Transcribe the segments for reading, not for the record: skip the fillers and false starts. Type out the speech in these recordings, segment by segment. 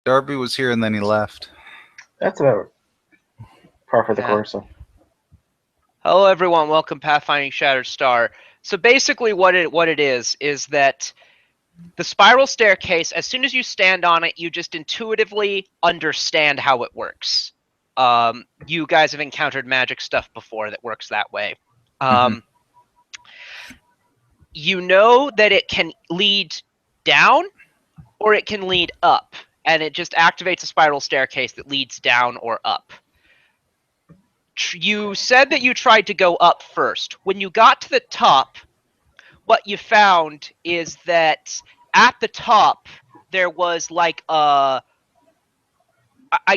Darby was here and then he left. That's about par for the Yeah. course. So. Hello, everyone. Welcome, Pathfinding Shattered Star. So basically, what it is that the spiral staircase. As soon as you stand on it, you just intuitively understand how it works. You guys have encountered magic stuff before that works that way. You know that it can lead down or it can lead up, and it just activates a spiral staircase that leads down or up. You said that you tried to go up first. When you got to the top, what you found is that at the top there was like I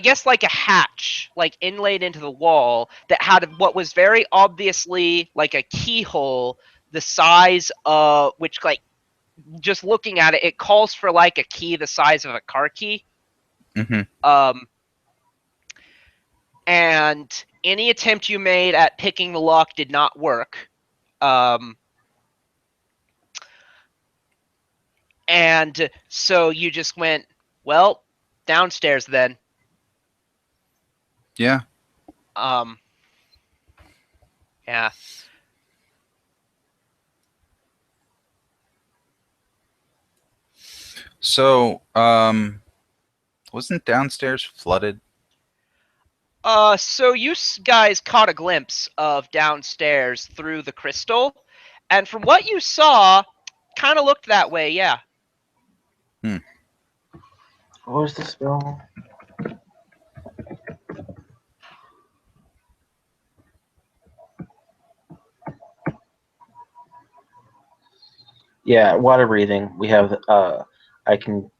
guess like a hatch, like inlaid into the wall that had what was very obviously like a keyhole, the size of which, like, just looking at it, it calls for like a key the size of a car key. And any attempt you made at picking the lock did not work. And so you just went, well, downstairs then. Yeah. Yeah. So, wasn't downstairs flooded? So you guys caught a glimpse of downstairs through the crystal, and from what you saw, kind of looked that way, yeah. What was the spell? Yeah, water breathing. We have. I can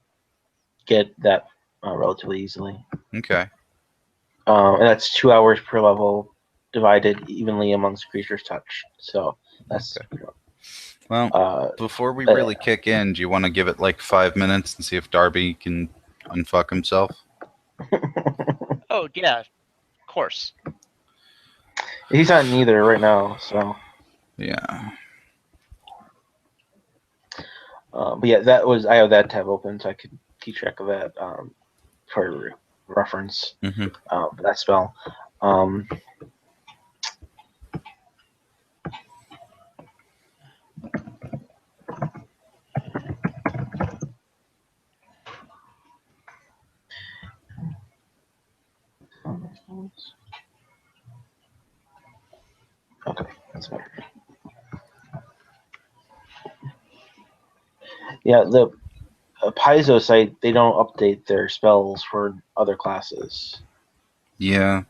get that relatively easily. Okay. And that's 2 hours per level, divided evenly amongst creatures touched. So that's. Okay. Well, before we really kick in, do you want to give it like 5 minutes and see if Darby can unfuck himself? Oh, yeah, of course. He's on neither right now, so. Yeah. But yeah, that was. I have that tab open, so I could keep track of that for reference. That spell. Okay, that's better. Yeah, the Paizo site, they don't update their spells for other classes. Yeah.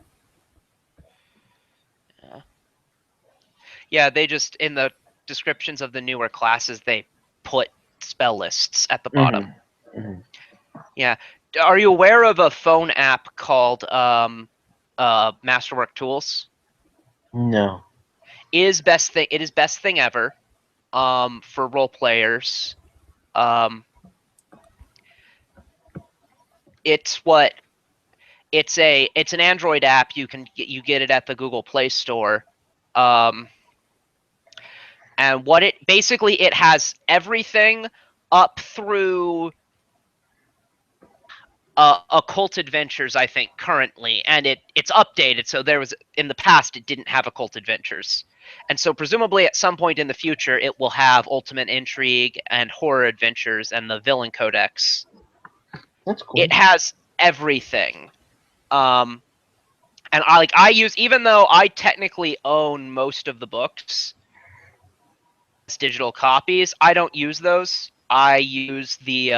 Yeah, they just, in the descriptions of the newer classes, they put spell lists at the bottom. Yeah. Are you aware of a phone app called Masterwork Tools? No. It is best thing ever for role players. It's an Android app. You get it at the Google Play Store. And what it basically, it has everything up through Occult Adventures, I think, currently, and it's updated. So there was, in the past, it didn't have Occult Adventures, and so presumably at some point in the future, it will have Ultimate Intrigue and Horror Adventures and the Villain Codex. That's cool. It has everything. And I use, even though I technically own most of the books as digital copies, I don't use those. I use the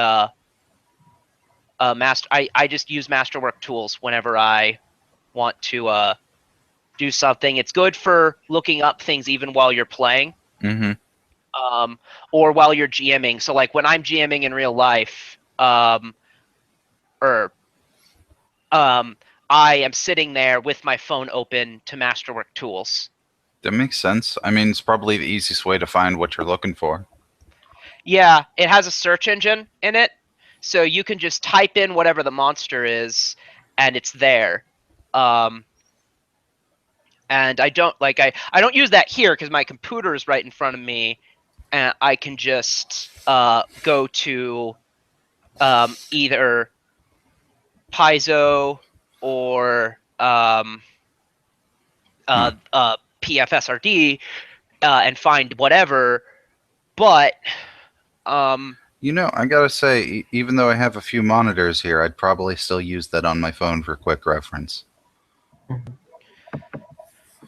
I just use Masterwork Tools whenever I want to do something. It's good for looking up things even while you're playing, or while you're GMing. So like when I'm GMing in real life, I am sitting there with my phone open to Masterwork Tools. That makes sense. I mean, it's probably the easiest way to find what you're looking for. Yeah, it has a search engine in it, so you can just type in whatever the monster is, and it's there. And I don't use that here because my computer is right in front of me, and I can just go to either Paizo or PFSRD and find whatever, but you know, I gotta say, even though I have a few monitors here, I'd probably still use that on my phone for quick reference.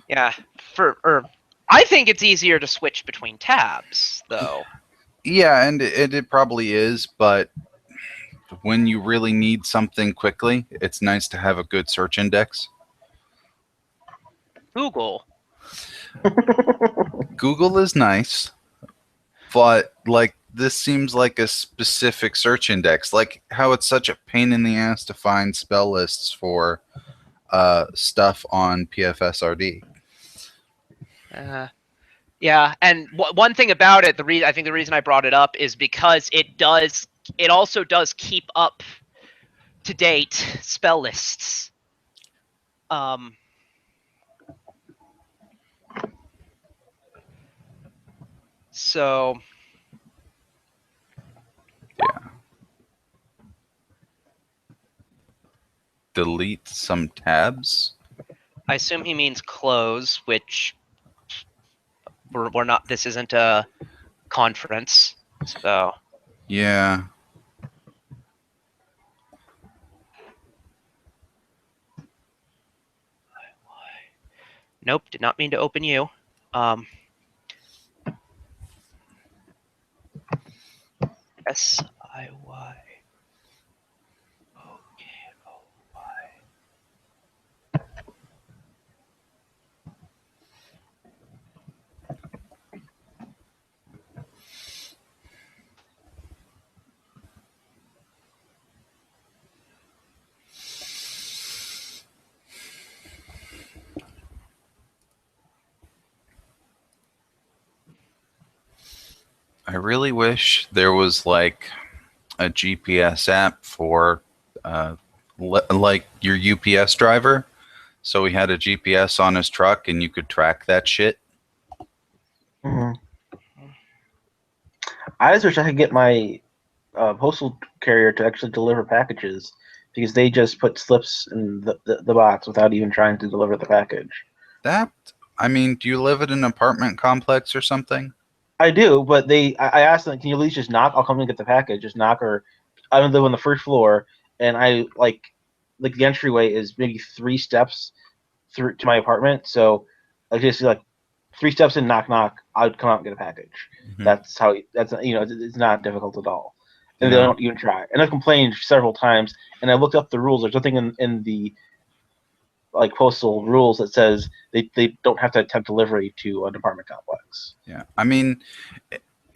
Yeah, I think it's easier to switch between tabs, though. Yeah, and it probably is, but when you really need something quickly, it's nice to have a good search index. Google. Google is nice, but like this seems like a specific search index, like how it's such a pain in the ass to find spell lists for stuff on PFSRD. Yeah, and one thing about it, I think the reason I brought it up is because it also does keep up to date spell lists. So yeah. Delete some tabs. I assume he means close, which we're not. This isn't a conference, so yeah. Nope, did not mean to open you. SIY. I really wish there was like a GPS app for like your UPS driver. So he had a GPS on his truck and you could track that shit. Mm-hmm. I just wish I could get my postal carrier to actually deliver packages, because they just put slips in the box without even trying to deliver the package. I mean, do you live at an apartment complex or something? I do, but I asked them, can you at least just knock? I'll come and get the package. Just knock, or I live on the first floor, and I like the entryway is maybe 3 steps through to my apartment. So I just like 3 steps in, knock knock. I'd come out and get a package. Mm-hmm. That's it's not difficult at all, and they don't even try. And I've complained several times, and I looked up the rules. There's nothing in the like postal rules that says they don't have to attempt delivery to an apartment complex. Yeah, I mean,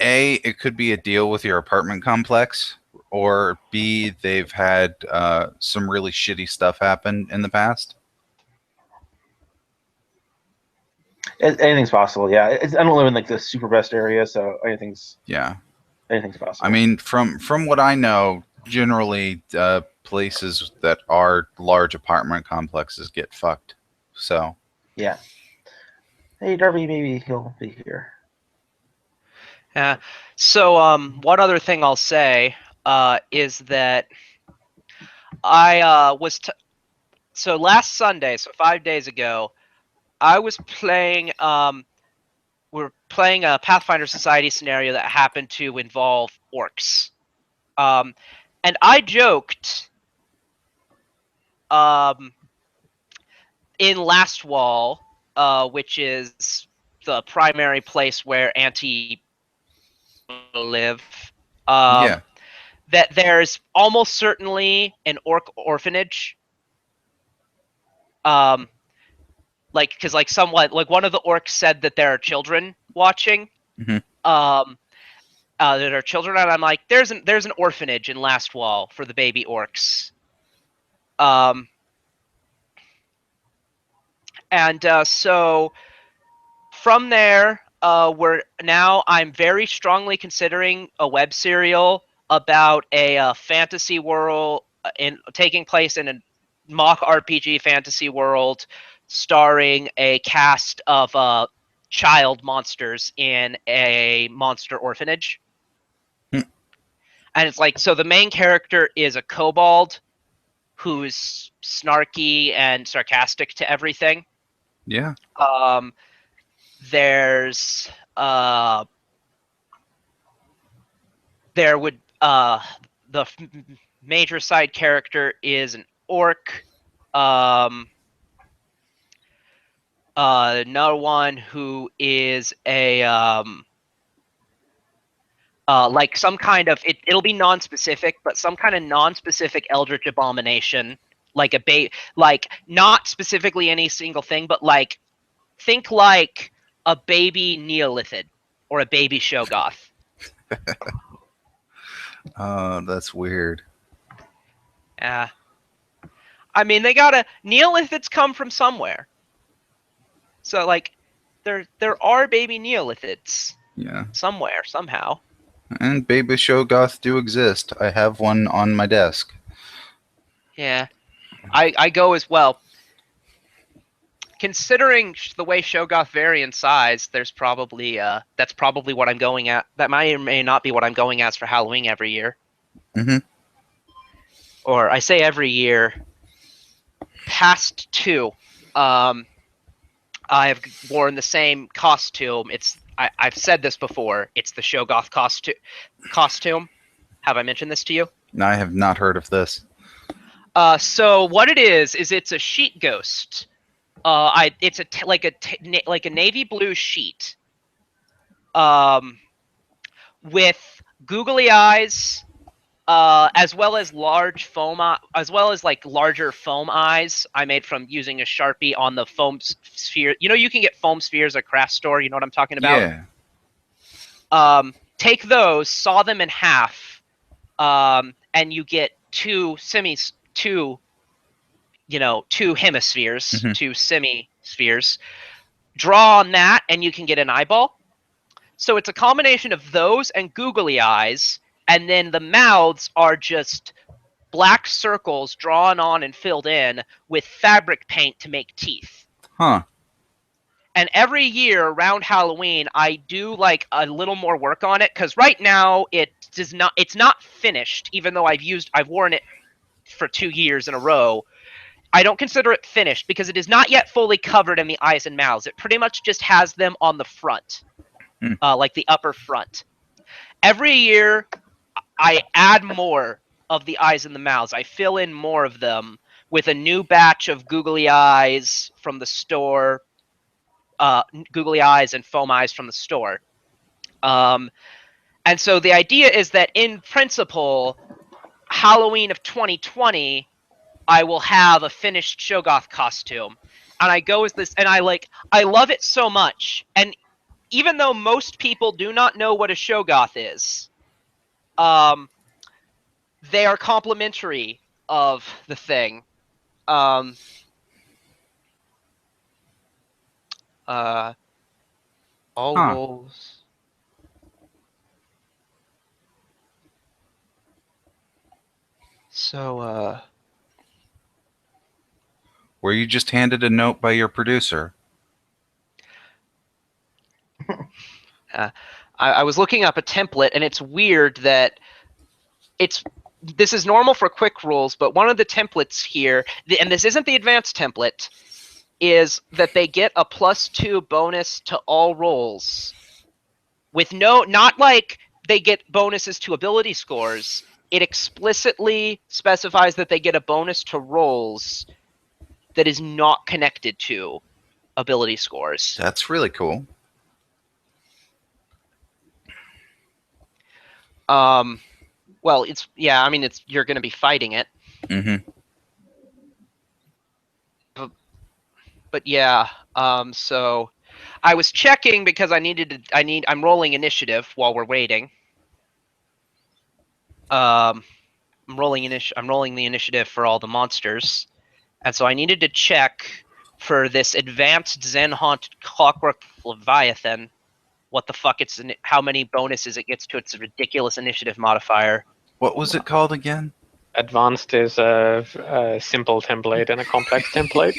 A, it could be a deal with your apartment complex, or B, they've had some really shitty stuff happen in the past. Anything's possible. Yeah, I don't live in like the super best area, so anything's possible. I mean, from what I know, generally places that are large apartment complexes get fucked. So yeah. Hey, Darby, maybe he'll be here. Yeah. So one other thing I'll say is that I so last Sunday, so 5 days ago, I was playing. We're playing a Pathfinder Society scenario that happened to involve orcs, and I joked in Last Wall, which is the primary place where Auntie live. That there's almost certainly an orc orphanage. Because one of the orcs said that there are children watching. Mm-hmm. That are children, and I'm like, there's an orphanage in Last Wall for the baby orcs. So from there, I'm very strongly considering a web serial about a fantasy world taking place in a mock RPG fantasy world, starring a cast of child monsters in a monster orphanage. And it's like, so the main character is a kobold who's snarky and sarcastic to everything. Yeah. There's there would the major side character is an orc. Another one who is a like some kind of it'll be non-specific, but some kind of non-specific eldritch abomination, like like not specifically any single thing, but like think like a baby Neolithid or a baby Shogoth. That's weird. Yeah. I mean, they gotta Neolithids come from somewhere. So like, there are baby Neolithids Yeah. somewhere somehow. And baby Shogoth do exist. I have one on my desk. Yeah, I go as well. Considering the way Shogoth vary in size, there's probably that's probably what I'm going at. That might or may not be what I'm going as for Halloween every year. Mm-hmm. Or I say every year. Past two, I have worn the same costume. I've said this before. It's the Shogoth costume. Have I mentioned this to you? No, I have not heard of this. So what it is it's a sheet ghost. It's like a navy blue sheet, with googly eyes, as well as as well as like larger foam eyes. I made from using a Sharpie on the foam sphere. You know, you can get foam spheres at a craft store. You know what I'm talking about? Yeah. Take those, saw them in half, and you get two hemispheres, Mhm. two semi-spheres. Draw on that, and you can get an eyeball. So it's a combination of those and googly eyes, and then the mouths are just black circles drawn on and filled in with fabric paint to make teeth. Huh. And every year around Halloween, I do like a little more work on it, because right now it's not finished, even though I've worn it for 2 years in a row. I don't consider it finished because it is not yet fully covered in the eyes and mouths. It pretty much just has them on the front, like the upper front. Every year, I add more of the eyes and the mouths. I fill in more of them with a new batch of googly eyes from the store, googly eyes and foam eyes from the store. And so the idea is that in principle, Halloween of 2020, I will have a finished Shogoth costume. And I go as this, and I love it so much. And even though most people do not know what a Shogoth is, they are complimentary of the thing. All Huh. rolls. So, Were you just handed a note by your producer? I was looking up a template, and it's weird that this is normal for quick rules, but one of the templates here, and this isn't the advanced template, is that they get a +2 bonus to all rolls. With not like they get bonuses to ability scores. It explicitly specifies that they get a bonus to rolls that is not connected to ability scores. That's really cool. Well, you're going to be fighting it. Mm-hmm. But yeah, so I was checking because I'm rolling initiative while we're waiting. I'm rolling the initiative for all the monsters, and so I needed to check for this advanced Zenhaunt Clockwork Leviathan what the fuck how many bonuses it gets to its ridiculous initiative modifier. What was it called again? Advanced is a simple template and a complex template,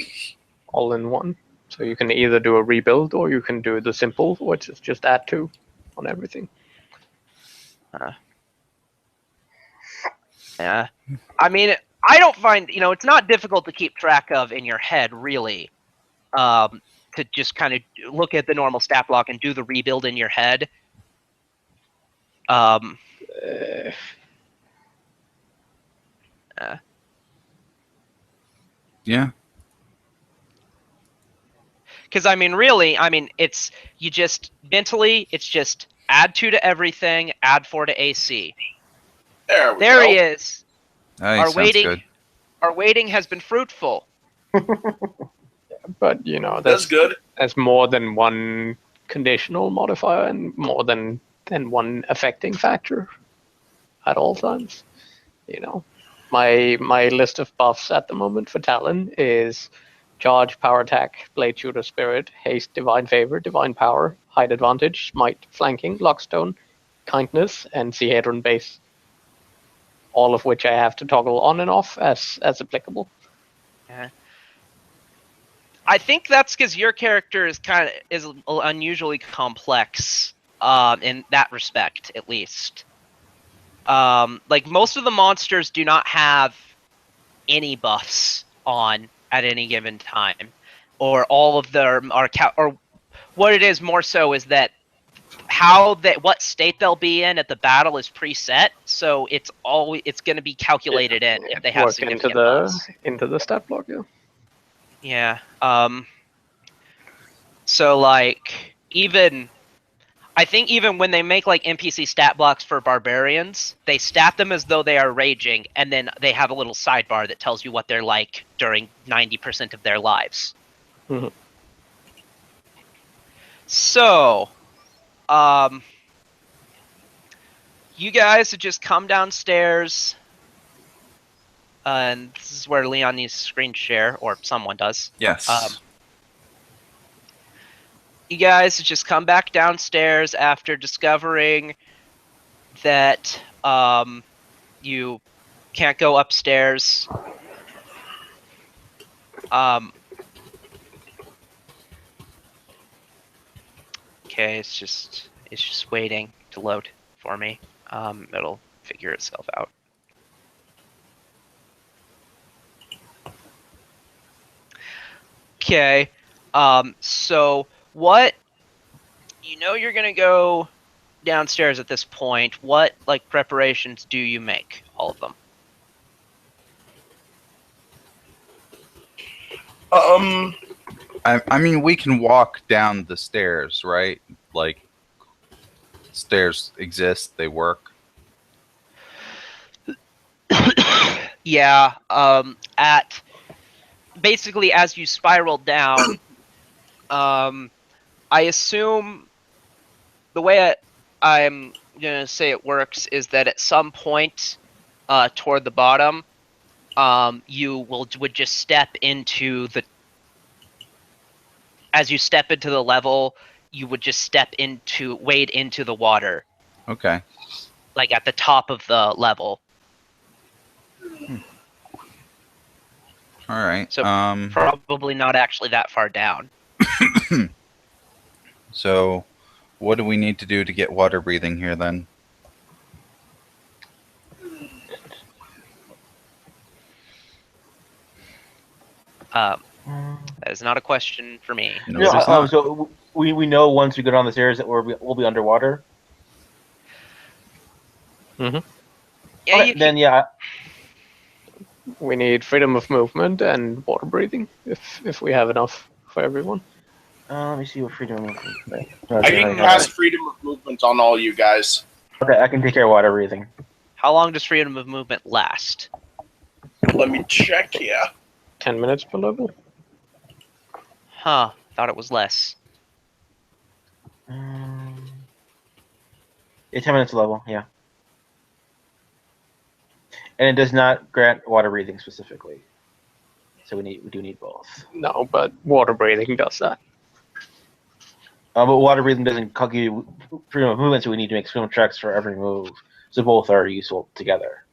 all in one. So you can either do a rebuild or you can do the simple, which is just add 2 on everything. Yeah, I mean, I don't find, it's not difficult to keep track of in your head, really. To just kind of look at the normal stat block and do the rebuild in your head. Um, Yeah. Because it's you just mentally, it's just add 2 to everything, add 4 to AC. There we There go. he is. Hey, Our sounds good. waiting has been fruitful. But That's good. that's more than one conditional modifier and more than one affecting factor at all times. My list of buffs at the moment for Talon is charge, power attack, blade shooter, spirit, haste, divine favor, divine power, height advantage, smite, flanking, lockstone, kindness, and sea hadron base. All of which I have to toggle on and off as applicable. Yeah. I think that's because your character is unusually complex, in that respect, at least. Like most of the monsters do not have any buffs on at any given time, or all of them are or what it is more so is that what state they'll be in at the battle is preset, so it's going to be calculated in if they have Worked significant buffs. into the stat block, yeah. Yeah. So like I think even when they make like NPC stat blocks for barbarians, they stat them as though they are raging, and then they have a little sidebar that tells you what they're like during 90% of their lives. Mhm. So, you guys have just come downstairs, and this is where Leon needs to screen share, or someone does. Yes. You guys have just come back downstairs after discovering that you can't go upstairs. Okay, it's just waiting to load for me. It'll figure itself out. Okay. So what you're gonna go downstairs at this point. What like preparations do you make? All of them. I mean, we can walk down the stairs, right? Like, stairs exist, they work. Yeah. At basically as you spiral down, I assume the way I'm gonna say it works is that at some point, toward the bottom, you would just step into the. As you step into the level, you would just wade into the water, Okay. like at the top of the level. All right. So probably not actually that far down. So, what do we need to do to get water breathing here then? That is not a question for me. No, it is not. So we know once we go down the stairs that we'll be underwater. Yeah, Okay, then yeah. We need freedom of movement and water breathing if we have enough for everyone. Let me see what freedom of movement. I can cast freedom of movement on all you guys. Okay, I can take care of water breathing. How long does freedom of movement last? Let me check here. 10 minutes per level. Huh. Thought it was less. Yeah, 10 minutes level, yeah. And it does not grant water breathing specifically. So we do need both. No, but water breathing does that. But water breathing doesn't give you freedom of movement, so we need to make swim checks for every move. So both are useful together.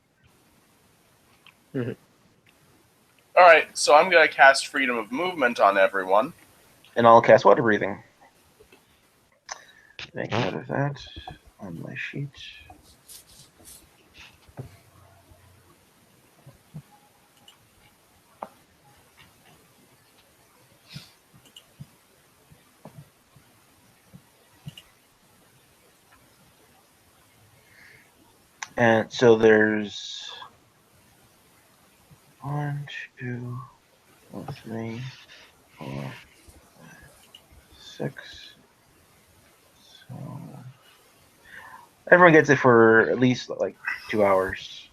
Mm-hmm. All right, so I'm gonna cast freedom of movement on everyone. And I'll cast water breathing. Make note of that on my sheet. And so there's 1, 2, 3, 4, 6. So everyone gets it for at least like 2 hours.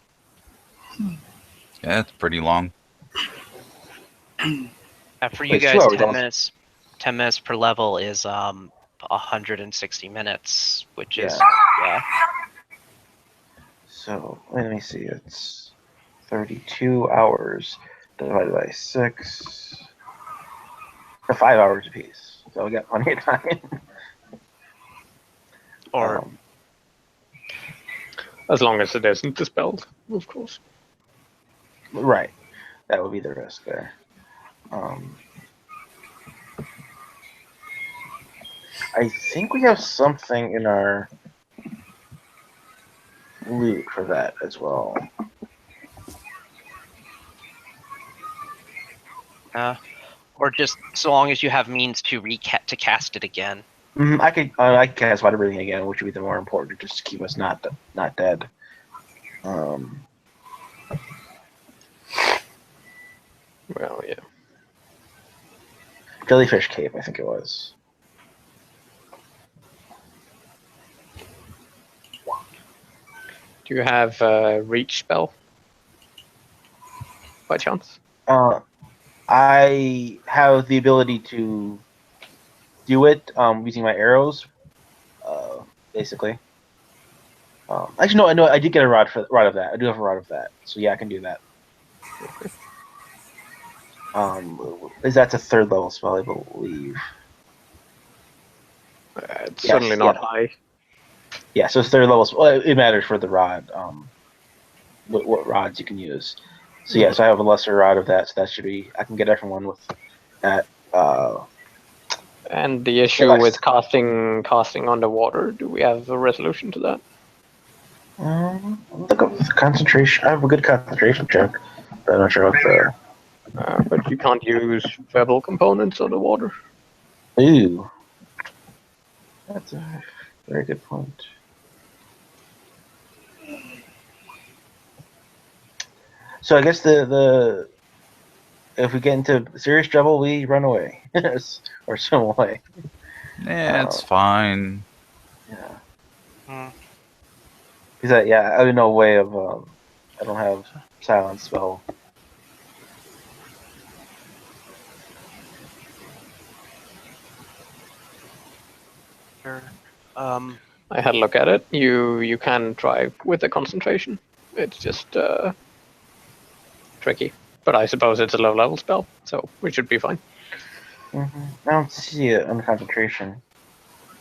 Yeah, it's pretty long. For you Wait, it's guys, 2 hours 10 almost. minutes. 10 minutes per level is 160 minutes, which is yeah. So let me see. It's 32 hours divided by 6. For 5 hours apiece. So we got plenty of time. Or As long as it isn't dispelled, of course. Right. That would be the risk there. I think we have something in our loot for that as well. or just so long as you have means to cast it again. I could cast water breathing again, which would be the more important, just to keep us not dead. Well, yeah. Jellyfish Cape, I think it was. Do you have a reach spell? By chance? I have the ability to do it using my arrows, basically. Actually, no, I did get a rod of that. I do have a rod of that, so yeah, I can do that. That's a 3rd level spell, I believe. It's Yes, certainly not yeah. high. Yeah, so it's 3rd level. Well, it matters for the rod. What rods you can use. So yeah, so I have a lesser rod of that. So that should be. I can get everyone with that. And the issue with casting underwater, do we have a resolution to that? Look up concentration. I have a good concentration check, but I'm not sure what the. But you can't use verbal components underwater. Ooh, that's a very good point. So I guess the if we get into serious trouble, we run away or swim away. Yeah, it's fine. Yeah. Because I have no way of. I don't have silence spell. I had a look at it. You can try with the concentration. It's just tricky. But I suppose it's a low level spell, so we should be fine. I don't see it on concentration.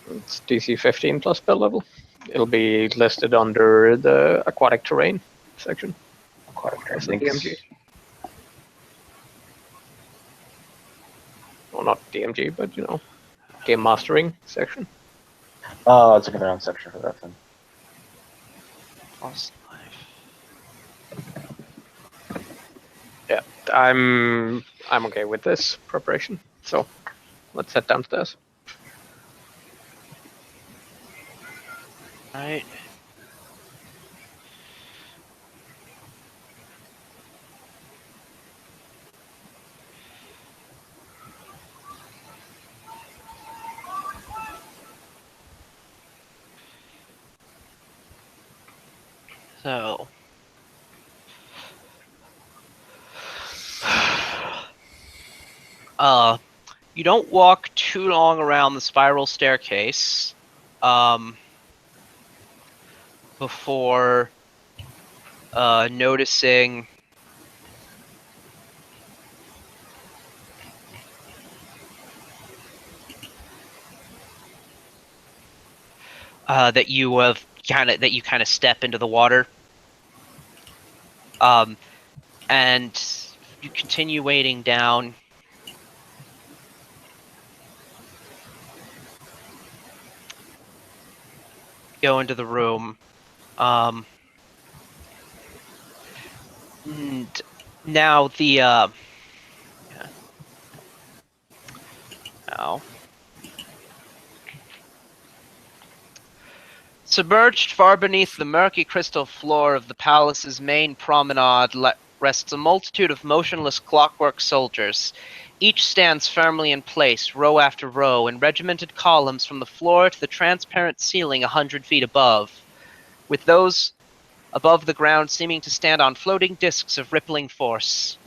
It's DC 15 plus spell level. It'll be listed under the aquatic terrain section. Aquatic terrain. That's the DMG. Well, not DMG, but game mastering section. Oh, it's like their own section for that then. Yeah, I'm okay with this preparation. So let's head downstairs. All right. So, you don't walk too long around the spiral staircase, before noticing that you kind of step into the water, and you continue wading down. Go into the room. And now the Submerged far beneath the murky crystal floor of the palace's main promenade rests a multitude of motionless clockwork soldiers. Each stands firmly in place, row after row, in regimented columns from the floor to the transparent ceiling 100 feet above, with those above the ground seeming to stand on floating discs of rippling force.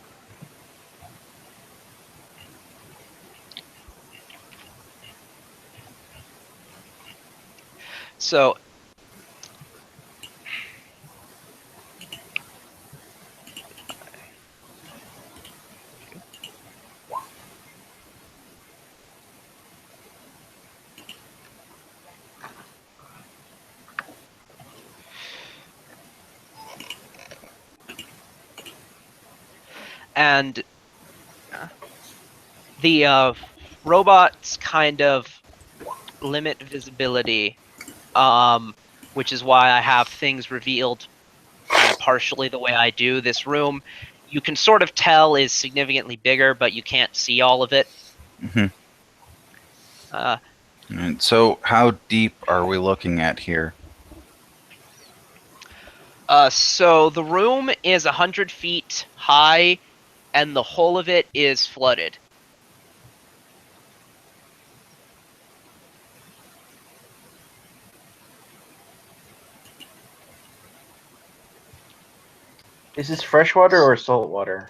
So, and the robots kind of limit visibility, which is why I have things revealed kind of partially the way I do. This room, you can sort of tell is significantly bigger, but you can't see all of it. Mhm. Uh, And so, how deep are we looking at here? so the room is 100 feet high, and the whole of it is flooded. Is this freshwater or salt water?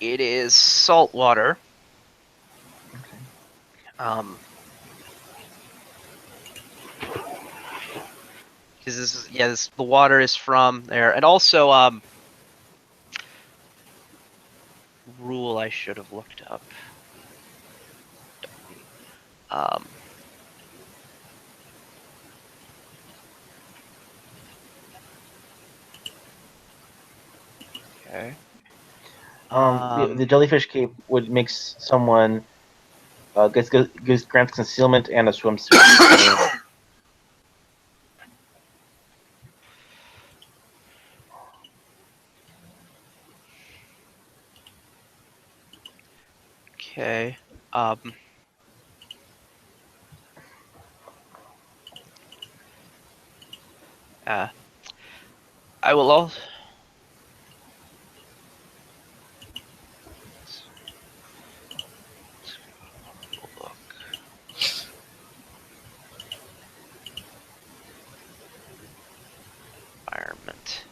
It is salt water. Because this is the water is from there, and also rule I should have looked up. Okay. The jellyfish cape would make someone grants concealment and a swimsuit. Okay. I will also. Environment.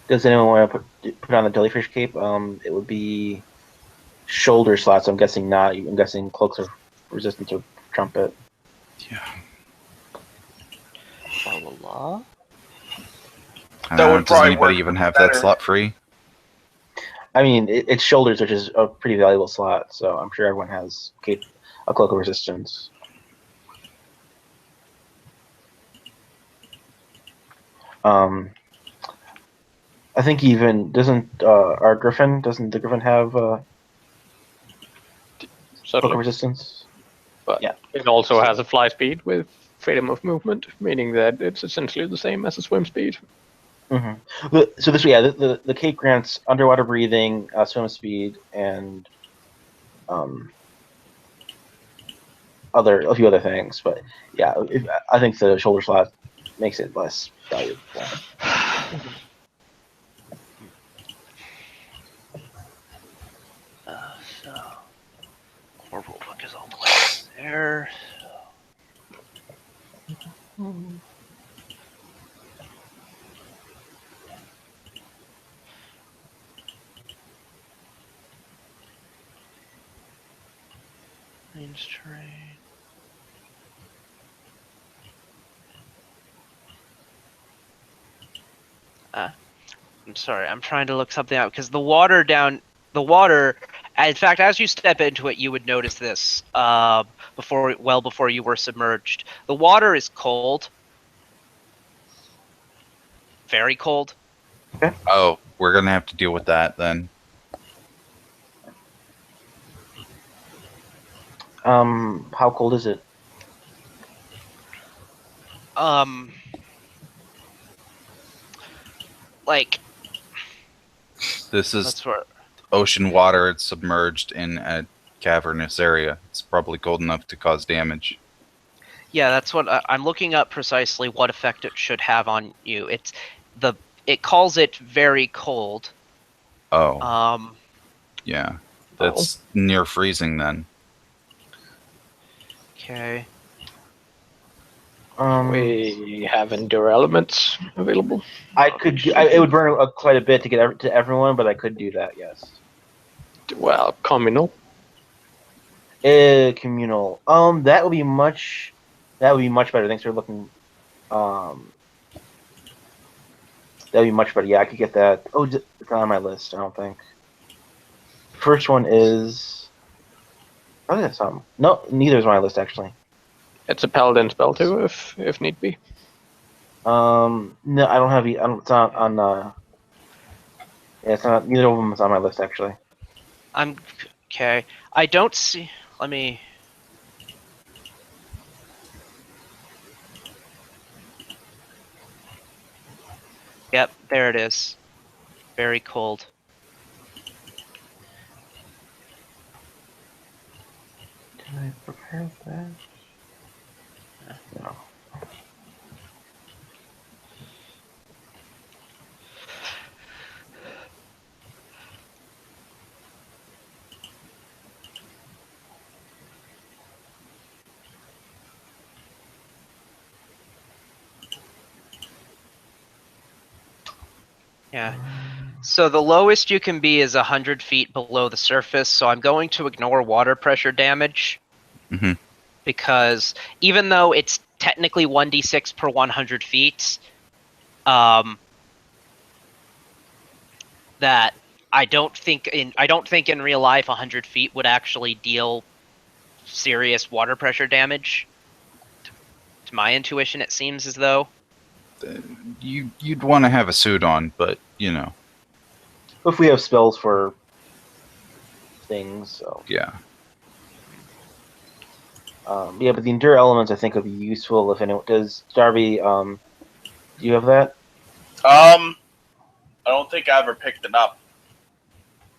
Does anyone want to put on the jellyfish cape? It would be shoulder slots. I'm guessing not. I'm guessing cloaks of resistance or trumpet. Yeah. La la la. That would Does probably anybody work even have better. that slot free? I mean, it's shoulders, which is a pretty valuable slot. So I'm sure everyone has a cloak of resistance. I think even doesn't our Griffin doesn't the Griffin have cloak of Certainly. resistance? But Yeah. it also has a fly speed with freedom of movement, meaning that it's essentially the same as a swim speed. Mm-hmm. So this, yeah, the cape grants underwater breathing, swim speed, and a few other things. But yeah, I think the shoulder slot makes it less valuable. So, core rulebook is all the way there. Planes terrain. I'm sorry, I'm trying to look something out because the water. In fact, as you step into it, you would notice this before you were submerged. The water is cold, very cold. Oh, we're gonna have to deal with that then. How cold is it? Like This is That's where. ocean water. It's submerged in a cavernous area. It's probably cold enough to cause damage. Yeah, that's what I'm looking up precisely what effect it should have on you. It calls it very cold. Oh, yeah. That's near freezing then. Okay. We have endure elements available. I could. It would burn quite a bit to get to everyone, but I could do that. Yes. Well, communal. Communal. That would be much. That would be much better. Thanks for looking. That would be much better. Yeah, I could get that. Oh, it's not on my list. I don't think. First one is. Oh, that's something. No, neither is on my list actually. It's a paladin spell too, if need be. No, I don't have. It's not on. Yeah, it's not. Neither of them is on my list actually. I'm okay. I don't see. Let me. Yep, there it is. Very cold. Can I prepare that? No. Yeah. So the lowest you can be is 100 feet below the surface, so I'm going to ignore water pressure damage. Mhm. Because even though it's technically 1d6 per 100 feet, that I don't think in real life 100 feet would actually deal serious water pressure damage. To my intuition, it seems as though. You'd want to have a suit on, but you know. If we have spells for things, so Yeah. yeah, but the endure elements I think would be useful if anyone does. Darby, do you have that? I don't think I ever picked it up.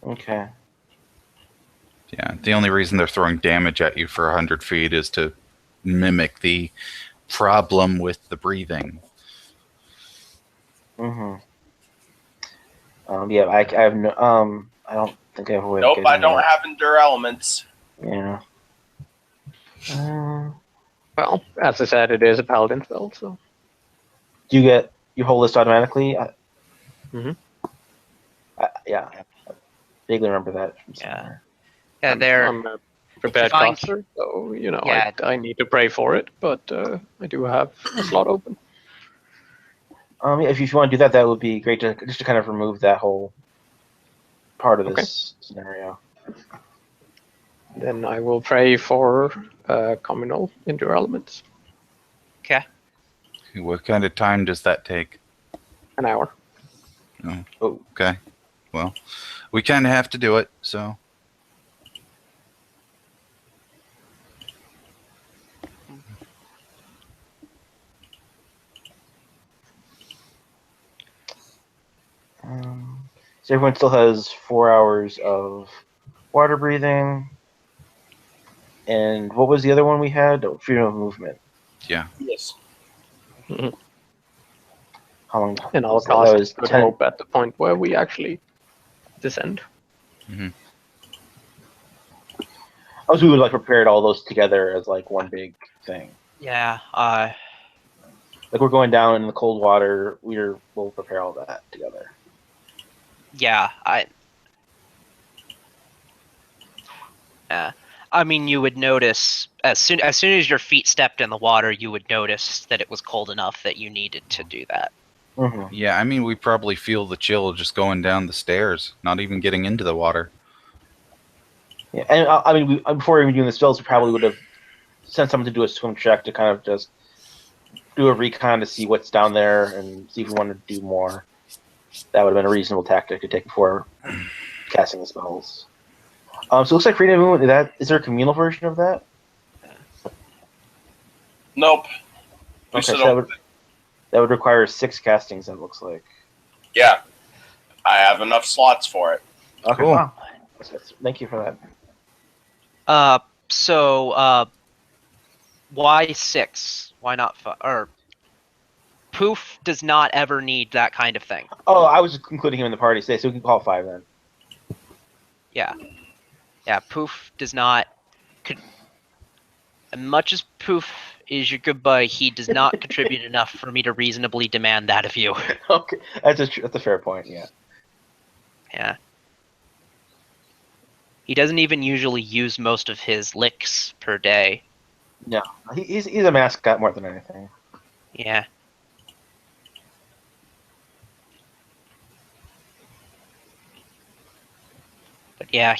Okay. Yeah. The only reason they're throwing damage at you for 100 feet is to mimic the problem with the breathing. Mm-hmm. Yeah, I have no. I don't think I have a way of Nope, getting I don't that. have endure elements. Yeah. Well, as I said, it is a paladin spell, so. Do you get your whole list automatically? Mhm. Yeah, I vaguely remember that from Yeah. somewhere. Yeah, I'm a prepared find- caster, so Yeah. I need to pray for it, but I do have a slot open. Yeah, if you want to do that, that would be great to kind of remove that whole part of this scenario. Then I will pray for communal endure elements. Okay. What kind of time does that take? An hour. Oh, Okay. Well, we kind of have to do it, so. so everyone still has 4 hours of water breathing. And what was the other one we had? Oh, freedom of movement. Yeah. Yes. How long? And I'll was that? cast That was Good 10. Hope at the point where we actually descend. Oh, so we would like prepared all those together as like one big thing. Yeah. Like we're going down in the cold water. We'll prepare all that together. Yeah. I mean, you would notice as soon as your feet stepped in the water, you would notice that it was cold enough that you needed to do that. Mm-hmm. Yeah, I mean, we probably feel the chill just going down the stairs, not even getting into the water. Yeah, and I mean, before even doing the spells, we probably would have sent someone to do a swim check to kind of just do a recon to see what's down there and see if we want to do more. That would have been a reasonable tactic to take before casting the spells. So it looks like freedom of movement. Is there a communal version of that? Nope. We Okay, still so don't. that would require 6 castings. It looks like. Yeah. I have enough slots for it. Okay. Cool. Wow. Thank you for that. So why 6? Why not 5? Or Poof does not ever need that kind of thing. Oh, I was just including him in the party today, so we can call 5 then. Yeah. Yeah, Poof does not. As much as Poof is your good buddy, he does not contribute enough for me to reasonably demand that of you. Okay, that's a fair point. Yeah. Yeah. He doesn't even usually use most of his licks per day. No, he's a mascot more than anything. Yeah. But yeah,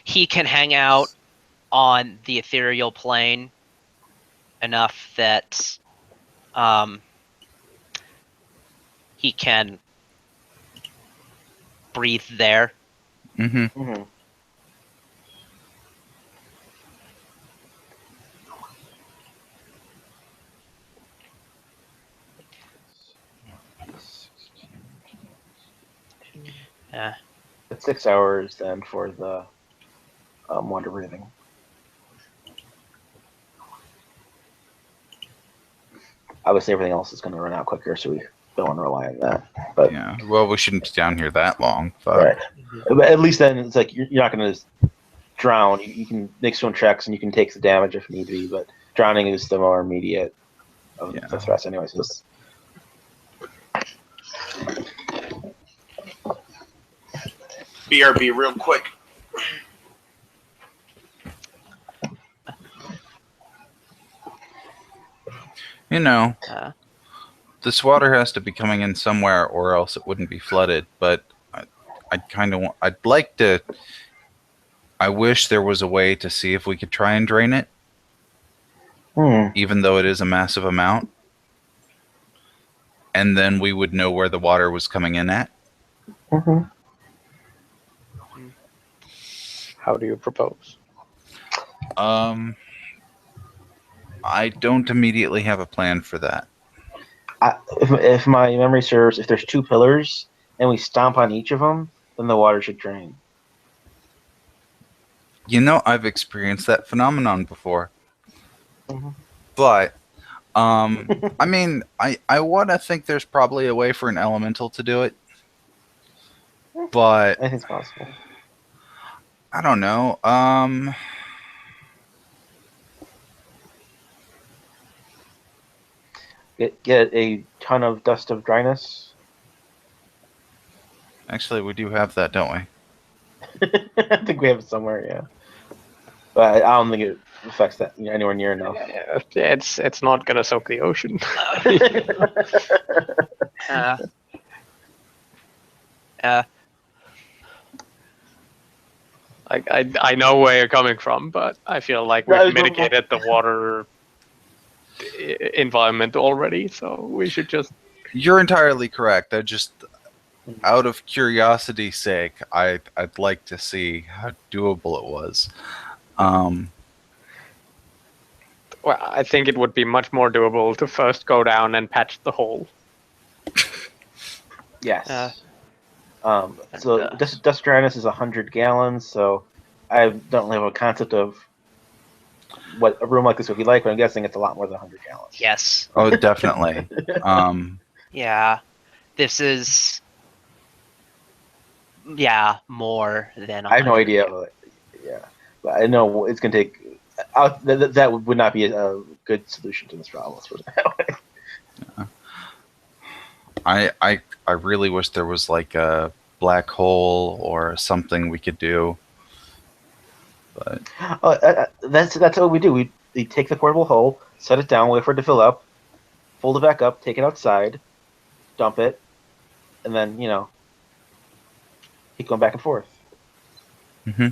he can hang out on the ethereal plane enough that he can breathe there. Mm-hmm. Mm-hmm. Yeah. It's 6 hours then for the water breathing. Obviously, everything else is going to run out quicker, so we don't want to rely on that. But Yeah. Well, we shouldn't be down here that long. But right. But at least then it's like you're not going to drown. You can make swim checks and you can take the damage if need be. But drowning is the more immediate of Yeah. the threats, anyways. So BRB real quick. you know, Uh, this water has to be coming in somewhere, or else it wouldn't be flooded. But I'd kind of want. I'd like to. I wish there was a way to see if we could try and drain it, even though it is a massive amount, and then we would know where the water was coming in at. Mm-hmm. How do you propose? I don't immediately have a plan for that. If my memory serves, if there's 2 pillars and we stomp on each of them, then the water should drain. You know, I've experienced that phenomenon before. Mhm. But, I mean, I want to think there's probably a way for an elemental to do it. But, I think it's possible. I don't know. Get a ton of dust of dryness. Actually, we do have that, don't we? I think we have it somewhere, yeah. But I don't think it affects that anywhere near enough. It's not gonna soak the ocean. I know where you're coming from, but I feel like Well, we've mitigated the water environment already, so we should just. You're entirely correct. I just, out of curiosity's sake, I'd like to see how doable it was. Well, I think it would be much more doable to first go down and patch the hole. Yes. So dust dryness is 100 gallons, so I don't have a concept of what a room like this would be like, but I'm guessing it's a lot more than 100 gallons. yes. Oh, definitely. Yeah. This is. Yeah, more than. I have no 100. idea. Yeah, but I know it's going to take. That would not be a good solution to this problem. Let's put it that way. I really wish there was like a black hole or something we could do. But That's what we do. We take the portable hole, set it down, wait for it to fill up, fold it back up, take it outside, dump it, and then keep going back and forth. Mm-hmm.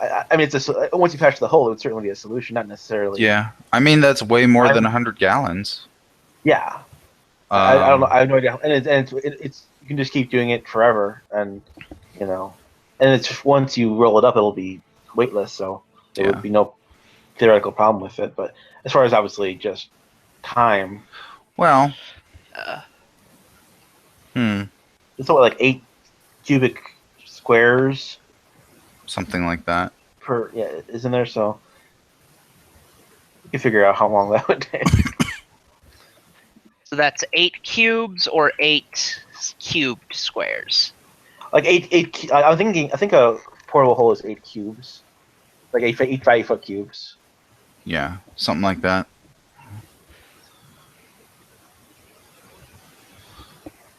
I mean, once you patch the hole, it would certainly be a solution, not necessarily. Yeah, I mean that's way more than 100 gallons. Yeah, I don't know. I have no idea, and it's you can just keep doing it forever, and and it's just once you roll it up, it'll be weightless, so there would be no theoretical problem with it. But as far as obviously just time, Well, It's what, like 8 cubic squares Something like that. per, yeah, isn't there? So you can figure out how long that would take. So that's 8 cubes or 8 cubed squares. Like eight. I think a portable hole is 8 cubes, like 8 5 foot cubes. Yeah, something like that.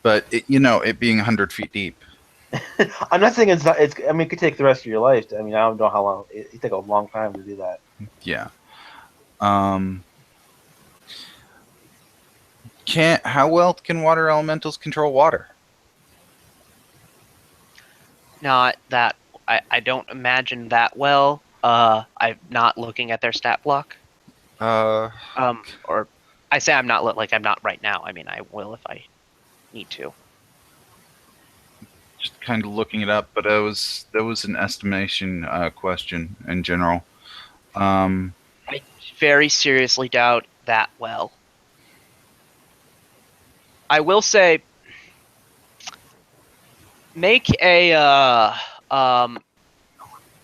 But it being 100 feet deep. I'm not saying it's not. It's. I mean, it could take the rest of your life. I mean, I don't know how long. It take a long time to do that. Yeah. How well can water elementals control water? Not that I don't imagine that well. I'm not looking at their stat block. Or I say I'm not I'm not right now. I mean, I will if I need to. Just kind of looking it up, but that was an estimation question in general. I very seriously doubt that well. I will say, make a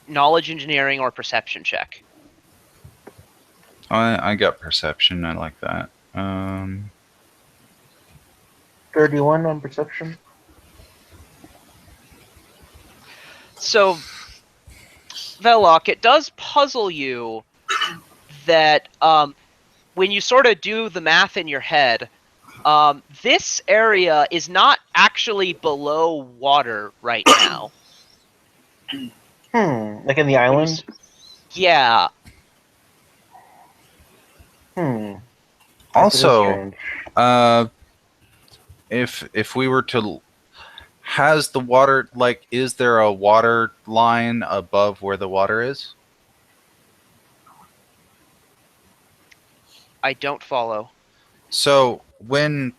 knowledge engineering or perception check. I got perception. I like that. 31 on perception. So, Velok, it does puzzle you that when you sort of do the math in your head, this area is not actually below water right now. Like in the island. Yeah. Also, if we were to, has the water, like, is there a water line above where the water is? I don't follow. So when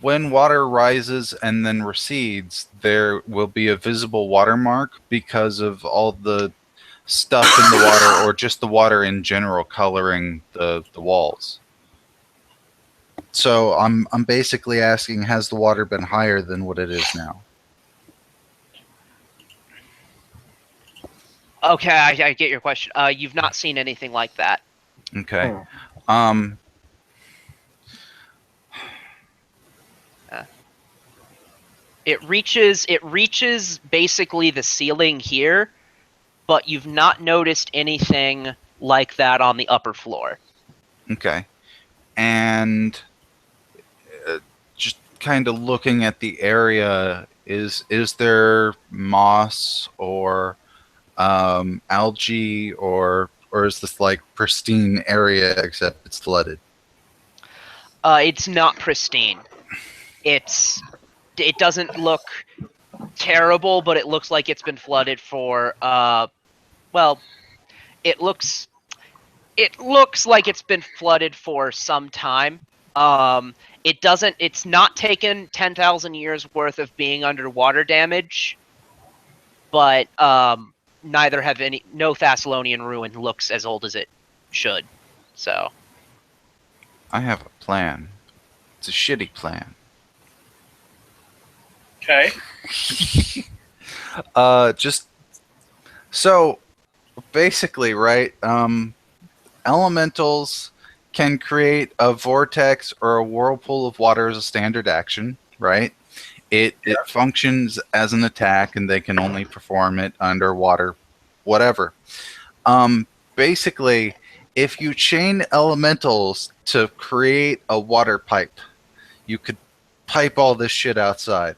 water rises and then recedes, there will be a visible watermark because of all the stuff in the water, or just the water in general coloring the walls. So I'm basically asking, has the water been higher than what it is now? Okay, I get your question. You've not seen anything like that. Okay. It reaches basically the ceiling here, but you've not noticed anything like that on the upper floor. Okay. And just kind of looking at the area, is there moss or algae, or is this like pristine area except it's flooded? It's not pristine. It doesn't look terrible, but it looks like it's been flooded for well, it looks like it's been flooded for some time. It's not taken 10,000 years worth of being underwater damage, but neither have no Thessalonian ruin looks as old as it should. So I have a plan. It's a shitty plan. Okay. Just so basically, right? Elementals can create a vortex or a whirlpool of water as a standard action, right? It functions as an attack, and they can only perform it underwater, whatever. Basically, if you chain elementals to create a water pipe, you could pipe all this shit outside.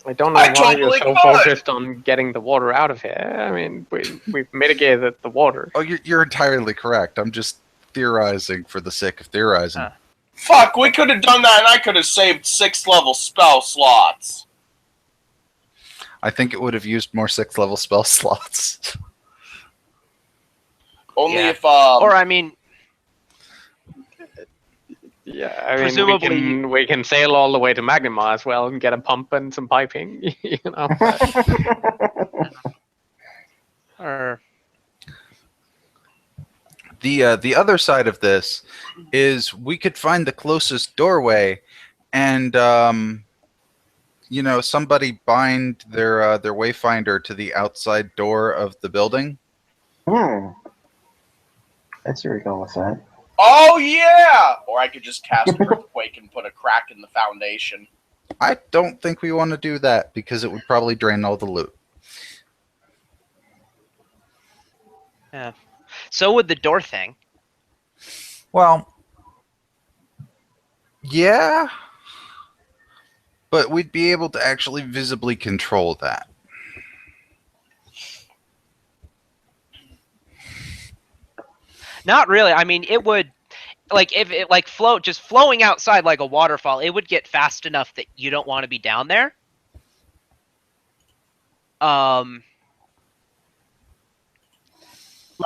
I don't know I why you're totally so could. focused on getting the water out of here. I mean, we've mitigated the water. Oh, you're entirely correct. I'm just theorizing for the sake of theorizing. Fuck, we could have done that and I could have saved 6th level spell slots. I think it would have used more 6th level spell slots. Only Yeah. if or I mean, Yeah, I mean, Presumably- we can sail all the way to Magnimar as well and get a pump and some piping, you know. or The other side of this is we could find the closest doorway and somebody bind their wayfinder to the outside door of the building. I see where you're going with that. Oh yeah! Or I could just cast Earthquake and put a crack in the foundation. I don't think we want to do that because it would probably drain all the loot. Yeah. So would the door thing. Well, yeah, but we'd be able to actually visibly control that. Not really. I mean, it would, like, if it like just flowing outside like a waterfall, it would get fast enough that you don't want to be down there.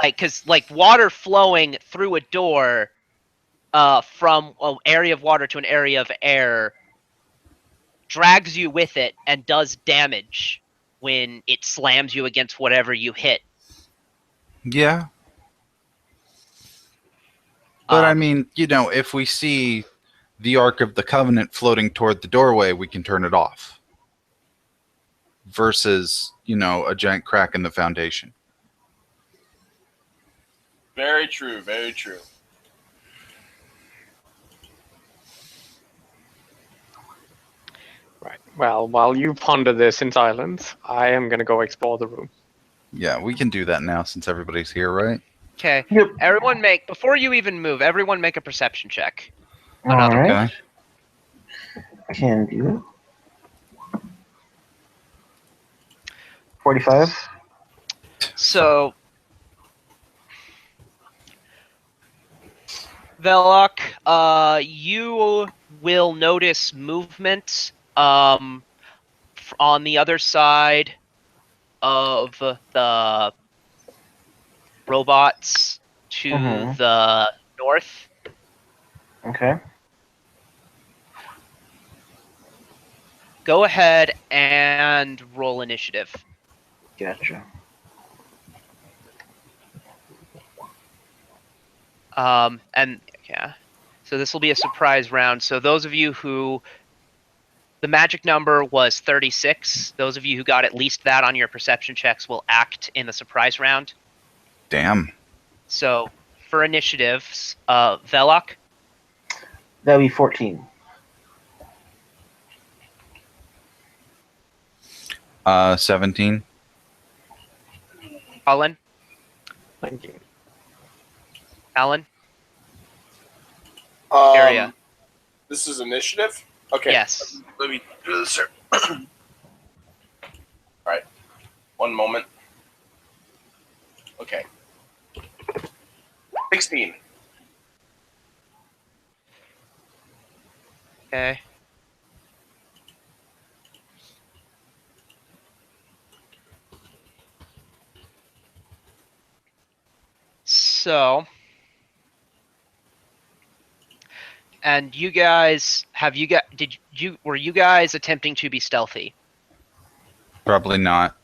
Because water flowing through a door, from an area of water to an area of air, drags you with it and does damage when it slams you against whatever you hit. Yeah. But I mean, if we see the Ark of the Covenant floating toward the doorway, we can turn it off. Versus, a giant crack in the foundation. Very true, very true. Right. Well, while you ponder this in silence, I am going to go explore the room. Yeah, we can do that now since everybody's here, right? Okay. Yep. Everyone before you even move, everyone make a perception check. All Another right. Okay. Can do. 45. So, Velok, you will notice movement on the other side of the robots to the north. Okay. Go ahead and roll initiative. Gotcha. And yeah, so this will be a surprise round. So those of you who the magic number was 36, those of you who got at least that on your perception checks will act in the surprise round. Damn. So for initiatives, Velok, That'd be 14. 17. Colin, 19. Alan, Area. This is initiative? Okay. Yes. Let me do this here. Alright. One moment. Okay. 16. Okay. So, and you guys, were you guys attempting to be stealthy? Probably not.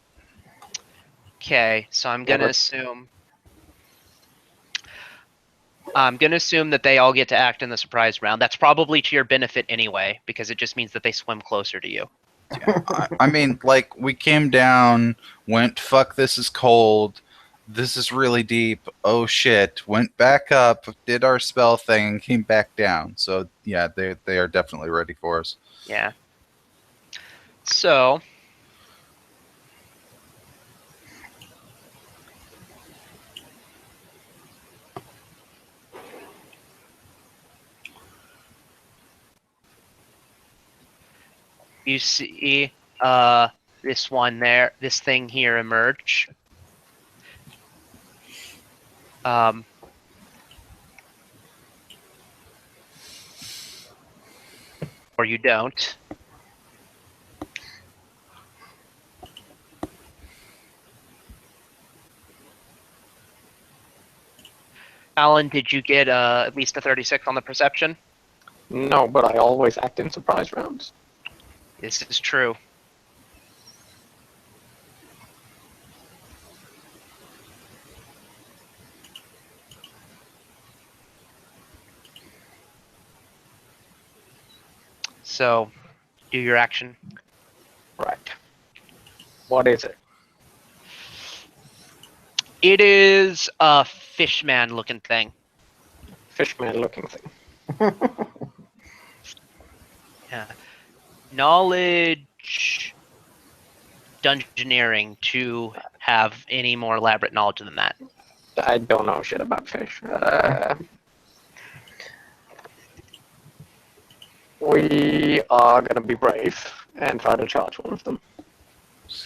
Okay, so I'm gonna assume that they all get to act in the surprise round. That's probably to your benefit anyway, because it just means that they swim closer to you. I mean, we came down, went, fuck, this is cold. This is really deep. Oh shit. Went back up, did our spell thing, and came back down. So, yeah, they are definitely ready for us. Yeah. So, you see this thing here emerge. Or you don't. Alan, did you get at least a 36 on the perception? No, but I always act in surprise rounds. This is true. So, do your action. Right. What is it? It is a fishman-looking thing. Fishman-looking thing. Yeah. Knowledge, dungeoneering to have any more elaborate knowledge than that. I don't know shit about fish. We are gonna be brave and try to charge one of them.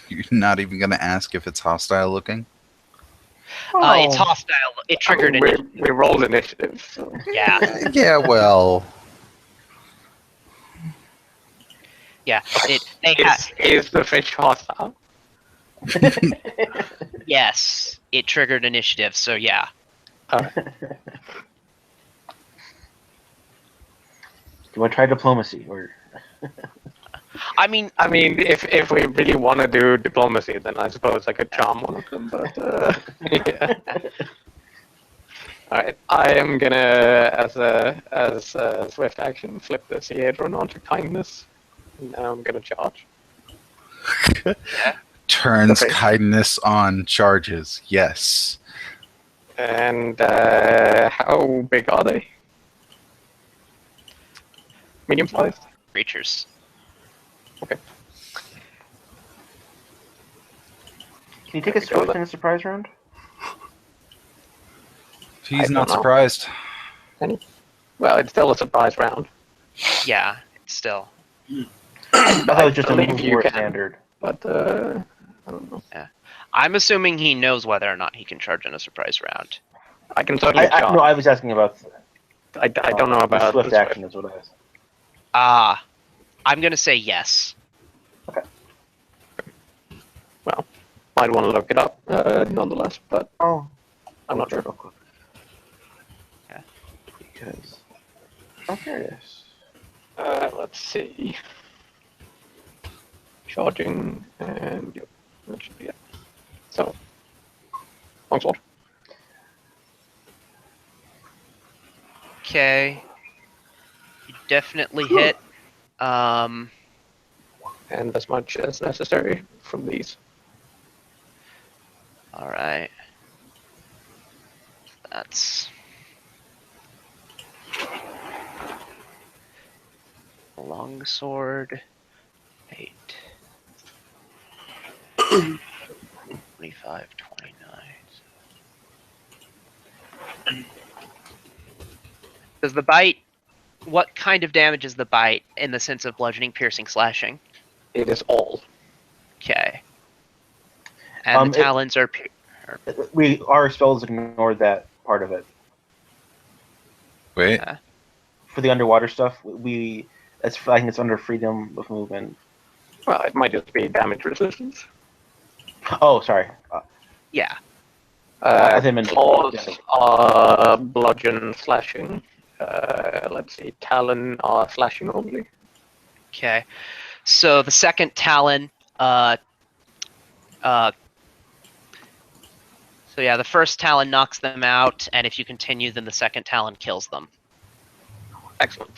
You're not even going to ask if it's hostile looking? It's hostile. It triggered we initiative. rolled initiative, so Yeah. Yeah, well, Yeah. is the fish hostile? Yes. It triggered initiative, so yeah. Do you want to try diplomacy or? I mean, if we really want to do diplomacy, then I suppose I could charm one of them. But yeah. All right, I am gonna, as a swift action, flip the Seadron onto kindness. And now I'm gonna charge. turns Okay. kindness on, charges. Yes. And how big are they? Medium sized. creatures. Can you take a swift in a surprise round? He's I not don't know. surprised. Well, it's still a surprise round. Yeah, still. I thought it was just a believe move you or can. standard. But I don't know. I'm assuming he knows whether or not he can charge in a surprise round. I can certainly charge. No, I was asking about. I don't know the about swift the action. Is what I was. I'm gonna say yes. Well, might want to look it up nonetheless, but Oh, I'm not sure. Yeah. Because I'm curious. Let's see. Charging and yep, that should be it. So, longsword. Okay. You definitely hit. And as much as necessary from these. Alright. That's a longsword. 8. 25, 29. Does the bite... What kind of damage is the bite in the sense of bludgeoning, piercing, slashing? It is all. Okay. And the talons are... Our spells ignored that part of it. Wait. For the underwater stuff, I think it's under freedom of movement. Well, it might just be damage resistance. Oh, sorry. Yeah. I think I meant Claws damage. are bludgeon slashing. Let's see, talon are slashing only. Okay. So the second talon, so yeah, the first talon knocks them out, and if you continue, then the second talon kills them. Excellent.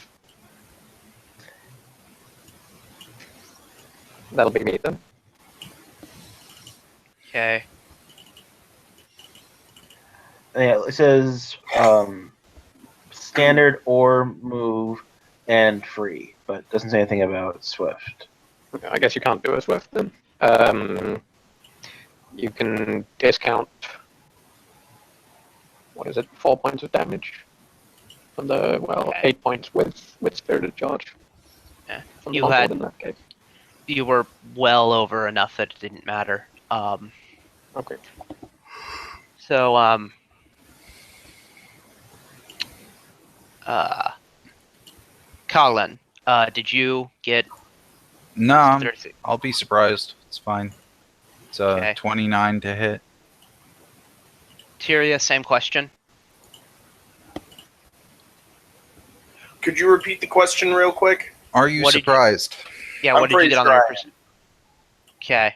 That'll be me then. Okay. Yeah, it says standard or move and free, but doesn't say anything about swift. I guess you can't do a swift then. You can discount. What is it? 4 points of damage. From the Okay. 8 points with spirited charge. Yeah. From You the had- in that case. You were well over enough that it didn't matter. Okay. So, Colin, did you get... No, I'll be surprised. It's fine. It's Okay. 29 to hit. Tyria, same question. Could you repeat the question real quick? Are you What did you- surprised? Yeah, I'm what did you pretty get on sure the I am. represent? Okay.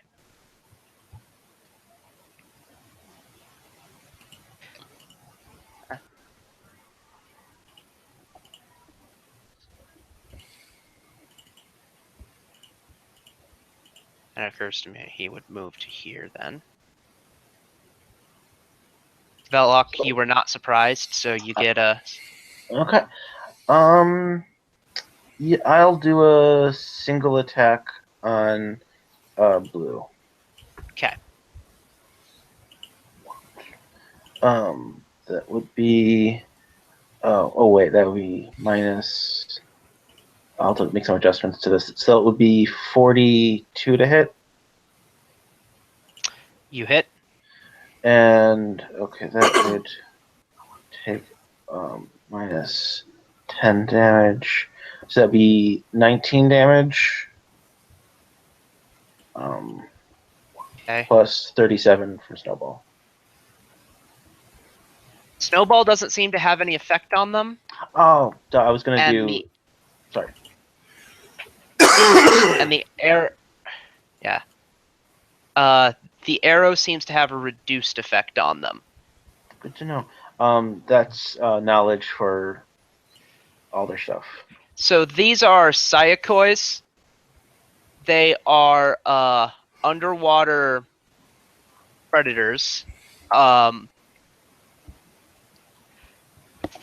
And it occurs to me he would move to here then. Velok, you were not surprised, so you get a... Okay. Yeah, I'll do a single attack on blue. Okay. That would be. Oh wait, that would be minus. I'll have to make some adjustments to this. So it would be 42 to hit, You hit. and okay, that would take minus 10 damage. So that'd be 19 damage. Okay. Plus 37 from Snowball. Snowball doesn't seem to have any effect on them. Oh, duh, I was gonna And do. the- Sorry. And the air... Yeah. The arrow seems to have a reduced effect on them. Good to know. That's knowledge for all their stuff. So these are Sayakois. They are underwater predators.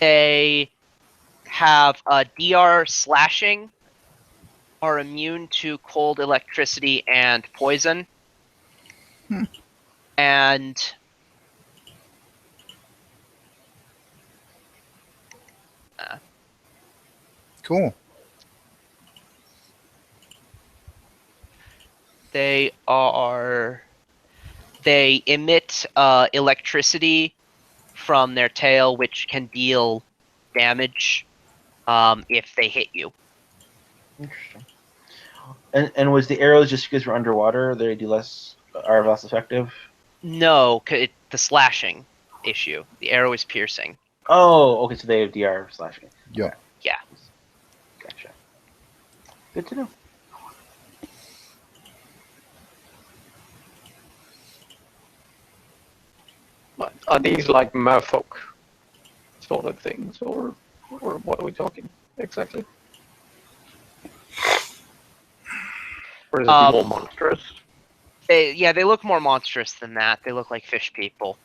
They have DR slashing, are immune to cold, electricity, and poison. And Cool. they emit electricity from their tail, which can deal damage if they hit you. Interesting. And was the arrows just because we're underwater? They do are less effective. No, the slashing issue. The arrow is piercing. Oh, okay. So they have DR slashing. Yeah. Okay. Yeah. Gotcha. Good to know. But are these like merfolk sort of things, or what are we talking exactly? Or is it more monstrous? They look more monstrous than that. They look like fish people.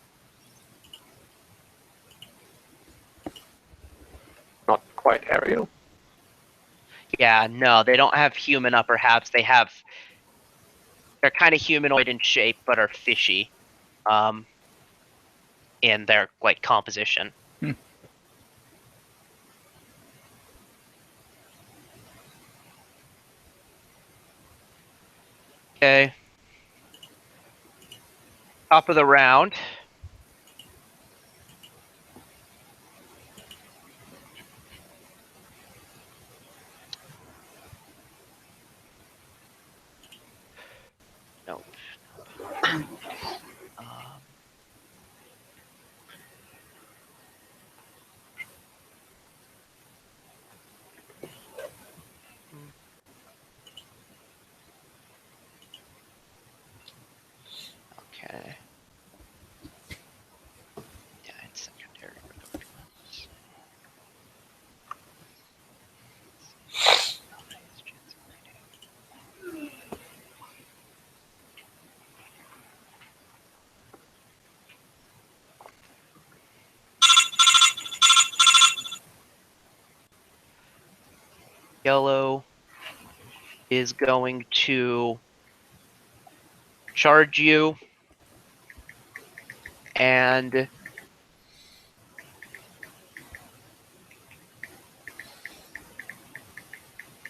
Not quite aerial. Yeah, no, they don't have human upper halves. They're kind of humanoid in shape, but are fishy, in their like composition. Okay. Top of the round. Nope. Okay. Yeah, it's secondary regardless. Yellow is going to charge you and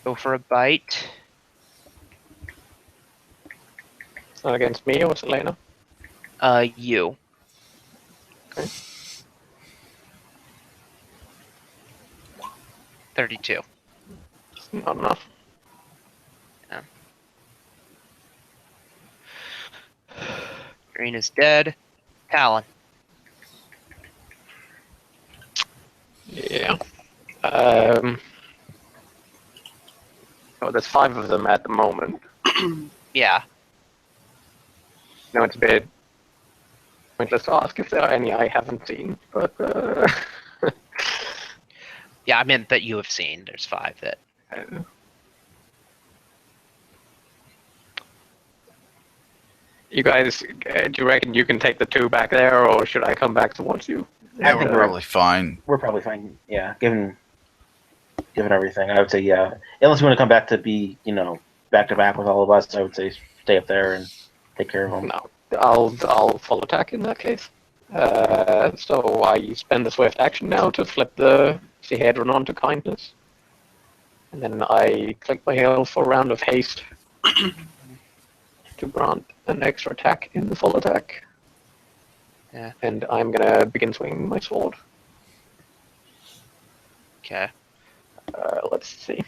go for a bite. Against me or Selena? You. Okay. 32. Not enough. Green is dead. Talon. Yeah. Oh, there's 5 of them at the moment. Yeah. Now it's a bit pointless to ask if there are any I haven't seen, but Yeah, I meant that you have seen. There's 5 that. You guys, do you reckon you can take the 2 back there, or should I come back towards you? I Yeah, think we're probably fine. we're probably fine. Yeah, given everything, I would say yeah. Unless you want to come back to be, back to back with all of us, I would say stay up there and take care of them. No, I'll full attack in that case. So I spend the swift action now to flip the Hadron onto kindness, and then I click my heal for a round of haste to grant an extra attack in the full attack. Yeah. And I'm gonna begin swinging my sword. Okay. Let's see.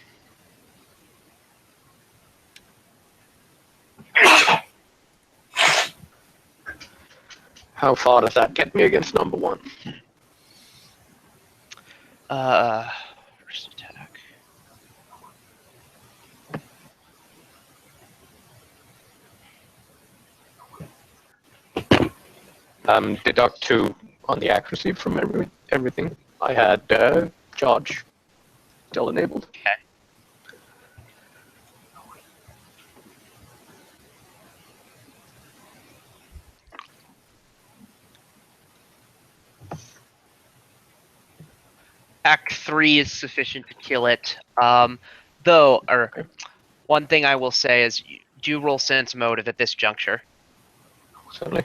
How far does that get me against number 1? First attack. Deduct 2 on the accuracy from everything. I had charge still enabled. Okay. Act 3 is sufficient to kill it. One thing I will say is, do roll sense motive at this juncture. Certainly.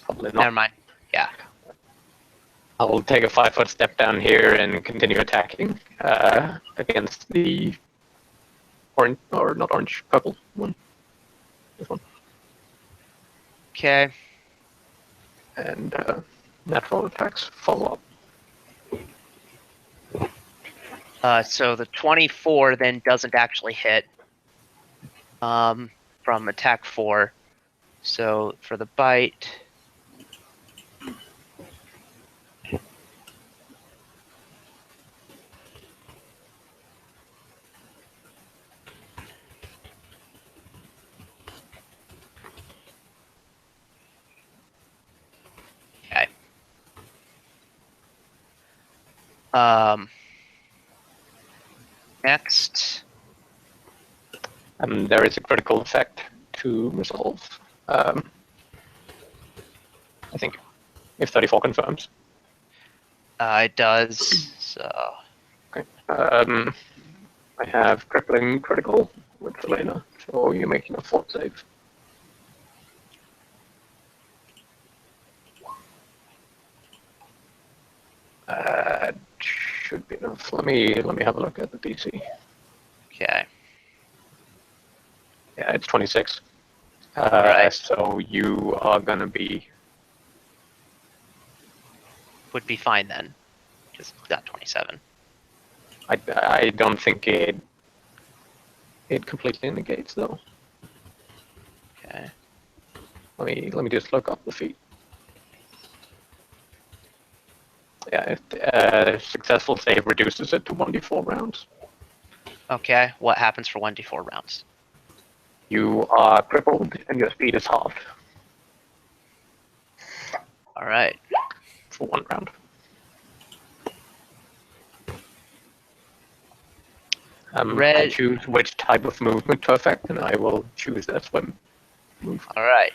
Probably not. Never mind. Yeah. I will take a 5-foot step down here and continue attacking against the orange, or not orange, purple one. This one. Okay. And natural attacks follow up. So the 24 then doesn't actually hit from attack 4. So for the bite. Okay. Next. There is a critical effect to resolve. I think, if 34 confirms. It does. So. Okay. I have crippling critical with Selena, so you're making a fort save. Should be enough. Let me have a look at the DC. Okay. Yeah, it's 26. Alright. So you are gonna be. Would be fine then. Just got 27. I don't think it completely negates though. Okay. Let me just look up the feat. Yeah, successful save reduces it to 1d4 rounds. Okay. What happens for 1d4 rounds? You are crippled and your speed is halved Alright. for 1 round. I Red. choose which type of movement to affect, and I will choose that swim move. Alright.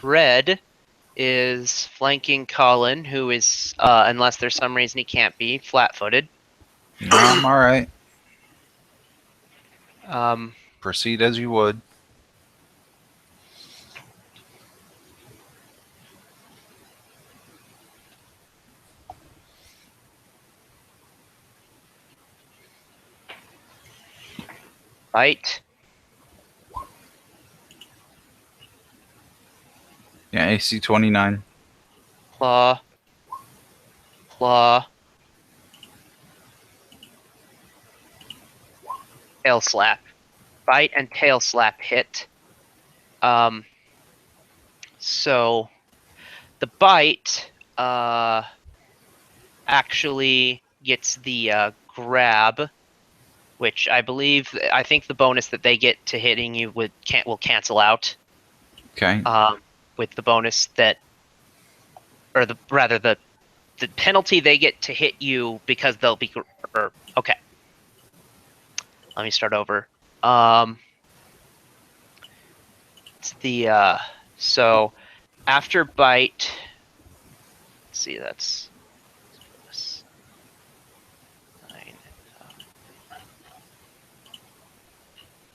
Red is flanking Colin, who is, unless there's some reason he can't be, flat-footed. No, I'm all right. Um, Proceed as you would. bite. Yeah, AC 29. Claw. Claw. Tail slap. Bite and tail slap hit. So the bite actually gets the grab, which I think the bonus that they get to hitting you will cancel out. Okay. With the bonus that, or the penalty they get to hit you because they'll be, okay. Let me start over. It's the so after bite. Let's see, that's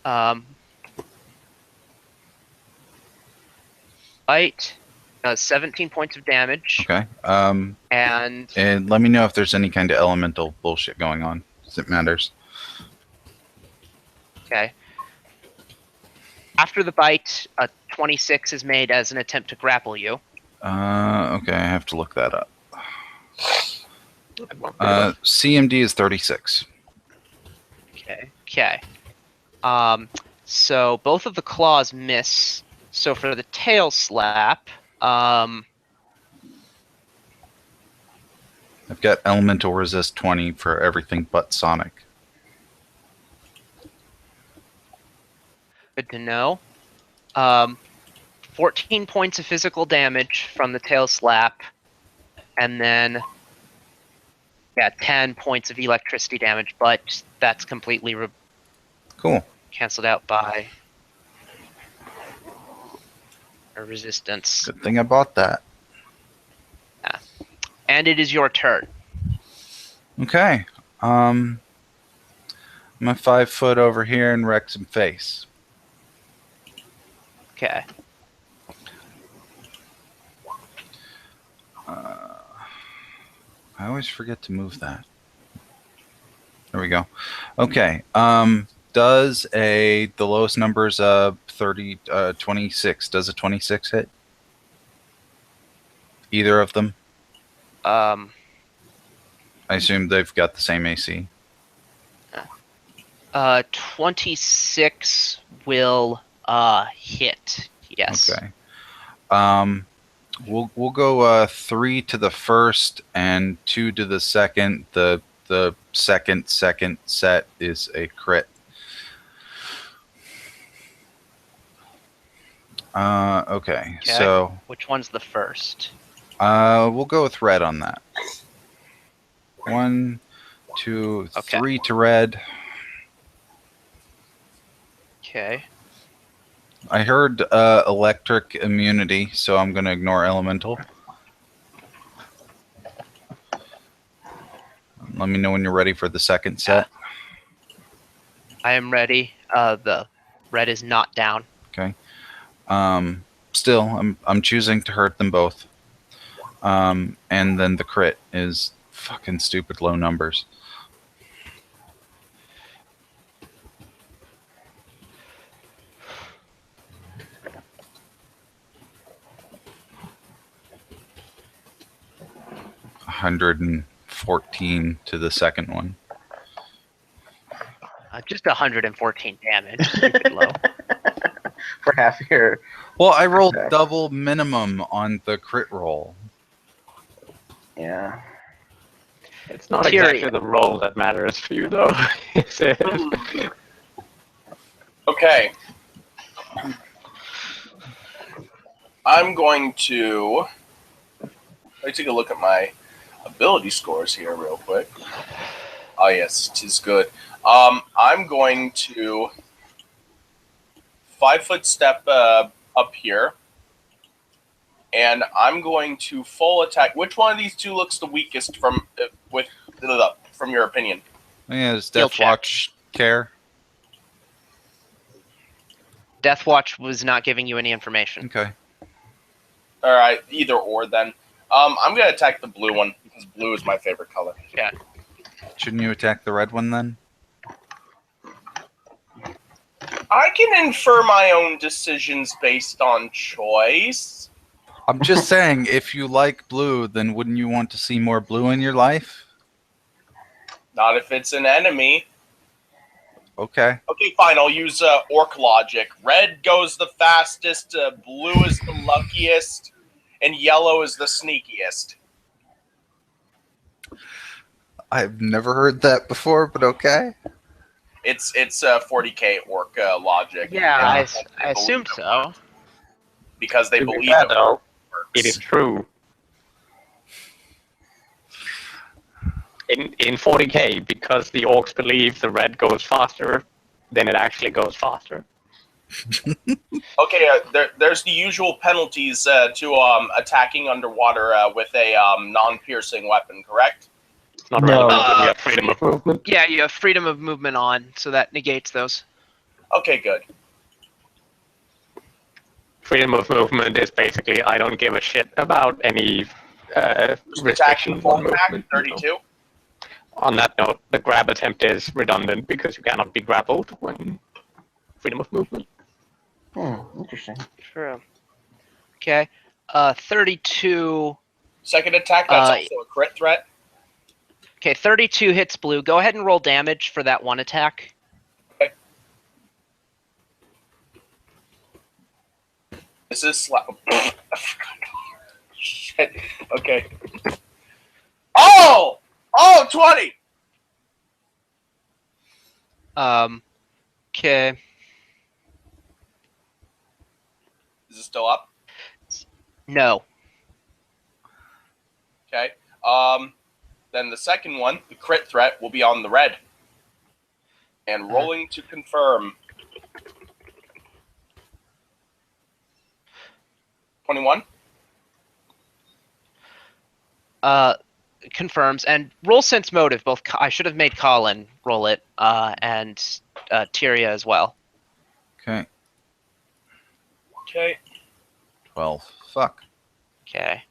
9. Bite does 17 points of damage. Okay. And let me know if there's any kind of elemental bullshit going on, if it matters. okay. After the bite, a 26 is made as an attempt to grapple you. Okay, I have to look that up. That won't be enough. CMD is 36. Okay. So both of the claws miss. So for the tail slap, I've got elemental resist 20 for everything but Sonic. good to know. 14 points of physical damage from the tail slap, and then 10 points of electricity damage, but that's completely Cool. canceled out by a resistance. Good thing I bought that. And it is your turn. Okay. I'm a 5 foot over here and wreck some face. Okay. I always forget to move that. There we go. Okay. Does the lowest number is 26. Does a 26 hit? Either of them? I assume they've got the same AC. 26 will hit. Yes. Okay. We'll go 3 to the first and 2 to the second. The second set is a crit. Okay. So which one's the first? we'll go with red on that. 1, 2, Okay. 3 to red. Okay. I heard electric immunity, so I'm going to ignore elemental. Let me know when you're ready for the second set. I am ready. The red is not down. Okay. Still, I'm choosing to hurt them both. And then the crit is fucking stupid low numbers. $114 to the second one. Just 114 damage. Stupid low. For half your. Well, I rolled Okay. double minimum on the crit roll. Yeah. It's not Tyrion. exactly the roll that matters for you, though. Is it? Okay. I'm going to. Let me take a look at my ability scores here real quick. Oh yes, it is good. I'm going to 5 foot step up here, and I'm going to full attack. Which one of these two looks the weakest from your opinion? Yeah, does Skill Death check. Watch care? Deathwatch was not giving you any information. Okay. All right, either or then. I'm gonna attack the blue one because blue is my favorite color. Yeah. Shouldn't you attack the red one then? I can infer my own decisions based on choice. I'm just saying, if you like blue, then wouldn't you want to see more blue in your life? Not if it's an enemy. Okay. Okay, fine. I'll use orc logic. Red goes the fastest, blue is the luckiest, and yellow is the sneakiest. I've never heard that before, but okay. It's 40k orc logic. Yeah, And I assumed so. because they To be believe fair, it though, works. it is true. In 40k, because the orcs believe the red goes faster, then it actually goes faster. Okay, there's the usual penalties to attacking underwater with a non-piercing weapon, correct? It's not No. relevant when you have freedom of movement. Yeah, you have freedom of movement on, so that negates those. Okay, good. Freedom of movement is basically I don't give a shit about any Attacking restrictions full on attack, movement. 32. On that note, the grab attempt is redundant because you cannot be grappled when freedom of movement. Interesting. True. Okay. 32. Second attack, that's Uh, also a crit threat. Okay, 32 hits blue. Go ahead and roll damage for that one attack. This is slap. Shit. Okay. Oh! Oh, 20! Okay. Is it still up? No. Okay. Then the second one, the crit threat, will be on the red. And rolling to confirm. 21? Confirms. And roll sense motive. Both I should have made Colin roll it, and Tyria as well. Okay. Okay. 12. Fuck. Okay.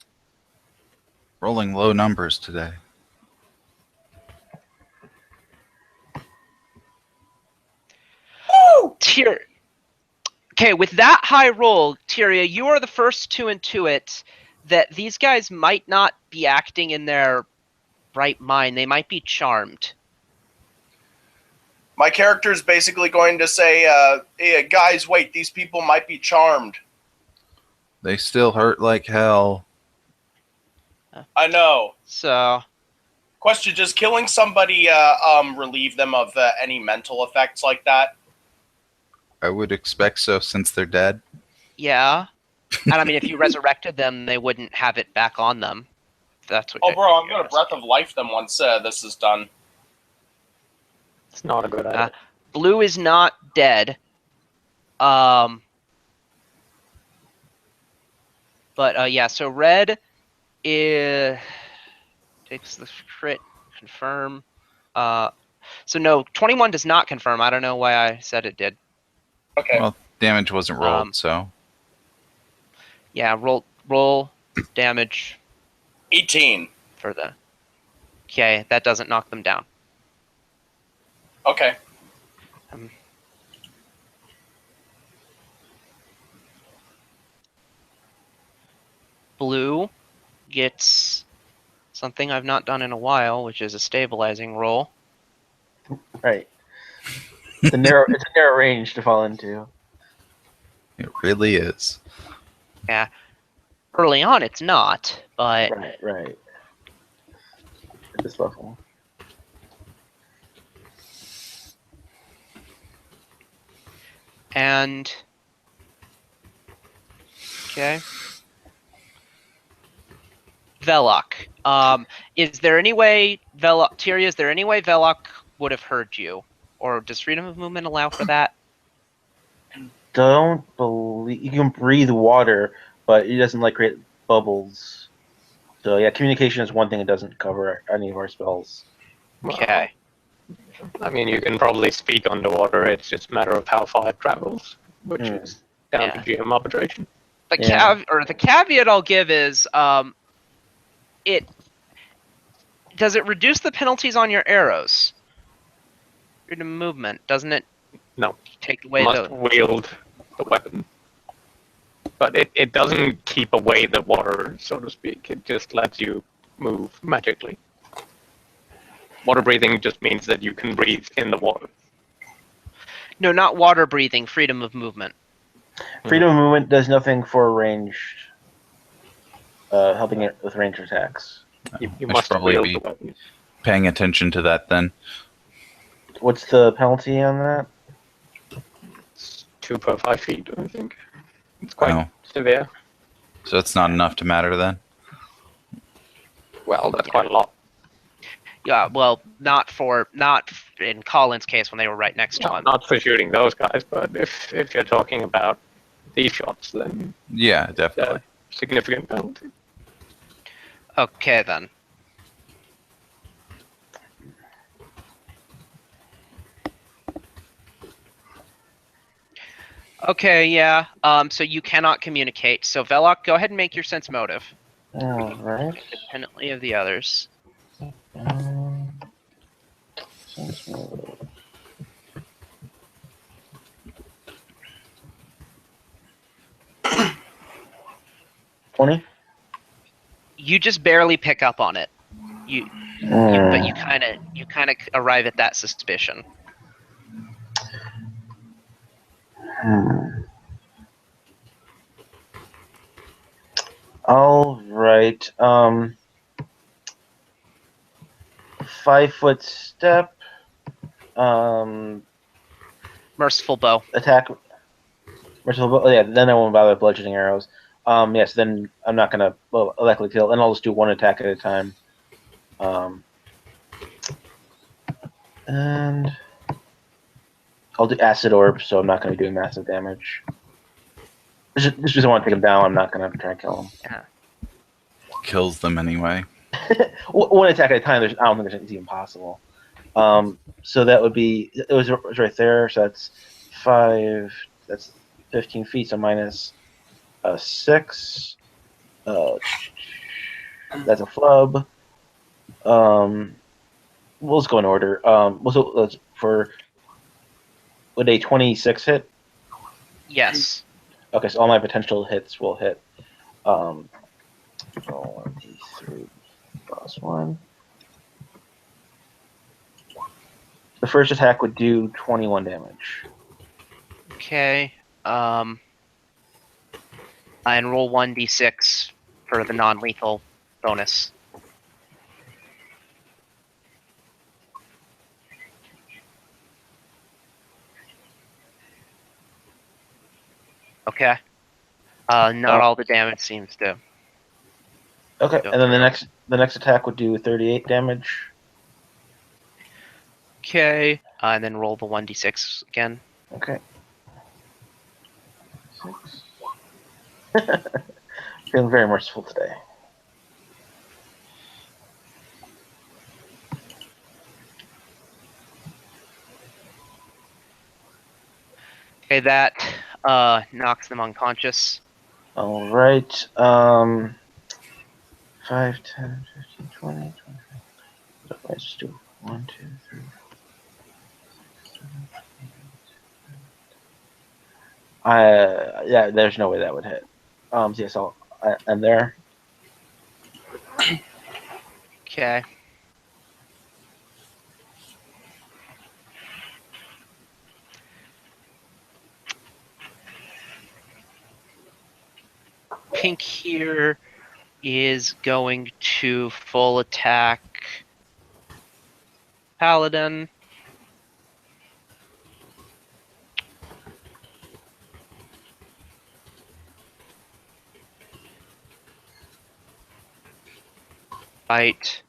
Rolling low numbers today. Tyr. Okay, with that high roll, Tyria, you are the first to intuit that these guys might not be acting in their right mind. They might be charmed. My character is basically going to say, hey, guys, wait, these people might be charmed. They still hurt like hell. I know. So, Question, does killing somebody relieve them of any mental effects like that? I would expect so since they're dead. yeah. And I mean, if you resurrected them, they wouldn't have it back on them. That's what. Oh, bro, I'm going to Breath of Life them once this is done. It's not a good idea. Blue is not dead. But yeah, so red is takes the crit, confirm. So no, 21 does not confirm. I don't know why I said it did. Okay. Well, damage wasn't rolled, so. Yeah, roll damage 18. for the. Okay, that doesn't knock them down. Okay. Blue gets something I've not done in a while, which is a stabilizing roll. Right. It's a narrow range to fall into. It really is. Yeah. Early on, it's not, but Right. At this level. and okay. Velok. Is there any way Tyria, is there any way Velok would have heard you? Or does freedom of movement allow for that? Don't believe you can breathe water, but it doesn't like create bubbles. So yeah, communication is one thing it doesn't cover any of our spells. Okay. I mean, you can probably speak underwater. It's just a matter of how far it travels, which is down to GM arbitration. The caveat I'll give is does it reduce the penalties on your arrows? Freedom of movement, doesn't it? No. Take away You must wield the weapon. But it doesn't keep away the water, so to speak. It just lets you move magically. Water breathing just means that you can breathe in the water. No, not water breathing, freedom of movement. Freedom of movement does nothing for ranged, helping it with ranged attacks. You I must should probably wield be the weapon. paying attention to that then. What's the penalty on that? It's 2 per 5 feet, I think. It's quite Oh. severe. So it's not enough to matter then? Well, that's quite a lot. Yeah, well, not in Colin's case when they were right next to him. Not for shooting those guys, but if you're talking about these shots, then Yeah, definitely. significant penalty. Okay, then. Okay, yeah. So you cannot communicate. So Velok, go ahead and make your sense motive. All right. Independently of the others. Sense motive. $20. You just barely pick up on it. But you kind of arrive at that suspicion. All right. 5-foot step. Merciful bow. Attack. Merciful bow. Oh, yeah. Then I won't bother with bludgeoning arrows. Yes. Then I'm not gonna likely kill. And I'll just do one attack at a time. And I'll do acid orb, so I'm not gonna be doing massive damage. Just because I want to take him down, I'm not gonna try and kill him. Yeah. Kills them anyway. One attack at a time. I don't think it's even possible. So that would be it was right there. So that's 5. That's 15 feet. So minus 6. That's a flub. We'll just go in order. For would a 26 hit? Yes. Okay, so all my potential hits will hit. Roll 1d3 plus 1. The first attack would do 21 damage. Okay. And roll 1d6 for the non-lethal bonus. Okay. Not all the damage seems to. Okay, Go and then through. the next attack would do 38 damage. Okay. And then roll the 1d6 again. Okay. 6. Feeling very merciful today. Okay, that knocks them unconscious. All right. 5, 10, 15, 20, 25. Let's just do 1, 2, 3. 7, 8. Yeah, there's no way that would hit. Yes, I'll end there. Okay. Pink here is going to full attack Paladin. Bite.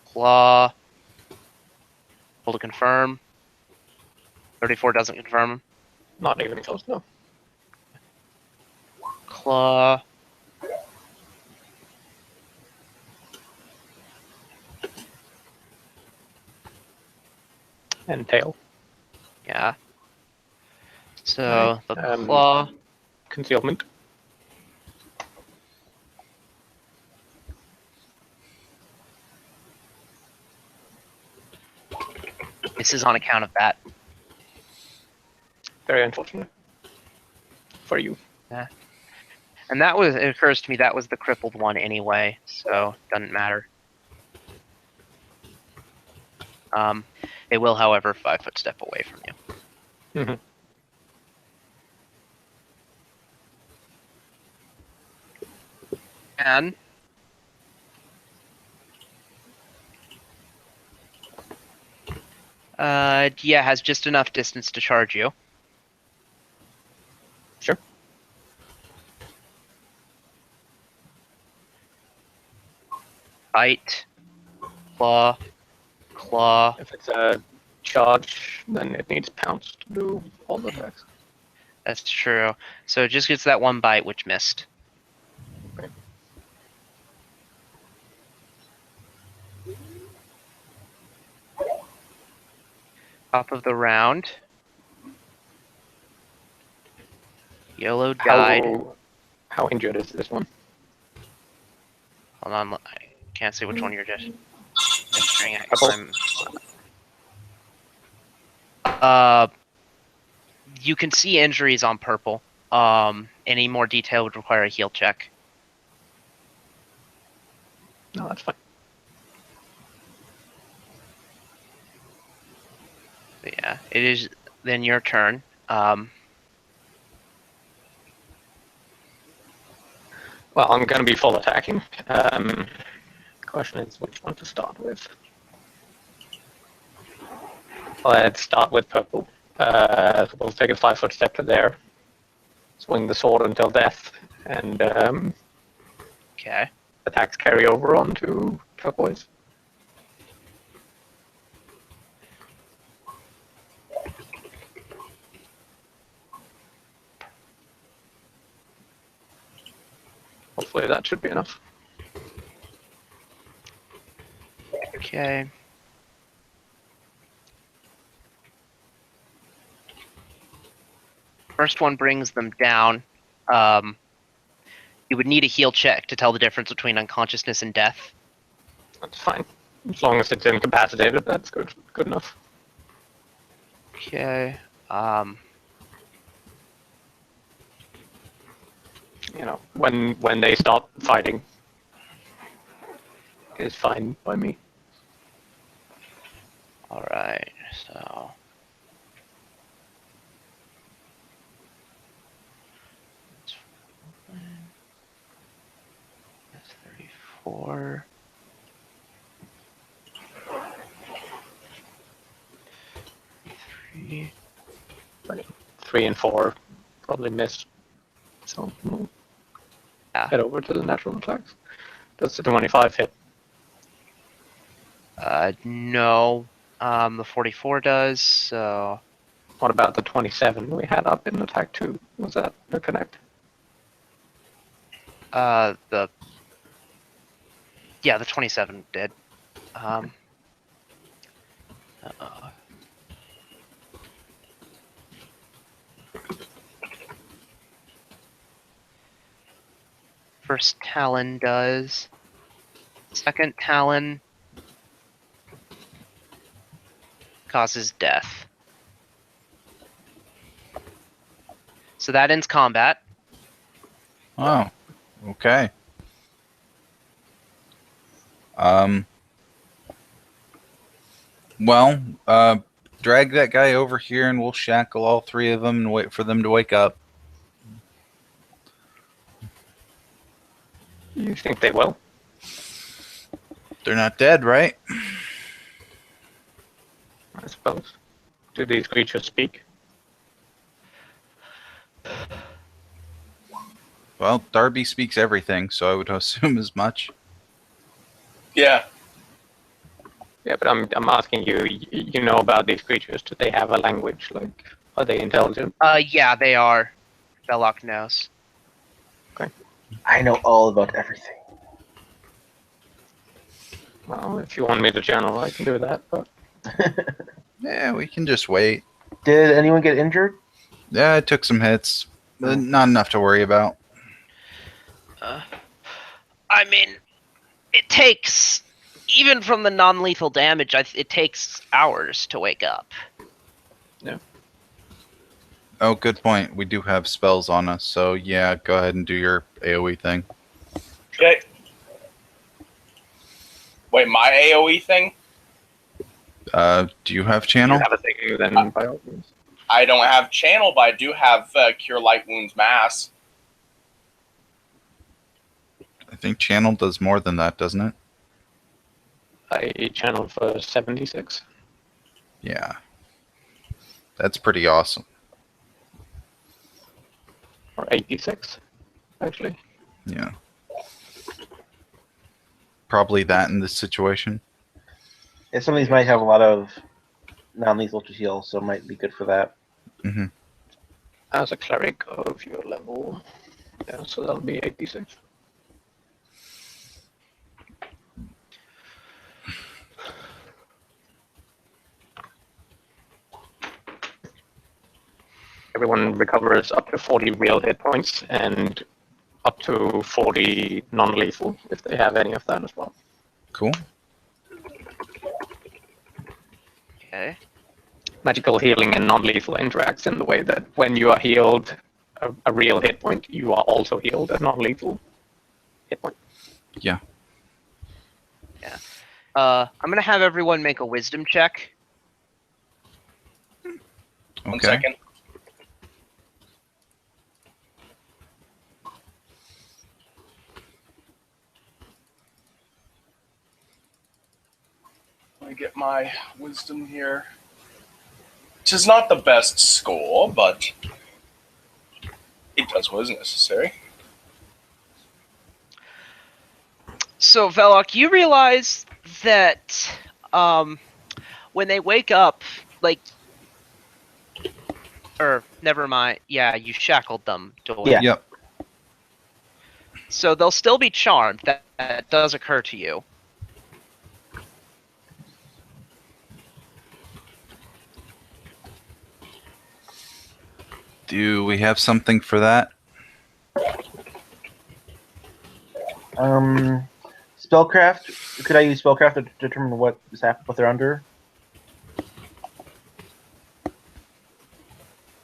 Claw. Roll to confirm. 34 doesn't confirm him. Not even close, no. Claw. And tail. Yeah. So the Right. claw. Concealment. This is on account of that. Very unfortunate. For you. And that was, it occurs to me, that was the crippled one anyway, so doesn't matter. They will, however, 5-foot step away from you. Mm-hmm. And yeah, has just enough distance to charge you. Sure. Bite, claw, Claw. If it's a charge, then it needs pounce to do all the attacks. That's true. So it just gets that one bite, which missed. Okay. Top of the round. Yellow died. How injured is this one? Hold on, I can't see which one you're just entering at. You can see injuries on purple. Any more detail would require a heal check. No, that's fine. But yeah, it is then your turn. Well, I'm going to be full attacking. Question is which one to start with. Let's start with purple. We'll take a 5-foot step to there. Swing the sword until death, and Okay. attacks carry over onto turquoise. Hopefully that should be enough. Okay. First one brings them down. You would need a heal check to tell the difference between unconsciousness and death. That's fine. As long as it's incapacitated, that's good enough. Okay. You know, when they stop fighting, is fine by me. All right. So. That's 34. Three. 3 and 4 probably miss. So we'll head over to the natural attacks. Does the 25 hit? No. The 44 does. So. What about the 27 we had up in attack 2? Was that a connect? The 27 did. First Talon does. Second Talon causes death. So that ends combat. Oh, okay. Well, drag that guy over here and we'll shackle all three of them and wait for them to wake up. You think they will? They're not dead, right? I suppose. Do these creatures speak? Well, Darby speaks everything, so I would assume as much. Yeah. Yeah, but I'm asking you. You know about these creatures? Do they have a language? Like, are they intelligent? Yeah, they are. Belloc knows. I know all about everything. Well, if you want me to channel, I can do that. But Yeah, we can just wait. Did anyone get injured? Yeah, I took some hits. But not enough to worry about. I mean, it takes, even from the non-lethal damage, it takes hours to wake up. Oh, good point. We do have spells on us, so yeah, go ahead and do your AoE thing. Okay. Wait, my AoE thing? Do you have channel? you have a thing, then by all means. I don't have channel, but I do have Cure Light Wounds Mass. I think channel does more than that, doesn't it? I channeled for 76. Yeah. That's pretty awesome. Or 86, actually. Yeah. Probably that in this situation. Yeah, some of these might have a lot of non-lethal to heal, so it might be good for that. Hmm. As a cleric of your level, yeah, so that'll be 86. Everyone recovers up to 40 real hit points and up to 40 non-lethal if they have any of that as well. Cool. Okay. Magical healing and non-lethal interacts in the way that when you are healed a real hit point, you are also healed a non-lethal hit point. Yeah. I'm gonna have everyone make a wisdom check. One Okay. second. Let me get my wisdom here. Tis not the best score, but it does what is necessary. So, Velok, you realize that when they wake up, like, or never mind, yeah, you shackled them, Doyle. Yeah. Yep. So they'll still be charmed. That does occur to you. Do we have something for that? Spellcraft. Could I use spellcraft to determine what they're under?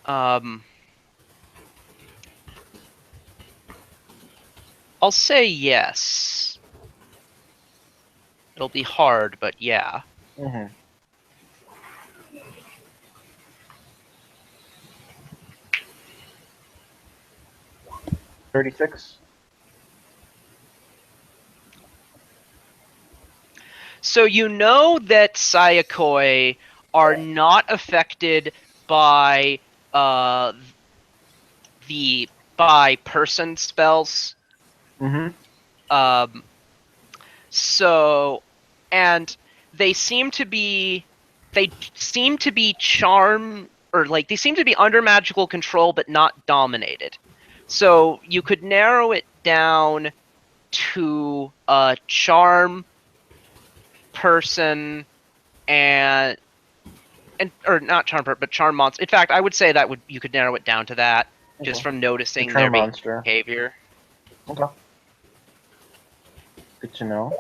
I'll say yes. It'll be hard, but yeah. Mm-hmm. $36. So you know that Sayakoi are not affected by the by person spells. Mm-hmm. So, and they seem to be charm, or like they seem to be under magical control but not dominated. So you could narrow it down to a charm person and or not charm person, but charm monster. In fact, I would say that you could narrow it down to that just Okay. from noticing The charm their monster. behavior. Okay. Good to know.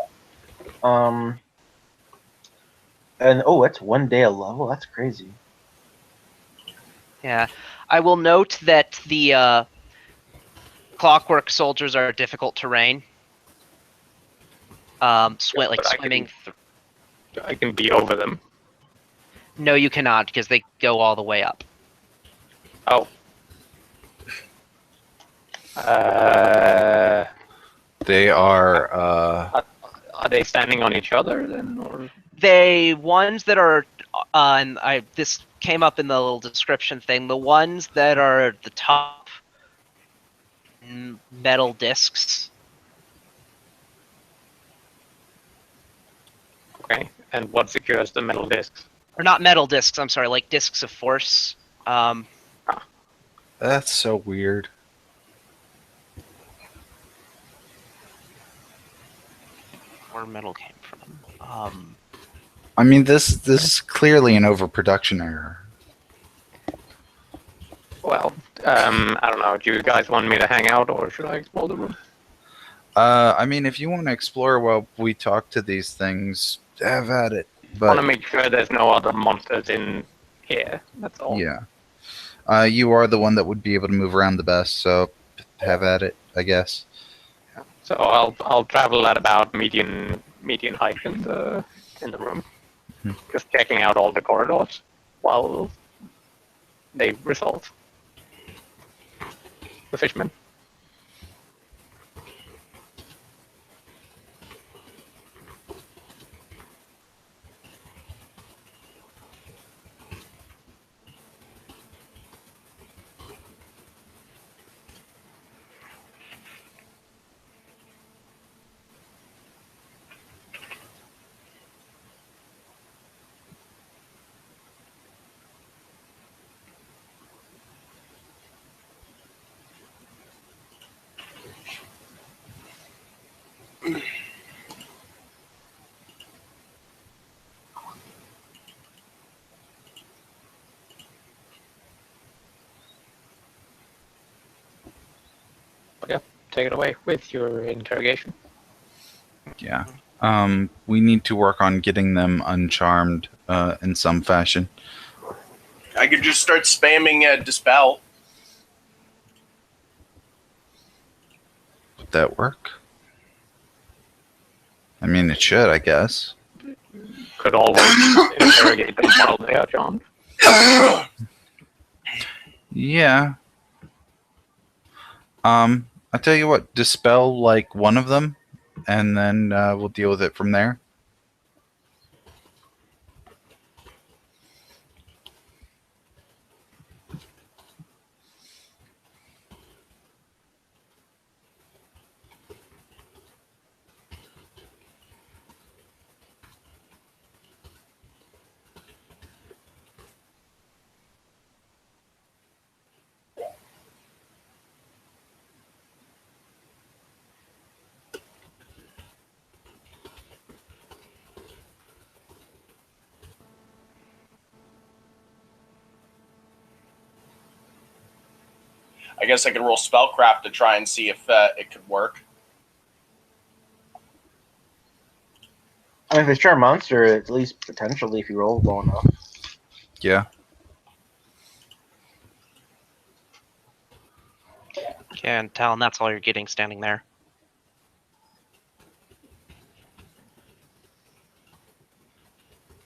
And that's 1 day a level. That's crazy. Yeah, I will note that the clockwork soldiers are difficult terrain. Swimming. I can be over them. No, you cannot because they go all the way up. Oh. They are. Are they standing on each other then, or? They ones that are, and this came up in the little description thing. The ones that are at the top, metal discs. Okay, and what secures the metal discs? Or not metal discs. I'm sorry, like discs of force. That's so weird. Where metal came from. I mean, this is clearly an overproduction error. Well, I don't know. Do you guys want me to hang out, or should I explore the room? I mean, if you want to explore while we talk to these things, have at it. I want to But make sure there's no other monsters in here. That's all. yeah, you are the one that would be able to move around the best, so have at it, I guess. So I'll travel at about median height in the room, just checking out all the corridors while they resolve. The fisherman. take it away with your interrogation. Yeah. We need to work on getting them uncharmed in some fashion. I could just start spamming Dispel. Would that work? I mean, it should, I guess. Could always interrogate them while they are charmed. Yeah. I tell you what, dispel like one of them, and then we'll deal with it from there. I guess I could roll Spellcraft to try and see if it could work. I mean, if it's Charm Monster, at least potentially if you roll well enough. Yeah. Can't tell, and that's all you're getting standing there.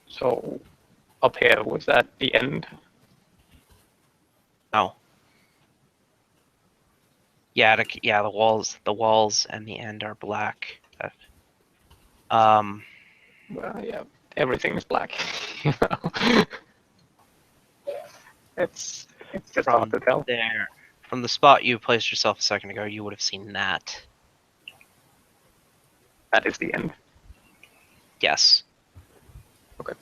So, up here, was that the end? Oh. Yeah, the walls and the end are black. Well, yeah, everything is black. You know? It's just hard to tell. There, from the spot you placed yourself a second ago, you would have seen that. That is the end. Yes. Okay.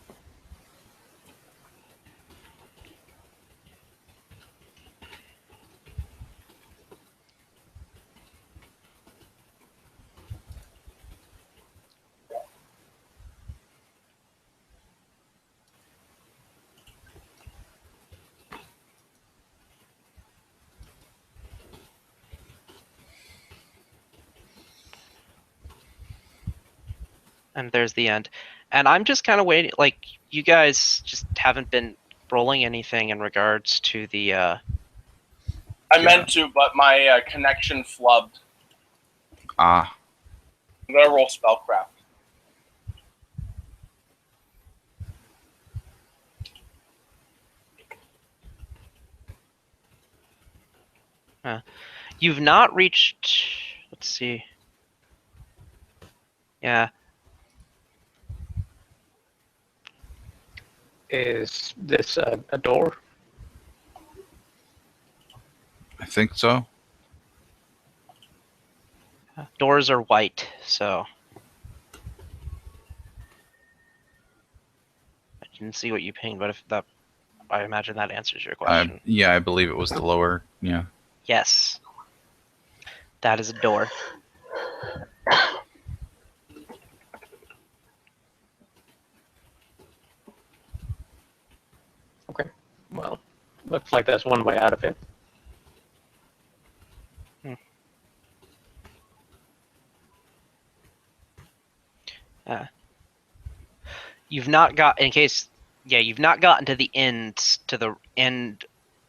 And there's the end. And I'm just kind of waiting. Like, you guys just haven't been rolling anything in regards to the. I meant to, but my connection flubbed. Ah. I'm gonna roll Spellcraft. You've not reached. Let's see. Yeah. Is this a door? I think so. Doors are white, so. I didn't see what you pinged, but if that. I imagine that answers your question. Yeah, I believe it was the lower. Yeah. Yes. That is a door. Okay. Well, looks like there's one way out of it. You've not got, in case, yeah, you've not gotten to the end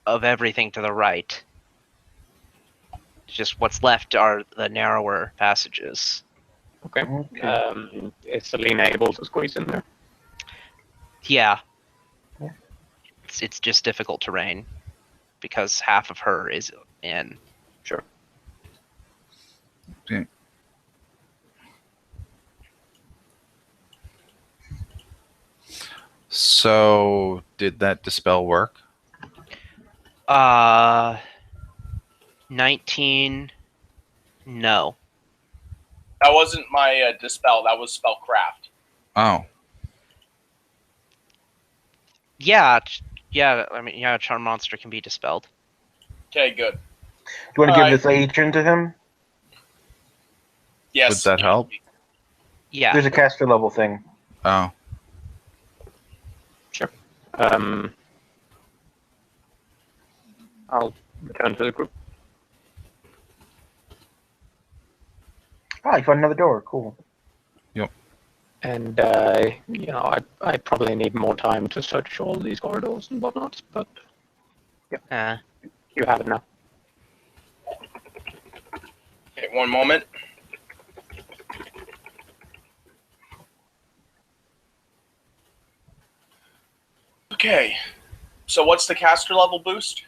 of everything to the right. Just what's left are the narrower passages. Okay. Is Selena able to squeeze in there? Yeah. Yeah. It's just difficult terrain because half of her is in. Sure. Okay. So, did that dispel work? 19. No. That wasn't my Dispel, that was Spellcraft. Oh. Yeah. Yeah. I mean, yeah. Charm monster can be dispelled. Okay, good. Do you want to give Alright. this agent to him? Yes. Would that help? Yeah. There's a caster level thing. Oh. Sure. I'll return to the group. Oh, you found another door. Cool. And I probably need more time to search all these corridors and whatnot, but you have it now. Okay, one moment. Okay, so what's the caster level boost?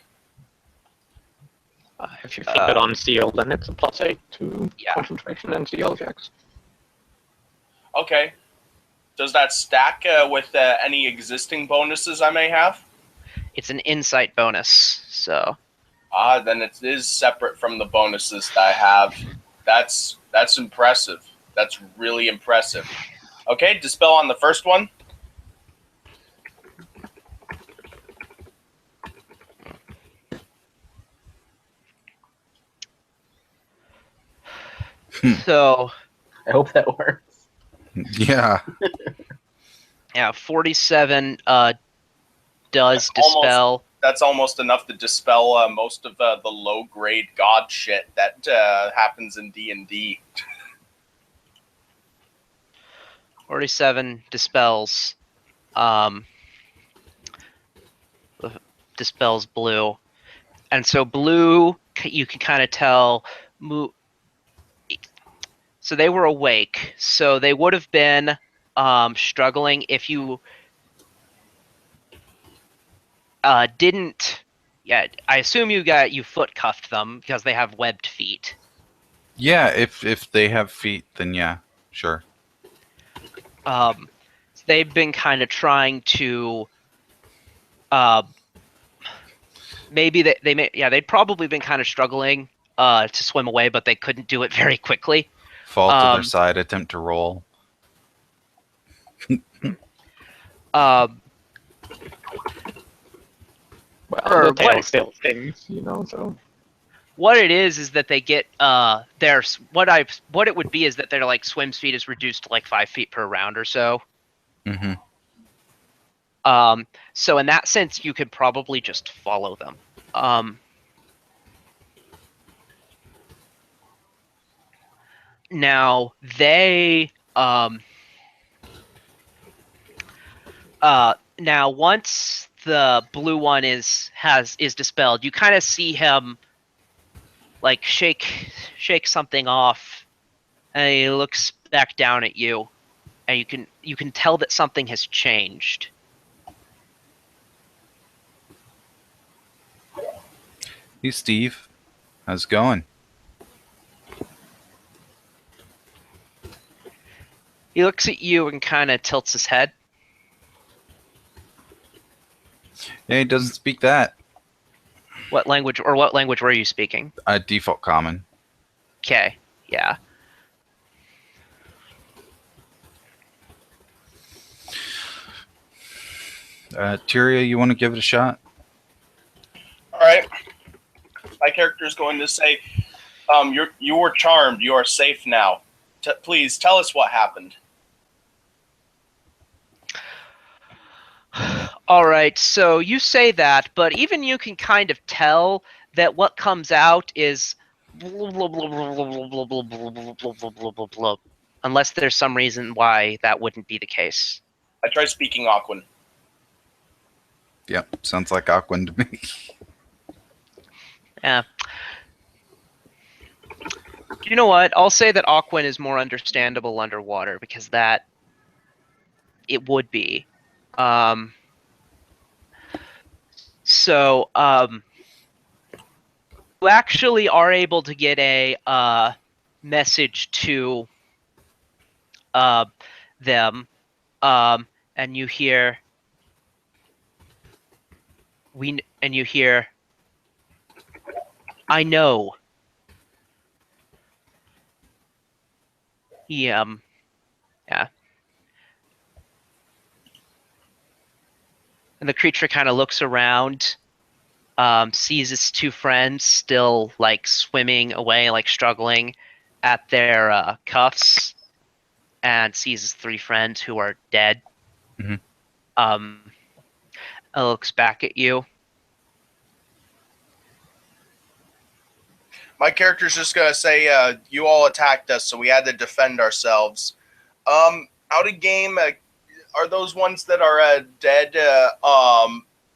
If you flip it on seal, then it's a +8 to Yeah. concentration and seal checks. Okay. Does that stack with any existing bonuses I may have? It's an insight bonus, so Then it is separate from the bonuses that I have. That's impressive. That's really impressive. Okay, dispel on the first one. so I hope that works. Yeah. yeah, 47 does That's almost- dispel. That's almost enough to dispel most of the low-grade god shit that happens in D&D. 47 dispels. Dispels blue, and so blue, you can kind of tell. So they were awake, so they would have been struggling if you didn't. Yeah, I assume you foot cuffed them because they have webbed feet. Yeah, if they have feet, then yeah, sure. They've been kind of trying to. Maybe they'd probably been kind of struggling to swim away, but they couldn't do it very quickly. Fall to their side, attempt to roll. Well, the tail still stings, so. What it is that they get what it would be is that their like swim speed is reduced to like 5 feet per round or so. Mm-hmm. So in that sense, you could probably just follow them. Now they now once the blue one is dispelled, you kind of see him like shake something off, and he looks back down at you, and you can tell that something has changed. Hey, Steve. How's it going? He looks at you and kind of tilts his head. Yeah, he doesn't speak that. What language were you speaking? Default common. Okay, yeah. Tyria, you want to give it a shot? All right. My character is going to say, you were charmed. You are safe now. Please tell us what happened. All right, so you say that, but even you can kind of tell that what comes out is unless there's some reason why that wouldn't be the case. I try speaking Aquan. Yep, sounds like Aquan to me. Yeah. You know what? I'll say that Aquan is more understandable underwater because that it would be. So you actually are able to get a message to them, and you hear I know. Yeah. And the creature kind of looks around, sees its two friends still like swimming away, like struggling at their cuffs, and sees his three friends who are dead. Mhm. It looks back at you. My character's just gonna say, "You all attacked us, so we had to defend ourselves." Out of game, are those ones that are dead?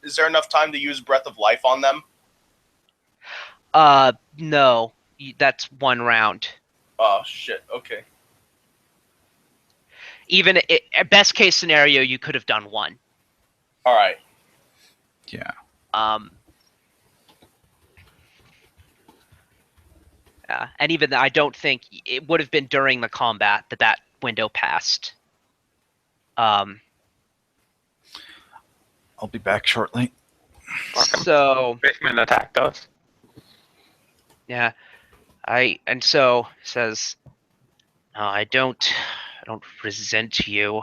Is there enough time to use Breath of Life on them? No, that's one round. Oh shit. Okay. Even best case scenario, you could have done one. All right. Yeah. And even I don't think it would have been during the combat that window passed. I'll be back shortly. So Fishman attacked us. yeah, so says, no, I don't resent you.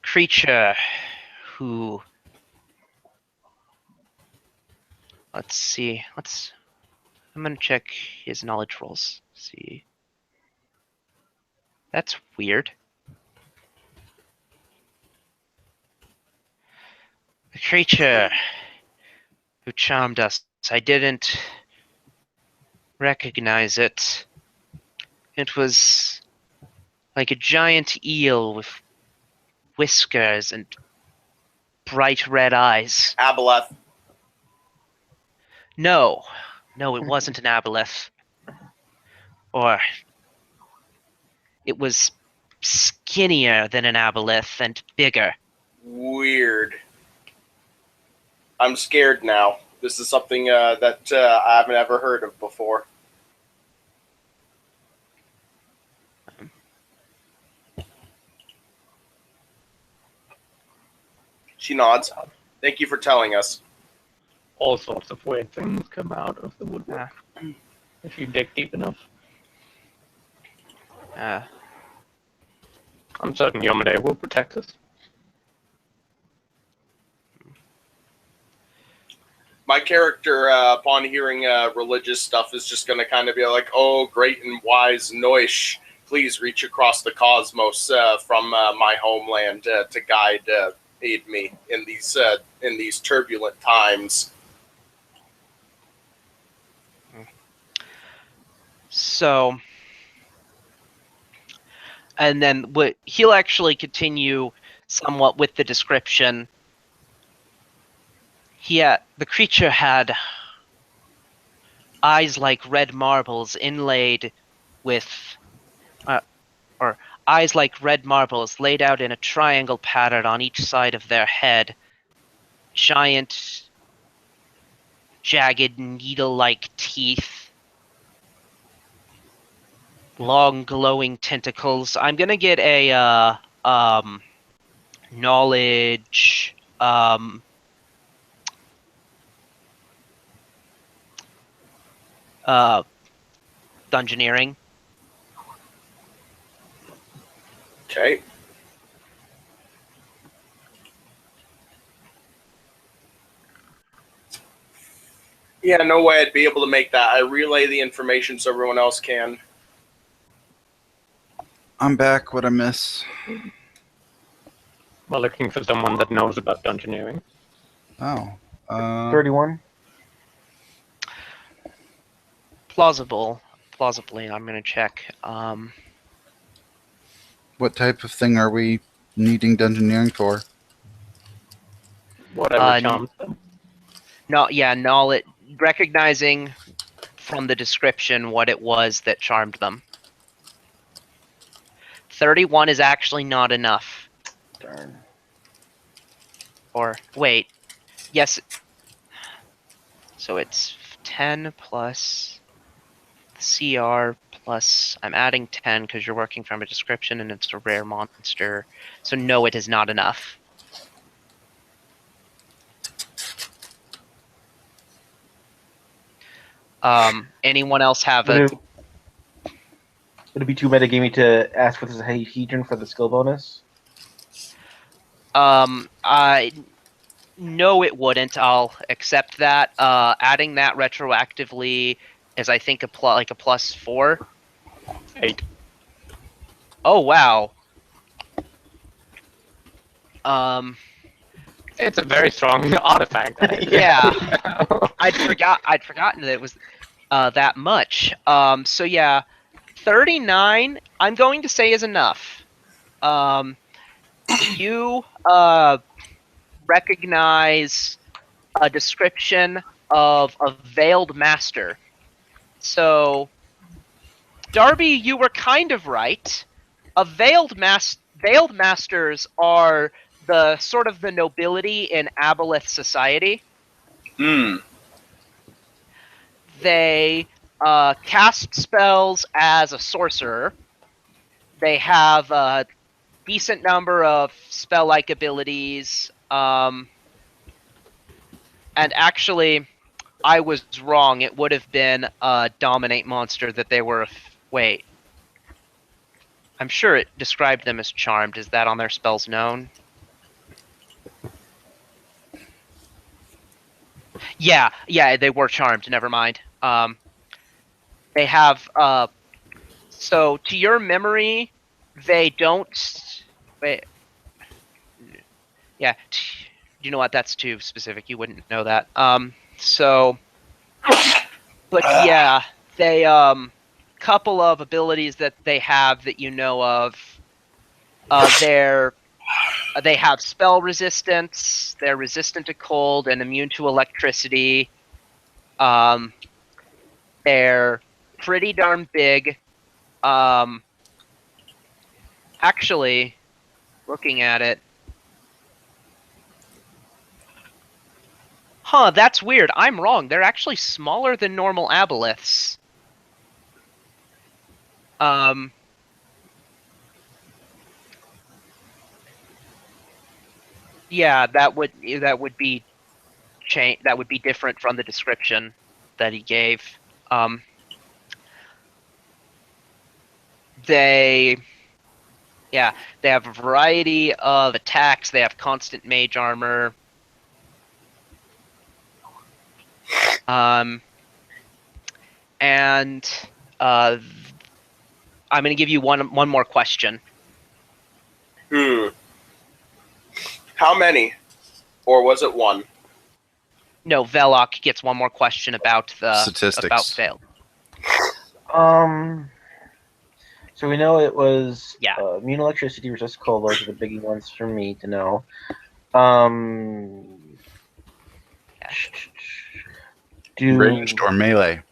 Creature who, let's see, I'm gonna check his knowledge rolls. See, that's weird. The creature who charmed us, I didn't recognize it. It was like a giant eel with whiskers and bright red eyes. Aboleth. No, it wasn't an aboleth. Or it was skinnier than an aboleth and bigger. Weird. I'm scared now. This is something that I haven't ever heard of before. She nods. Thank you for telling us. All sorts of weird things come out of the woodwork if you dig deep enough. I'm certain Yomade will protect us. My character, upon hearing religious stuff, is just going to kind of be like, "Oh, great and wise Noish, please reach across the cosmos from my homeland to guide, aid me in these turbulent times." So, and then he'll actually continue somewhat with the description. The creature had eyes like red marbles inlaid with, or eyes like red marbles laid out in a triangle pattern on each side of their head. Giant, jagged, needle-like teeth. Long, glowing tentacles. I'm gonna get a knowledge. Dungeoneering. Okay. Yeah, no way I'd be able to make that. I relay the information so everyone else can. I'm back. What I miss? We're looking for someone that knows about dungeoneering. Oh. 31. Plausibly, I'm gonna check. What type of thing are we needing dungeoneering for? Whatever charms them. Knowledge, recognizing from the description what it was that charmed them. 31 is actually not enough. Darn. Or wait, yes. So it's 10 plus CR plus, I'm adding 10 because you're working from a description and it's a rare monster. So no, it is not enough. Anyone else have Would it be too metagamey to ask for this Hedron for the skill bonus? No, it wouldn't. I'll accept that. Adding that retroactively is, I think, like a +4. 8. Oh wow. It's a very strong artifact. Yeah. I'd forgotten that it was that much. So yeah, 39. I'm going to say is enough. You recognize a description of a veiled master. So, Darby, you were kind of right. A veiled masters are the sort of the nobility in Aboleth society. Hmm. They cast spells as a sorcerer. They have a decent number of spell-like abilities. And actually, I was wrong. It would have been a dominate monster that they were. Wait. I'm sure it described them as charmed. Is that on their spells known? Yeah, they were charmed. Never mind. They have. So to your memory, they don't. Wait. Yeah. You know what? That's too specific. You wouldn't know that. So. But yeah, they couple of abilities that they have that you know of. They have spell resistance. They're resistant to cold and immune to electricity. They're pretty darn big. Actually, looking at it, that's weird. I'm wrong. They're actually smaller than normal aboleths. Yeah, that would be that would be different from the description that he gave. They have a variety of attacks. They have constant mage armor. And I'm going to give you one more question. How many? Or was it one? No, Velok gets one more question about Statistics. about failed. So we know it was Yeah. immune electricity, resist cold. Those are the biggie ones for me to know. Ranged or melee?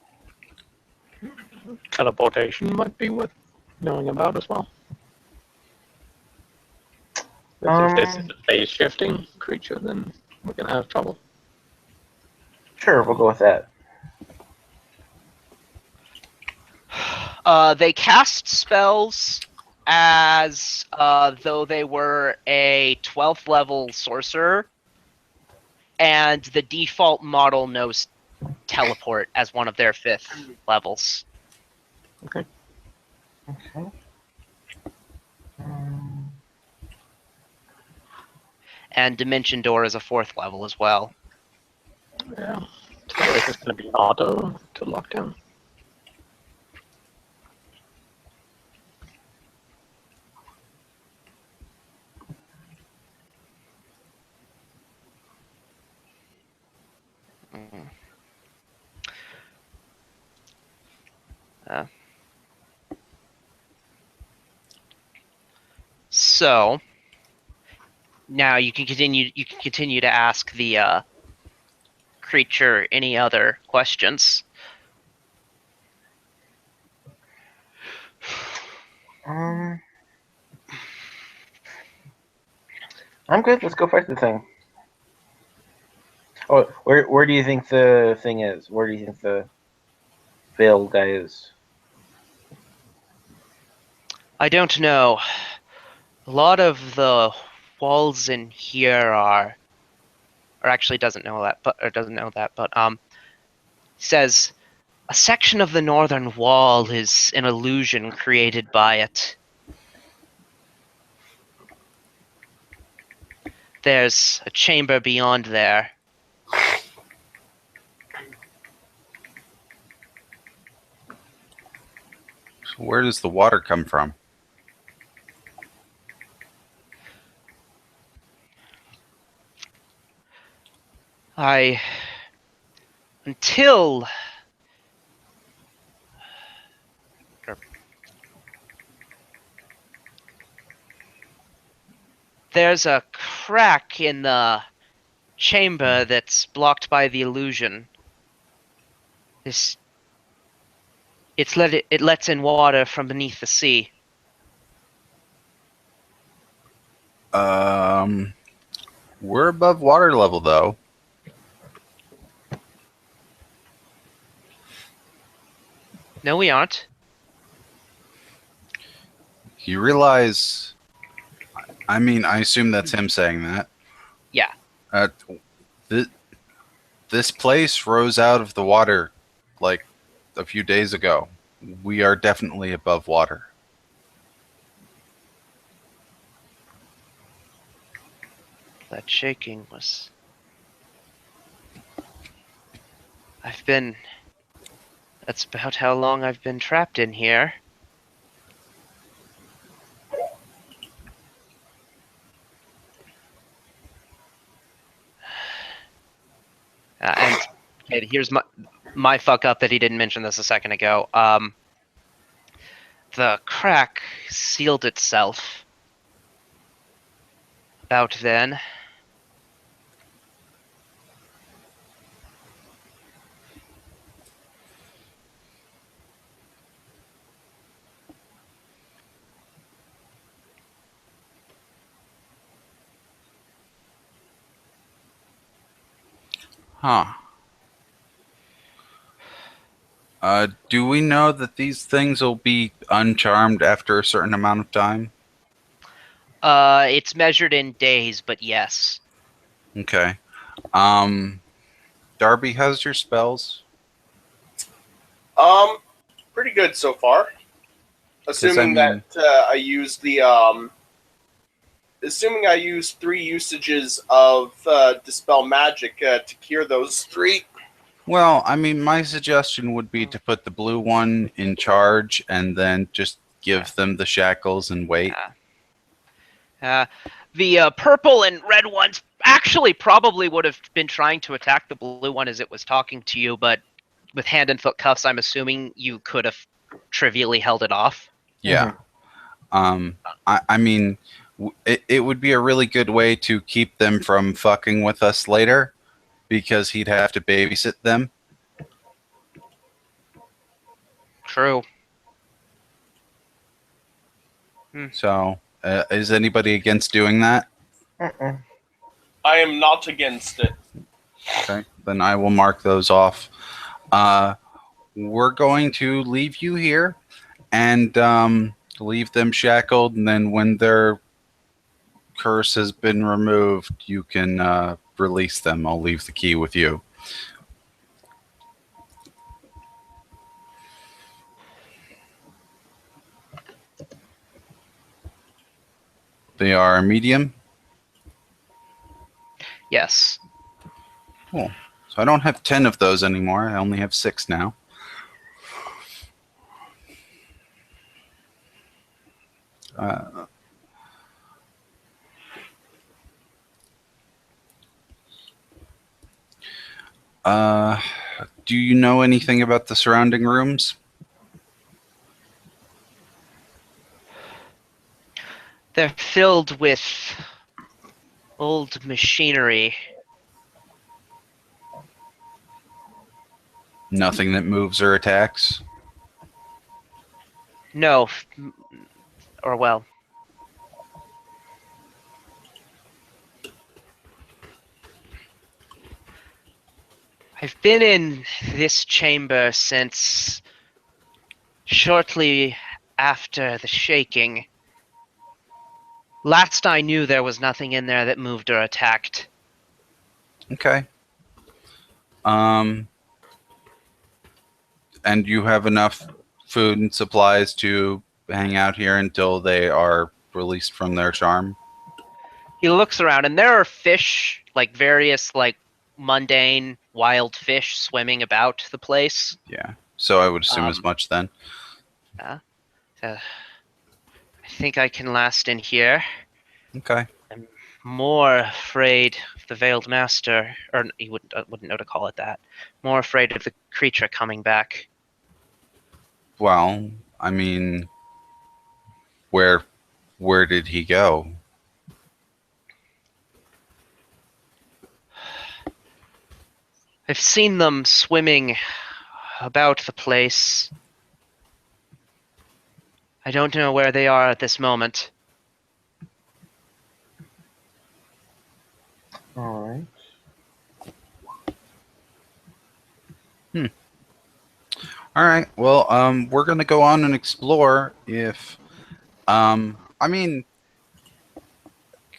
Teleportation might be worth knowing about as well. But if this is a phase shifting creature, then we're gonna have trouble. Sure, we'll go with that. They cast spells as though they were a 12th level sorcerer, and the default model knows teleport as one of their 5th levels. Okay. And Dimension Door is a 4th level as well. Yeah. So this is going to be auto to lock down. So now you can continue. You can continue to ask the creature any other questions. I'm good. Let's go fight the thing. Oh, where do you think the thing is? Where do you think the veiled guy is? I don't know. A lot of the walls in here are, or actually doesn't know that, but says a section of the northern wall is an illusion created by it. There's a chamber beyond there. So where does the water come from? Until there's a crack in the chamber that's blocked by the illusion. It lets in water from beneath the sea. We're above water level, though. No, we aren't. You realize... I mean, I assume that's him saying that. Yeah. This place rose out of the water, like, a few days ago. We are definitely above water. That shaking was... That's about how long I've been trapped in here. And here's my fuck up that he didn't mention this a second ago. The crack sealed itself about then. Huh. Do we know that these things will be uncharmed after a certain amount of time? It's measured in days, but yes. Okay. Darby, how's your spells? Pretty good so far. Assuming that I use assuming I use 3 usages of Dispel Magic to cure those 3. Well, I mean, my suggestion would be to put the blue one in charge and then just give them the shackles and wait. The purple and red ones actually probably would have been trying to attack the blue one as it was talking to you, but with hand and foot cuffs, I'm assuming you could have trivially held it off. Yeah. I mean, it would be a really good way to keep them from fucking with us later, because he'd have to babysit them. True. So, is anybody against doing that? Uh-uh. I am not against it. Okay, then I will mark those off. We're going to leave you here and leave them shackled, and then when their curse has been removed, you can release them. I'll leave the key with you. They are medium. Yes. Cool. So I don't have 10 of those anymore. I only have 6 now. Do you know anything about the surrounding rooms? They're filled with old machinery. Nothing that moves or attacks? No. Or well. I've been in this chamber since shortly after the shaking. Last I knew, there was nothing in there that moved or attacked. Okay. And you have enough food and supplies to hang out here until they are released from their charm? He looks around, and there are fish, like various, like mundane wild fish swimming about the place. Yeah. So I would assume as much then. I think I can last in here. Okay. I'm more afraid of the Veiled Master, or he wouldn't know to call it that. More afraid of the creature coming back. Well, I mean, where did he go? I've seen them swimming about the place. I don't know where they are at this moment. All right. All right. Well, we're gonna go on and explore. If, I mean,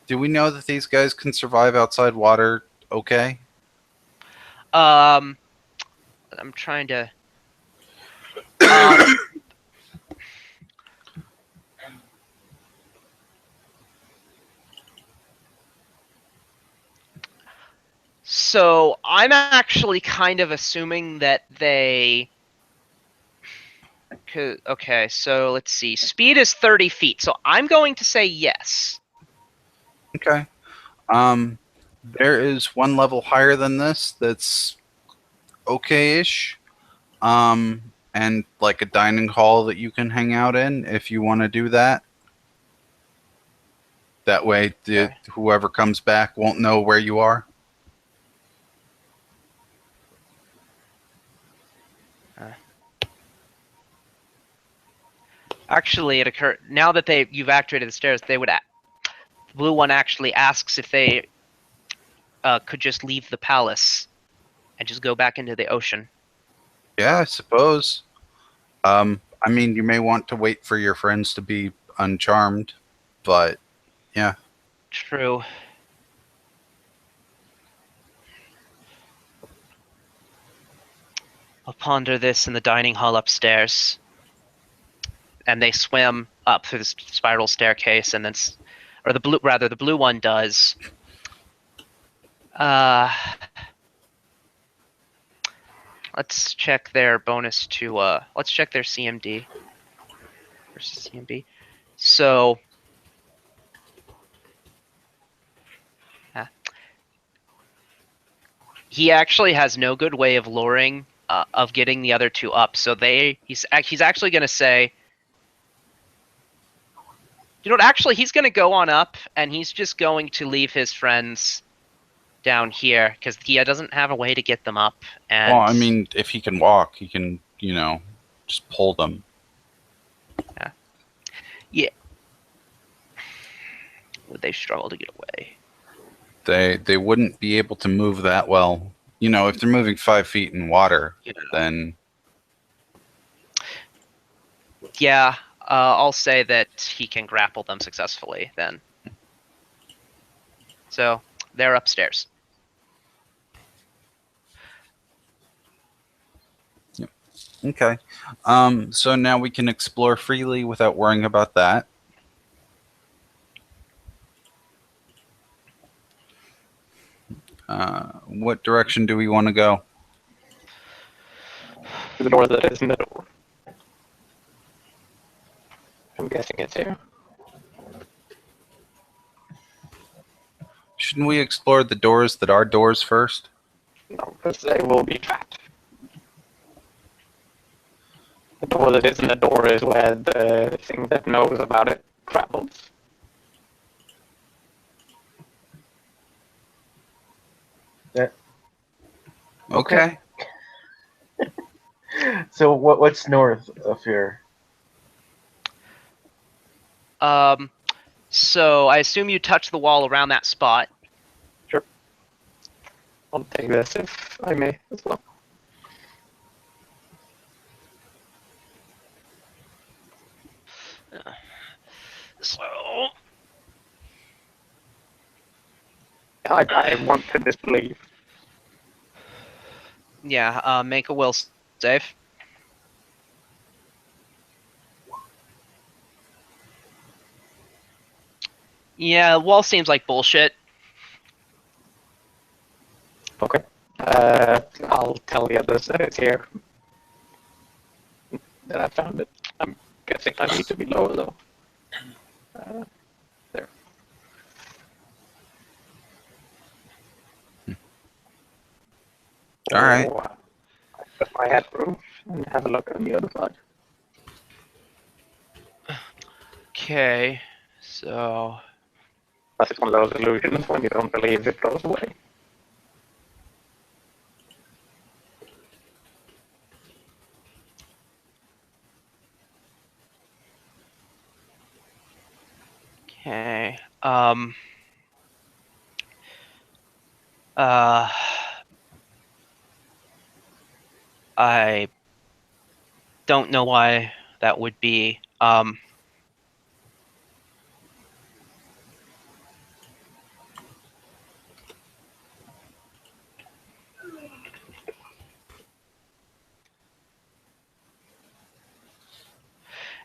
do we know that these guys can survive outside water? Okay. I'm trying to. Um, so I'm actually kind of assuming that they. Okay, so let's see. Speed is 30 feet, so I'm going to say yes. Okay. There is one level higher than this that's okay-ish. And like a dining hall that you can hang out in if you want to do that. That way, Okay. whoever comes back won't know where you are. Actually, it occurred now that you've activated the stairs. The blue one actually asks if they could just leave the palace and just go back into the ocean. Yeah, I suppose. I mean, you may want to wait for your friends to be uncharmed, but yeah. True. I'll ponder this in the dining hall upstairs. And they swim up through the spiral staircase, and then, or the blue one does. Let's check their bonus to. Let's check their CMD versus CMB. So. He actually has no good way of luring, of getting the other two up. So he's actually going to say, you know what? Actually, he's going to go on up, and he's just going to leave his friends down here because he doesn't have a way to get them up. And Well, I mean, if he can walk, he can, just pull them. Yeah. Would they struggle to get away? They wouldn't be able to move that well. If they're moving 5 feet in water, then yeah, I'll say that he can grapple them successfully then. So they're upstairs. Yep. Okay. So now we can explore freely without worrying about that. What direction do we want to go? To the door that isn't a door. I'm guessing it's here. Shouldn't we explore the doors that are doors first? No, because they will be trapped. The door that isn't a door is where the thing that knows about it travels. Okay. So what's north of here? So I assume you touch the wall around that spot. Sure. I'll take this if I may as well. So I want to disbelieve. yeah, make a will save. Yeah, the wall seems like bullshit. Okay. I'll tell the others that it's here. That I found it. I'm guessing I need to be lower though. There. All right. So, I put my head through and have a look on the other side. Okay, so That's one of those illusions when you don't believe it goes away. okay. Uh, I don't know why that would be.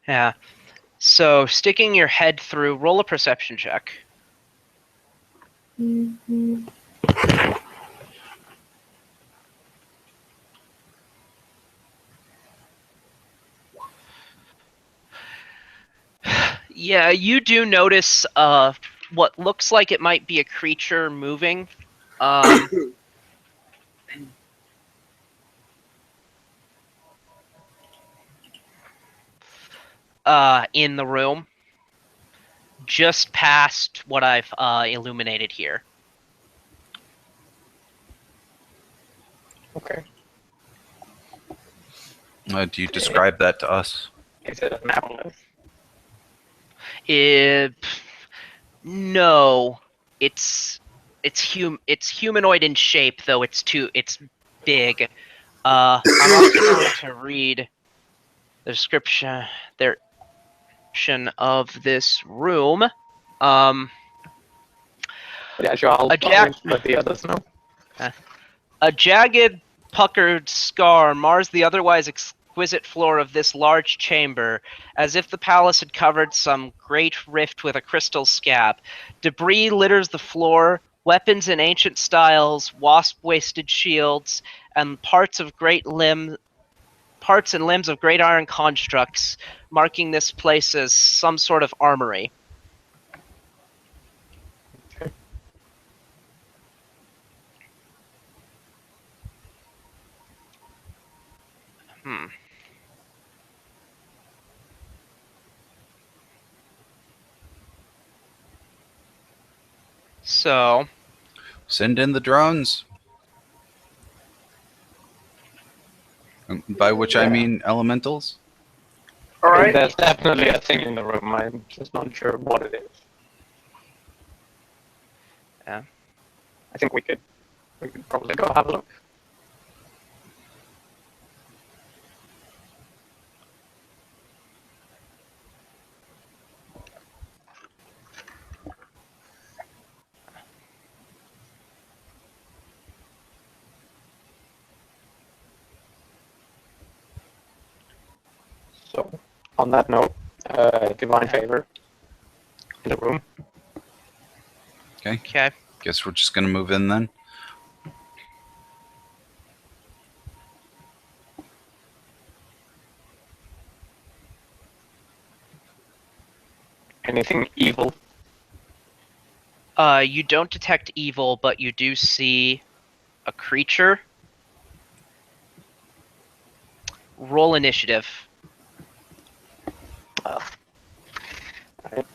Yeah. So sticking your head through, roll a perception check. Yeah, you do notice what looks like it might be a creature moving. In the room, just past what I've illuminated here. Okay. Do you describe that to us? Is it an aboleth? No, it's humanoid in shape, though it's big. I'm also going to read the description of this room. Yeah, sure, I'll let the others know. A jagged, puckered scar mars the otherwise exquisite floor of this large chamber, as if the palace had covered some great rift with a crystal scab. Debris litters the floor, weapons in ancient styles, wasp-waisted shields, and parts and limbs of great iron constructs, marking this place as some sort of armory. So, Send in the drones. By which I mean elementals. All right. There's definitely a thing in the room. I'm just not sure what it is. Yeah. I think we could probably go have a look. So, on that note, divine favor in the room. Okay. Guess we're just gonna move in then. Anything evil? You don't detect evil, but you do see a creature. Roll initiative. Right.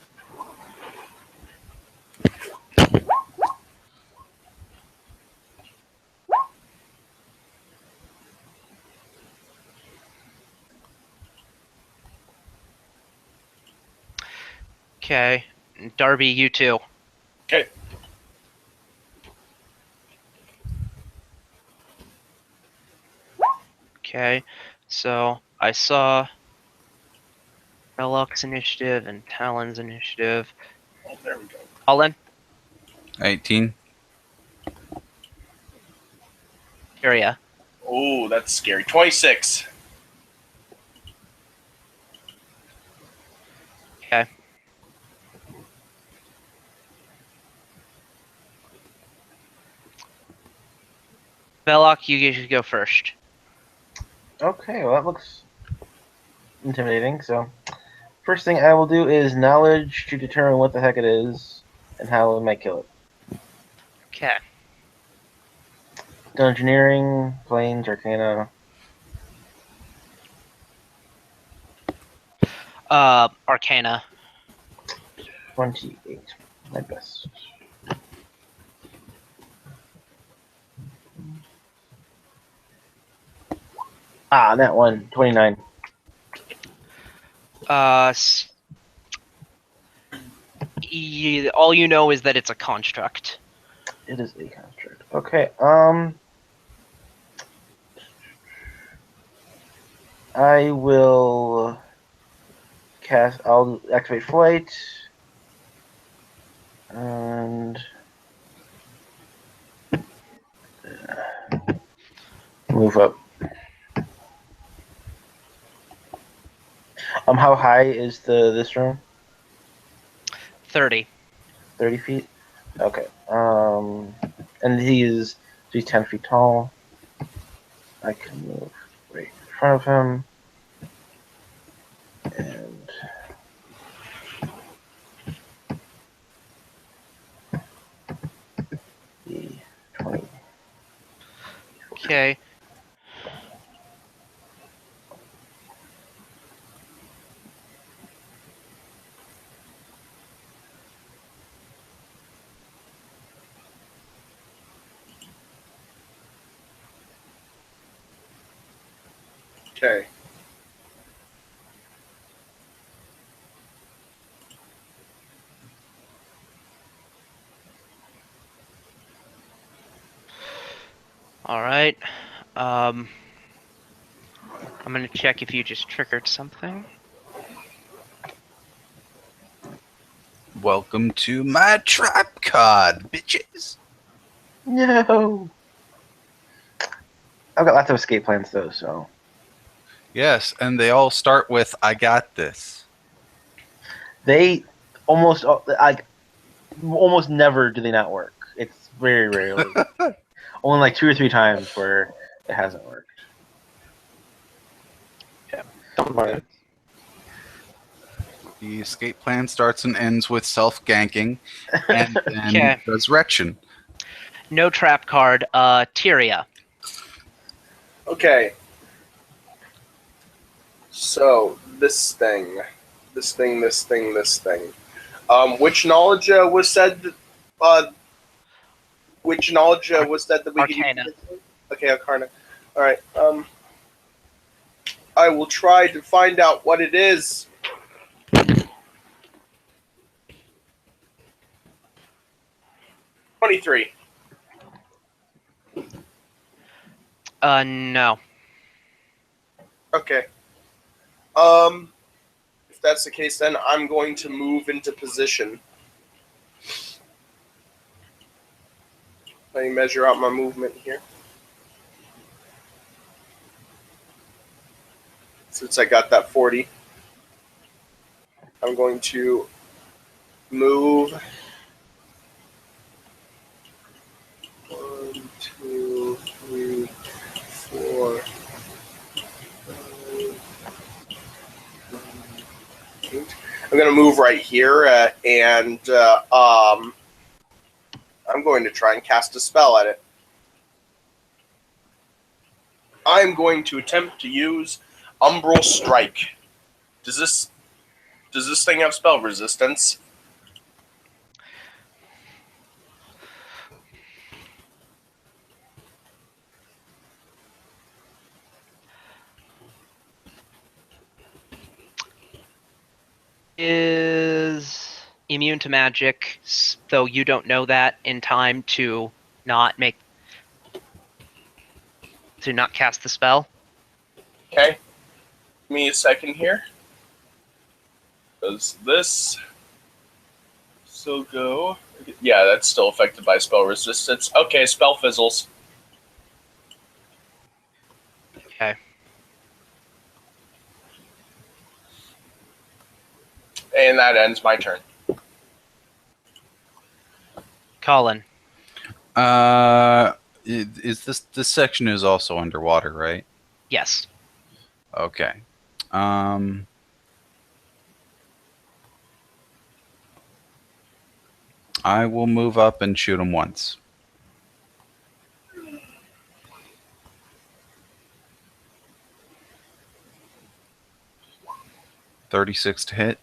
Okay. Darby, you too. Okay. Okay. So I saw Reloc's initiative and Talon's initiative. Oh, there we go. Colin? 18. Area. Oh, that's scary. 26. Okay. Belloc, you should go first. Okay, well, that looks intimidating. So, first thing I will do is knowledge to determine what the heck it is and how we might kill it. Okay. Engineering, planes, arcana. Arcana. 28. My best. That one. 29. All you know is that it's a construct. It is a construct. Okay. I will cast. I'll activate flight. And move up. How high is this room? 30. 30 feet. Okay. And he's 10 feet tall. I can move right in front of him. And the 20. Okay. Okay. All right. I'm gonna check if you just triggered something. Welcome to my trap card, bitches. No. I've got lots of escape plans though, so Yes, and they all start with "I got this." they almost never do they not work. It's very rarely. Only like 2 or 3 times where it hasn't worked. Don't worry. The escape plan starts and ends with self-ganking and then Okay. resurrection. No trap card. Tyria. Okay. So this thing. Which knowledge was said? Which knowledge was said that we Arcana. could use? Okay, Arcana. All right. I will try to find out what it is. $23. No. Okay. If that's the case, then I'm going to move into position. Let me measure out my movement here. Since I got that 40, I'm going to move 1, 2, 3, 4, 5, 8. I'm going to move right here, and I'm going to try and cast a spell at it. I'm going to attempt to use Umbral Strike. Does this thing have spell resistance? Is immune to magic, though you don't know that in time to not cast the spell. Okay. Give me a second here. Does this still go? Yeah, that's still affected by spell resistance. Okay, spell fizzles. Okay. And that ends my turn. Is Colin. this section is also underwater, right? Yes. Okay. I will move up and shoot him once. 36 to hit.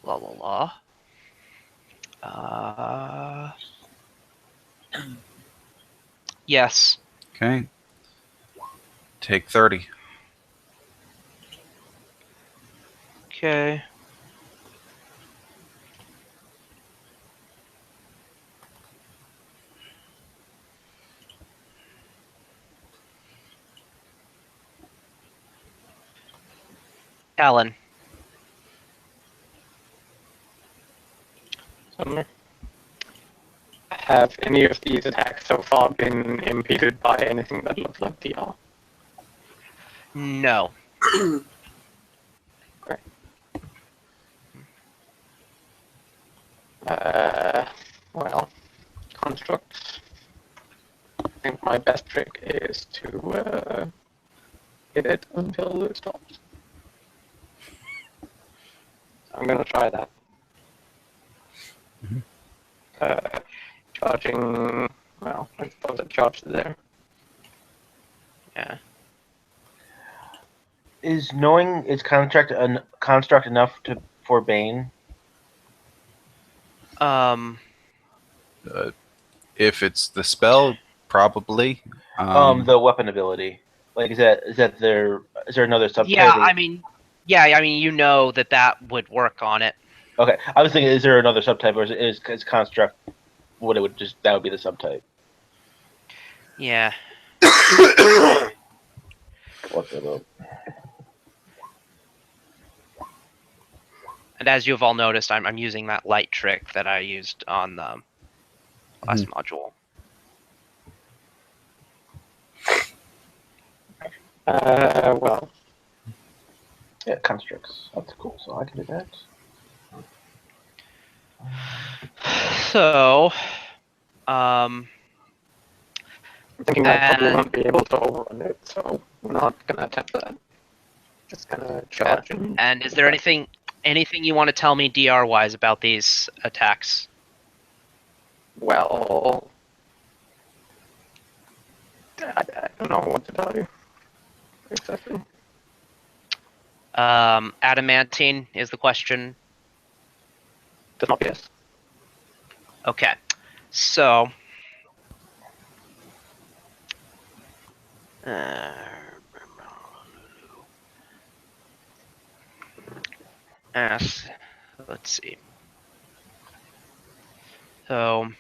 La la la. Yes. Okay. Take 30. Okay. Alan. Summer. Have any of these attacks so far been impeded by anything that looks like DR? No. Great. Well, constructs. I think my best trick is to hit it until it stops. So I'm gonna try that. Charging. Well, I suppose it charged there. Yeah. Is knowing its construct enough for Bane? If it's the spell, probably. The weapon ability. Like, is there another subtype? Yeah, I mean, you know that would work on it. Okay, I was thinking, is there another subtype, or is construct what it would that would be the subtype? Yeah. Look that up. And as you've all noticed, I'm using that light trick that I used on the last module. Well. Yeah, constructs. That's cool. So I can do that. So, I'm thinking I probably won't be able to overrun it, so we're not gonna attempt that. Just gonna charge. And is there anything you want to tell me DR wise about these attacks? Well, I don't know what to tell you exactly. Adamantine is the question. Does not yes. Okay, so let's see. So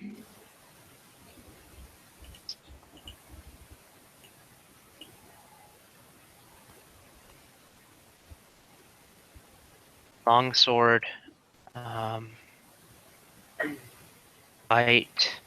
longsword, light,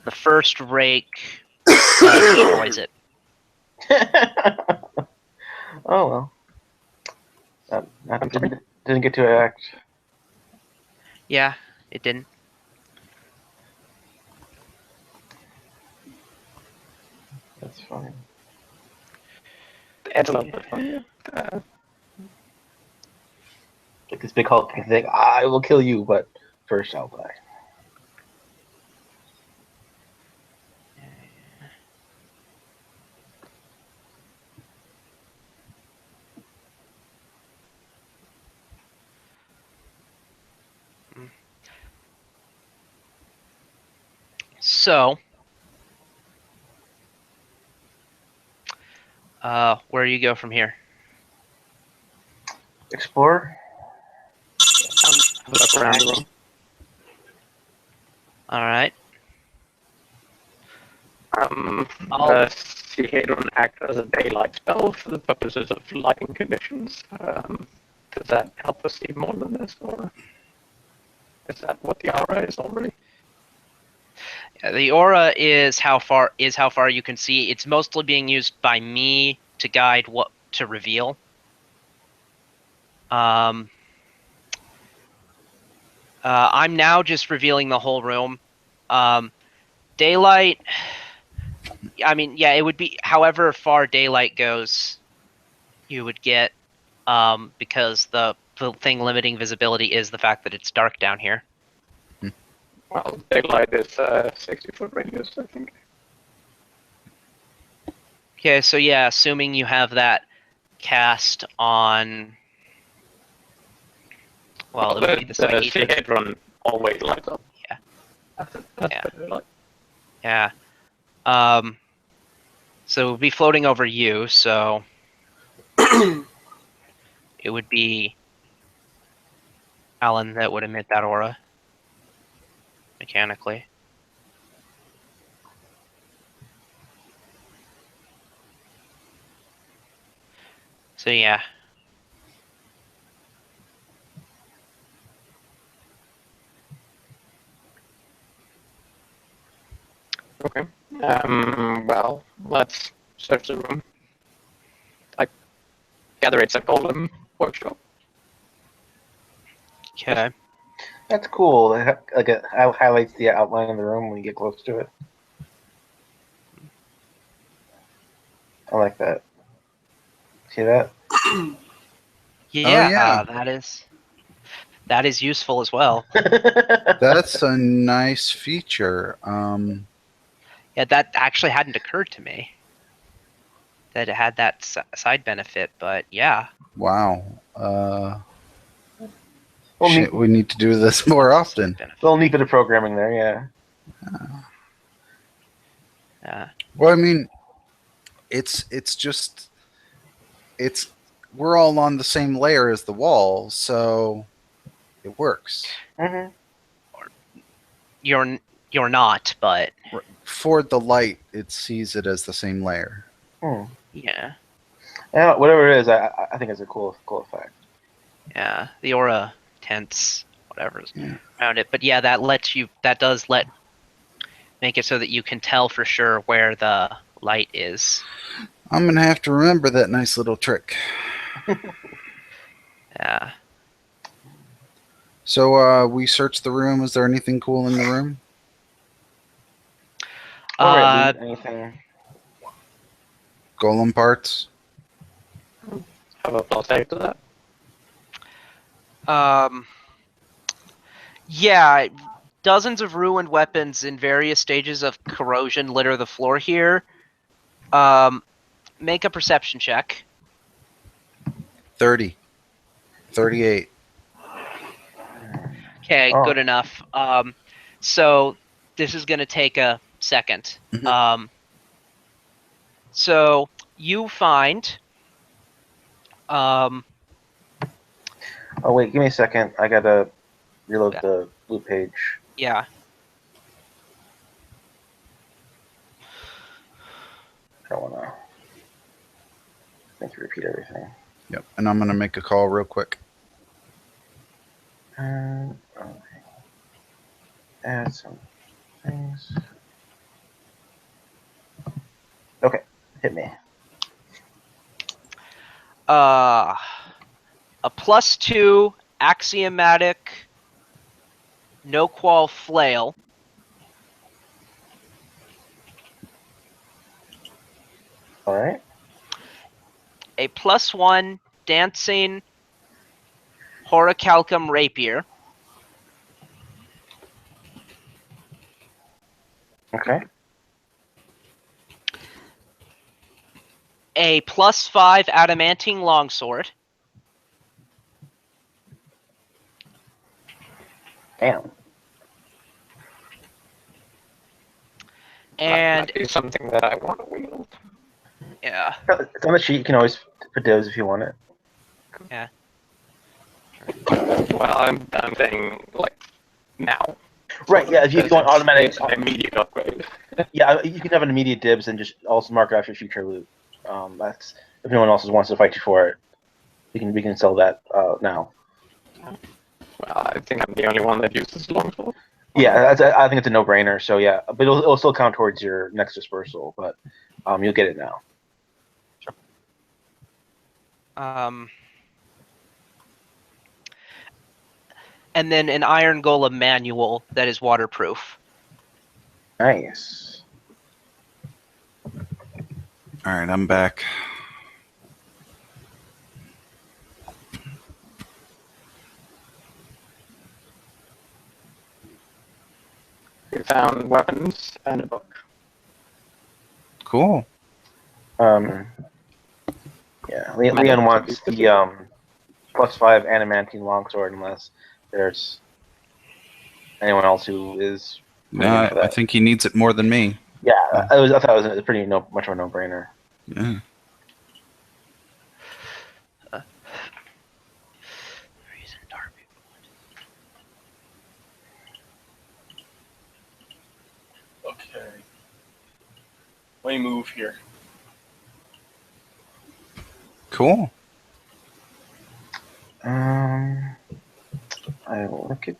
the first rake destroys it. Oh well. That didn't get to act. Yeah, it didn't. That's fine. It's a little bit fun. Like this big Hulk thing. I will kill you, but first I'll die. So, where do you go from here? Explore. Look around the room. All right. The Cihedron act as a daylight spell for the purposes of lighting conditions. Does that help us see more than this, or is that what the aura is already? Yeah, the aura is how far you can see. It's mostly being used by me to guide what to reveal. I'm now just revealing the whole room. Daylight. I mean, yeah, it would be however far daylight goes, you would get, because the thing limiting visibility is the fact that it's dark down here. Well, daylight is 60-foot radius, I think. Okay, so yeah, assuming you have that cast on. Well, it would be the the Sea sea hadron always lights up. Yeah. That's Yeah. the daylight. Yeah. So it would be floating over you, so it would be Alan that would emit that aura mechanically. So yeah. Okay. Well, let's search the room. I gather it's a golem workshop. Okay. That's cool. Like it highlights the outline of the room when you get close to it. I like that. See that? Yeah, yeah. that is useful as well. That's a nice feature. Yeah, that actually hadn't occurred to me. That it had that side benefit, but yeah. Wow. Well, Shit, we need to do this more Lots of side often. benefit. little neat bit of programming there, yeah. Yeah. Well, I mean, we're all on the same layer as the wall, so it works. Mm-hmm. You're not, but For the light, it sees it as the same layer. yeah. Yeah, whatever it is, I think it's a cool effect. Yeah. The aura tents, whatever's Yeah. around it. But yeah, that does make it so that you can tell for sure where the light is. I'm gonna have to remember that nice little trick. Yeah. So we searched the room. Is there anything cool in the room? All right, anything? Golem parts? Have a plus 8 to that. Yeah, dozens of ruined weapons in various stages of corrosion litter the floor here. Make a perception check. 30. 38. Okay, Oh. good enough. So this is going to take a second. Mhm. So you find. Oh wait, give me a second. I gotta reload Yeah. the loop page. Yeah. I don't wanna make you repeat everything. Yep. And I'm gonna make a call real quick. Okay. Add some things. Okay, hit me. A +2 axiomatic no qual flail. All right. A +1 dancing horicalcum rapier. Okay. A +5 adamantine longsword. Damn. And Might be something that I want to wield. yeah. It's on the sheet. You can always put those if you want it. Yeah. Well, I'm saying like now. Right. Yeah. If you want automatic, It's an immediate upgrade. yeah, you can have an immediate dibs and just also mark it off your future loot. That's if no one else wants to fight you for it, we can sell that now. Well, I think I'm the only one that uses longsword. Yeah, I think it's a no-brainer. So yeah, but it'll still count towards your next dispersal, but you'll get it now. And then an iron golem manual that is waterproof. Nice. All right, I'm back. You found weapons and a book. Cool. Yeah, Leon wants the +5 adamantine longsword unless there's anyone else who is. No, for that. I think he needs it more than me. Yeah, I thought it was pretty much of a no-brainer. Yeah. Okay. Let me move here. Cool. I will look at.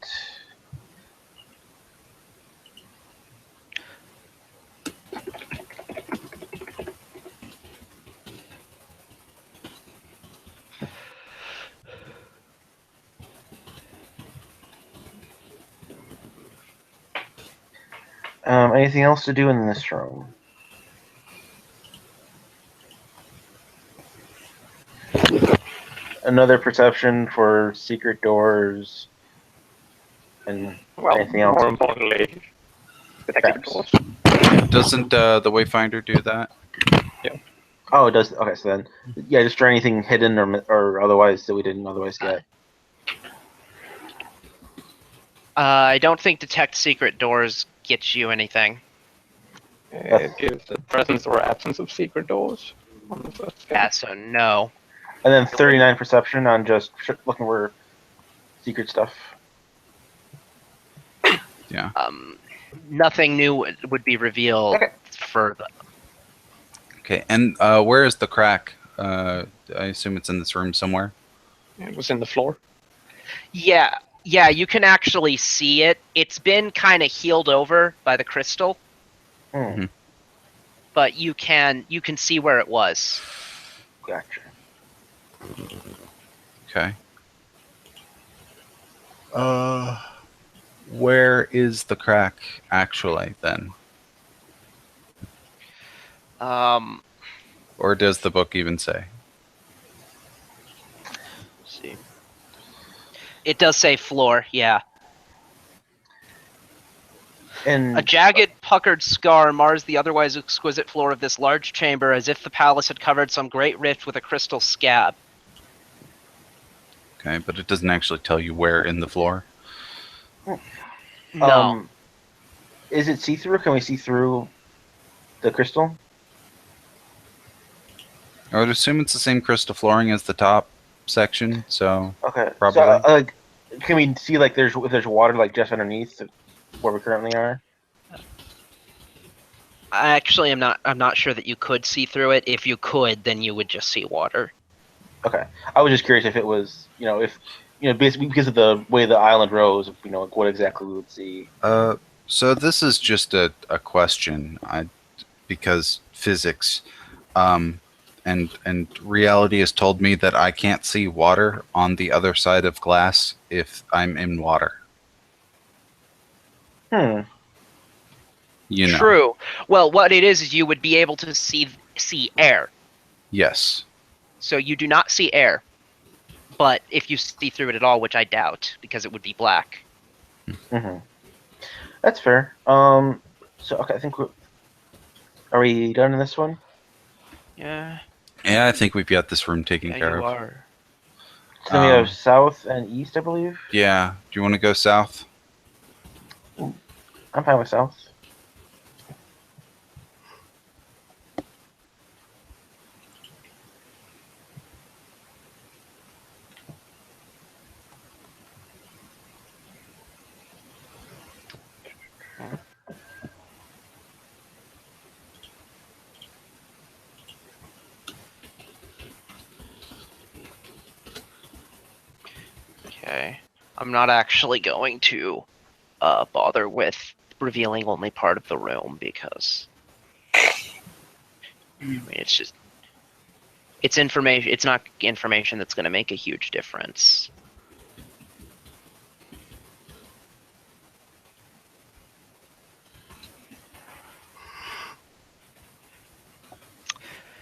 Anything else to do in this room? Another perception for secret doors and anything else. More importantly, detecting Traps. doors. Doesn't the Wayfinder do that? Oh, it does. Okay, so then, yeah, just for anything hidden or otherwise that we didn't otherwise get. I don't think detect secret doors gets you anything. It gives the presence or absence of secret doors. On the first scan. Yeah, so no. And then 39 perception on just looking for secret stuff. Yeah. Nothing new would be revealed Okay. for the. Okay. And where is the crack? I assume it's in this room somewhere. It was in the floor. Yeah, you can actually see it. It's been kind of healed over by the crystal, but you can see where it was. Gotcha. Okay. Where is the crack actually then? Or does the book even say? Let's see. It does say floor, yeah. And A jagged, puckered scar mars the otherwise exquisite floor of this large chamber, as if the palace had covered some great rift with a crystal scab. Okay, but it doesn't actually tell you where in the floor. No. Is it see-through? Can we see through the crystal? I would assume it's the same crystal flooring as the top section, so Okay. probably. So, can we see if there's water just underneath where we currently are? Actually, I'm not sure that you could see through it. If you could, then you would just see water. Okay. I was just curious if it was, basically because of the way the island rose, what exactly we would see. So this is just a question, because physics, and reality has told me that I can't see water on the other side of glass if I'm in water. You know. True. Well, what it is you would be able to see air. Yes. So you do not see air. But if you see through it at all, which I doubt, because it would be black. Mm-hmm. That's fair. So okay, I think are we done in this one? Yeah. Yeah, I think we've got this room taken care You of. are. So then we have south and east, I believe. Yeah. Do you want to go south? I'm fine with south. Okay. I'm not actually going to bother with revealing only part of the room because it's just information. It's not information that's going to make a huge difference.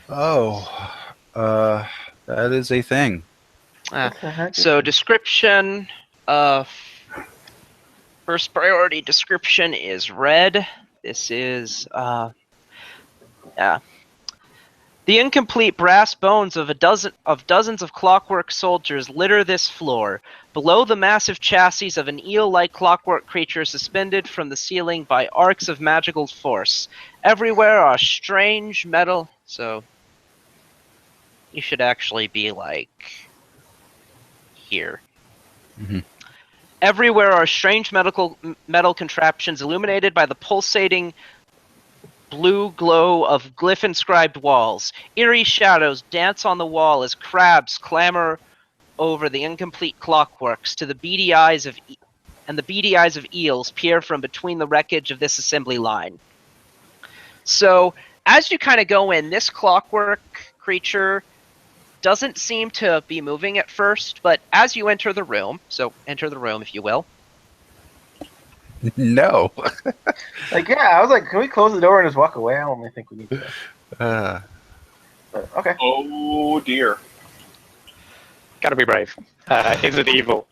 Oh, that is a thing. What the heck? So description. First priority description is red. This is yeah. The incomplete brass bones of dozens of clockwork soldiers litter this floor. Below the massive chassis of an eel-like clockwork creature suspended from the ceiling by arcs of magical force. Everywhere are strange metal. So you should actually be like here. Mhm. Everywhere are strange metal contraptions illuminated by the pulsating blue glow of glyph-inscribed walls. Eerie shadows dance on the wall as crabs clamber over the incomplete clockworks to the beady eyes of and the beady eyes of eels peer from between the wreckage of this assembly line. So, as you kind of go in, this clockwork creature doesn't seem to be moving at first, but as you enter the room, so enter the room if you will. No. Like, yeah, I was like, can we close the door and just walk away? I don't really think we need to. Uh, But, okay. Oh dear. Gotta be brave. Is it evil?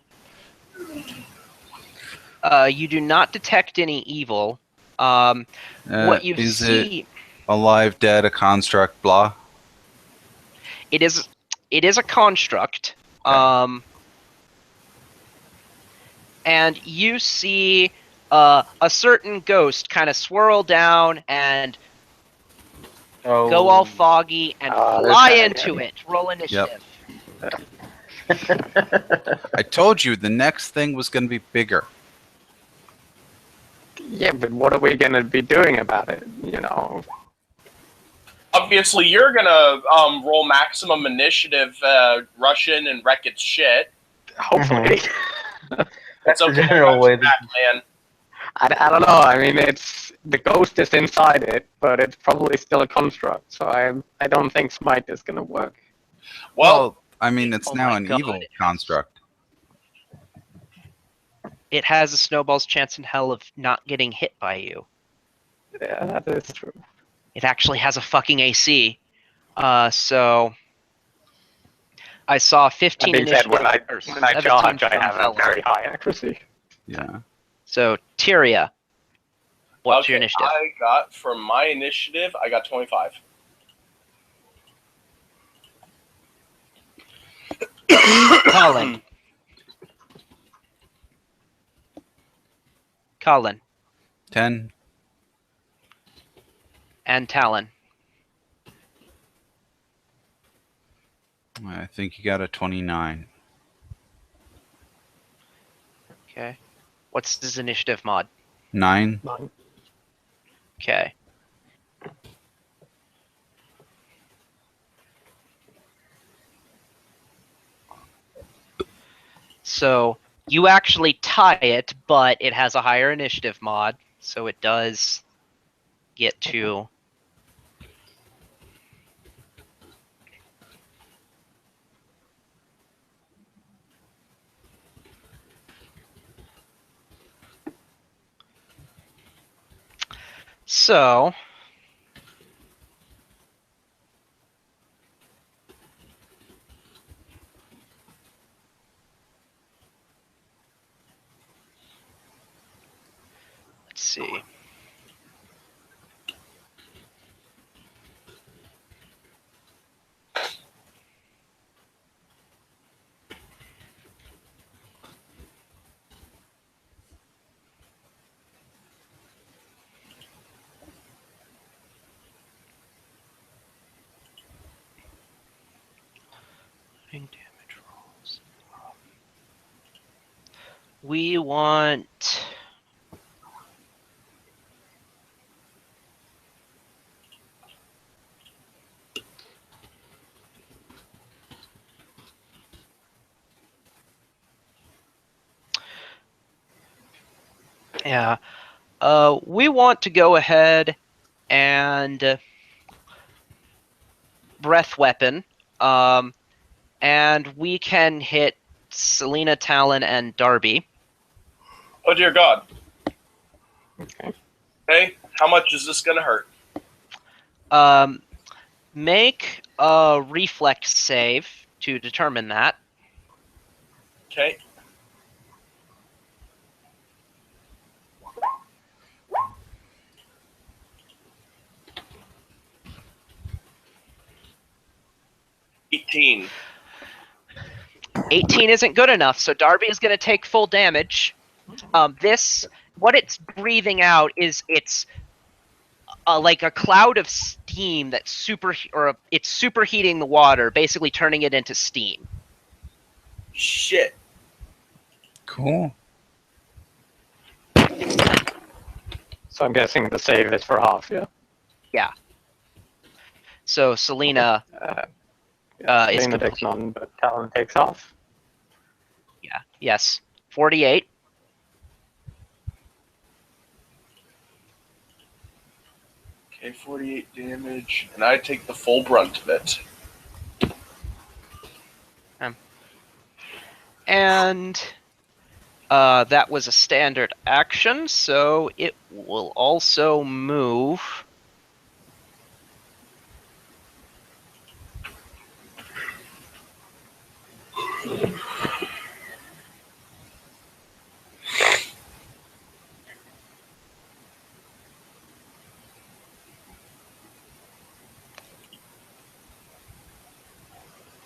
You do not detect any evil. What you is see, it alive, dead, a construct, blah? it is a construct. Okay. And you see a certain ghost kind of swirl down and Oh. go all foggy and This fly guy into again. it. Roll initiative. I told you the next thing was going to be bigger. Yeah, but what are we gonna be doing about it? You know. Obviously, you're gonna roll maximum initiative, rush in and wreck its shit. Hopefully. That's the okay. I general got way your back, man. I don't know. I mean, it's the ghost is inside it, but it's probably still a construct. So I don't think smite is gonna work. Well, I mean, it's Oh now my an God, evil it has- construct. It has a snowball's chance in hell of not getting hit by you. Yeah, that is true. It actually has a fucking AC. So I saw 15 That being said, initiative. when I charge, I have a fellas. very high accuracy. Yeah. So Tyria, what's okay, your initiative? I got for my initiative, I got 25. Colin. Colin 10. and Talon. I think you got a 29. Okay. What's his initiative mod? 9. Mine. Okay. So you actually tie it, but it has a higher initiative mod, so it does get to. So let's see. Damage rolls. We want. Yeah. We want to go ahead and breath weapon. And we can hit Selena, Talon, and Darby. Oh dear God. Okay. Okay, how much is this gonna hurt? Um, Make a reflex save to determine that. Okay. $18. 18 isn't good enough, so Darby is going to take full damage. What it's breathing out is it's like a cloud of steam that's it's superheating the water, basically turning it into steam. Shit. Cool. So I'm guessing the save is for half, yeah? So Selena, is Selena takes none, but Talon takes off. yes, 48. Okay, 48 damage, and I take the full brunt of it. And that was a standard action, so it will also move.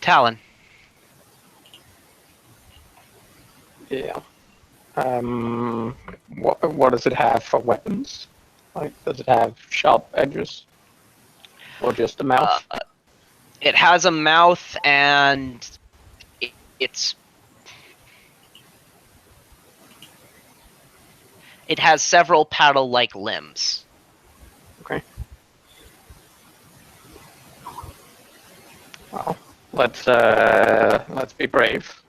Talon. Yeah. What does it have for weapons? Like, does it have sharp edges, or just a mouth? It has a mouth and it has several paddle-like limbs. Okay. Well, let's be brave.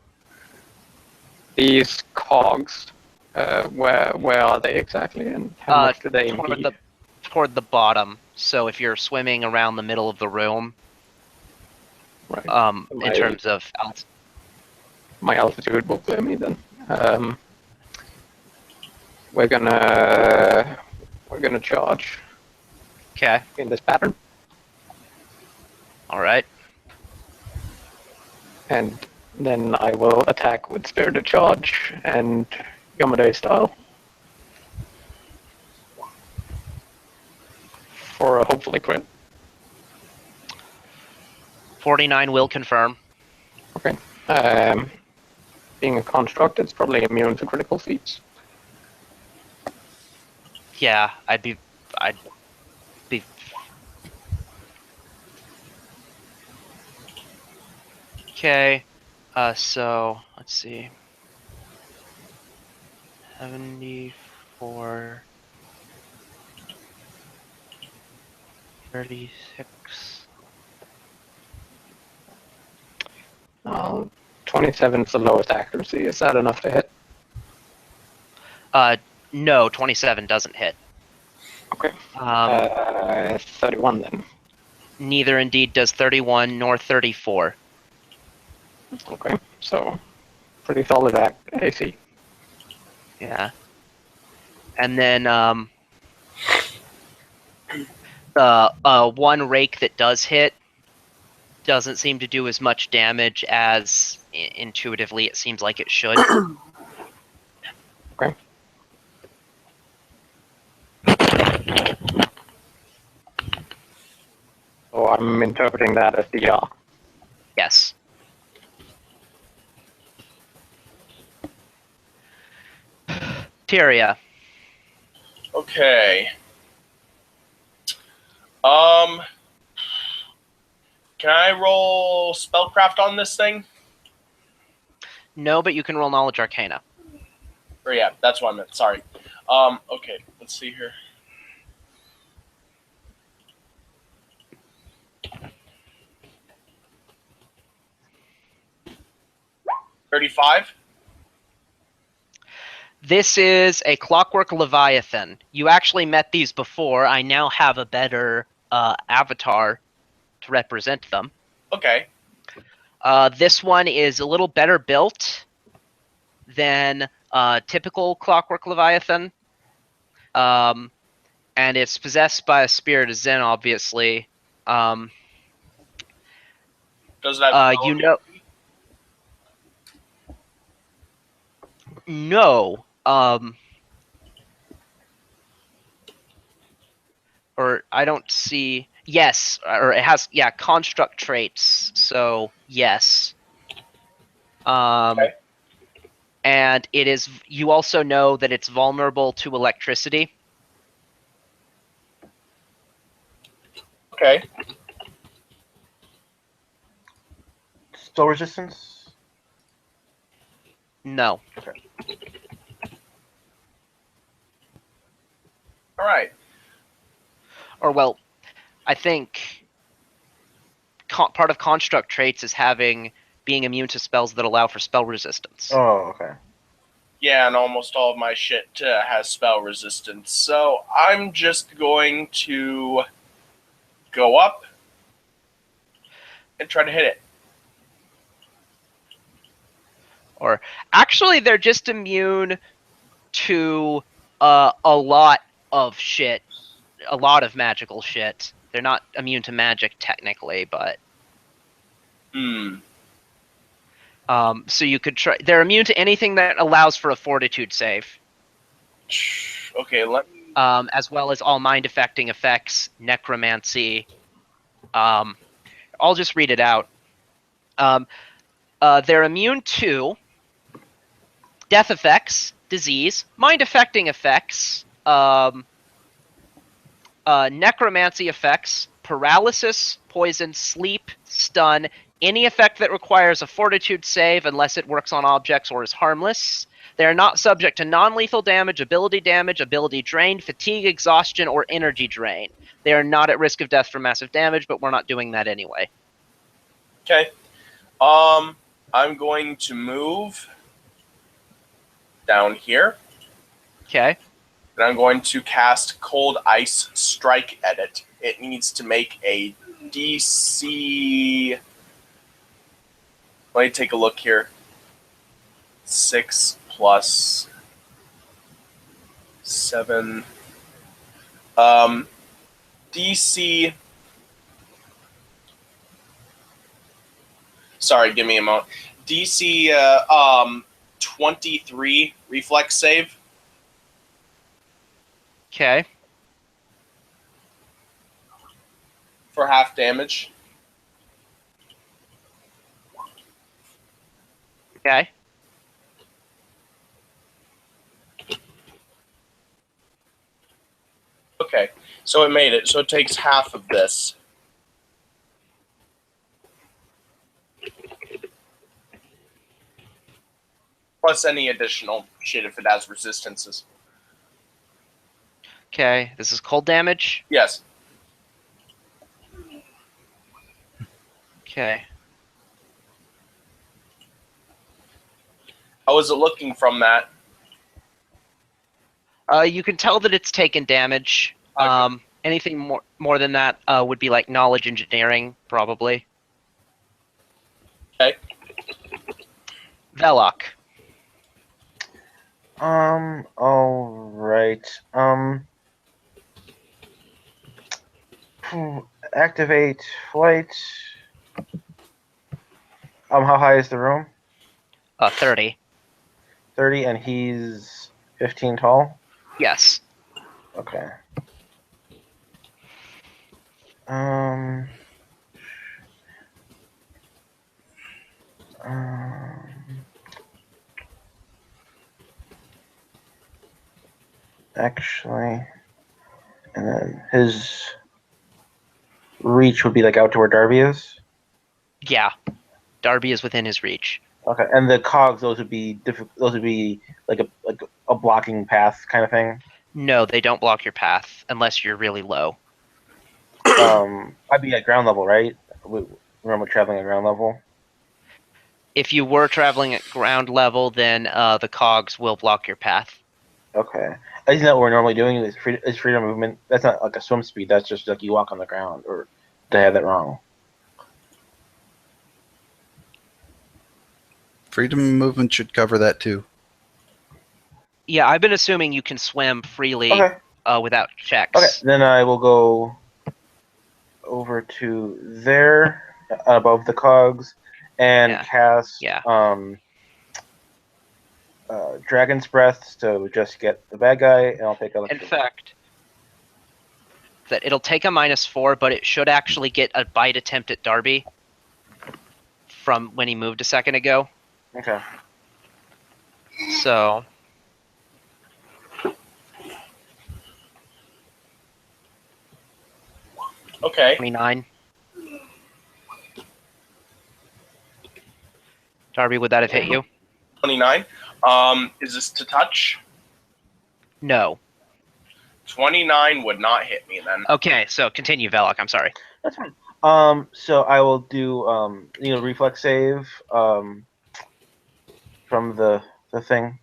These cogs, where are they exactly, and how much do they impede? Toward the bottom. So if you're swimming around the middle of the room, Right. in terms of My altitude will clear me then. We're gonna charge. Okay. In this pattern. All right. And then I will attack with Spirited Charge and Yomade style. For a hopefully crit. 49 will confirm. Okay. Being a construct, it's probably immune to critical feats. Yeah, I'd be. Okay. So let's see. 74. 36. 27 is the lowest accuracy. Is that enough to hit? No, 27 doesn't hit. Okay. 31 then. Neither indeed does 31 nor 34. Okay, so pretty solid AC. Yeah. And then the one rake that does hit doesn't seem to do as much damage as intuitively it seems like it should. Okay. So I'm interpreting that as DR. Yes. Tyria. Okay. Can I roll spellcraft on this thing? No, but you can roll Knowledge Arcana. Or yeah, that's what I meant. Sorry. Okay, let's see here. $35. This is a Clockwork Leviathan. You actually met these before. I now have a better avatar to represent them. Okay. This one is a little better built than typical Clockwork Leviathan. And it's possessed by a spirit of Zen, obviously. Does it have You know, no. Or I don't see. Yes, or it has construct traits. So yes. Okay. And it is. You also know that it's vulnerable to electricity. Okay. Spell resistance? No. All right. Or well, I think part of construct traits is being immune to spells that allow for spell resistance. Oh, okay. Yeah, and almost all of my shit has spell resistance. So I'm just going to go up and try to hit it. Or actually, they're just immune to a lot of shit, a lot of magical shit. They're not immune to magic technically, but so you could try. They're immune to anything that allows for a fortitude save, Okay, let me. as well as all mind affecting effects, necromancy. I'll just read it out. They're immune to death effects, disease, mind affecting effects, necromancy effects, paralysis, poison, sleep, stun, any effect that requires a fortitude save unless it works on objects or is harmless. They are not subject to non-lethal damage, ability drain, fatigue, exhaustion, or energy drain. They are not at risk of death from massive damage, but we're not doing that anyway. Okay. I'm going to move down here. Okay. And I'm going to cast Cold Ice Strike at it. It needs to make a DC. Let me take a look here. 6 plus 7. DC. Sorry, give me a moment. DC 23 reflex save. Okay. For half damage. Okay. Okay, so it made it. So it takes half of this. Plus any additional shit if it has resistances. Okay. This is cold damage. Yes. Okay. How is it looking from that? You can tell that it's taken damage. Okay. Anything more than that would be like knowledge engineering, probably. Okay. Velok. All right. Activate flight. How high is the room? 30. 30, and he's 15 tall? Yes. Okay. Actually, and then his reach would be like out to where Darby is? Yeah. Darby is within his reach. Okay, and the cogs, those would be like a blocking path kind of thing. No, they don't block your path unless you're really low. I'd be at ground level, right? Remember traveling at ground level? If you were traveling at ground level, then the cogs will block your path. Okay. Isn't that what we're normally doing? Is freedom of movement? That's not like a swim speed. That's just like you walk on the ground. Or did I have that wrong? Freedom of movement should cover that too. Yeah, I've been assuming you can swim freely Okay. without checks. Okay. Then I will go over to there. above the cogs and Yeah. cast Yeah. Dragon's Breath to just get the bad guy, and I'll take In electric. fact, that it'll take a -4, but it should actually get a bite attempt at Darby from when he moved a second ago. Okay. So Okay. 29. Darby, would that have hit you? 29. Is this to touch? No. 29 would not hit me then. Okay, so continue, Velok. I'm sorry. That's fine. So I will do reflex save from the thing.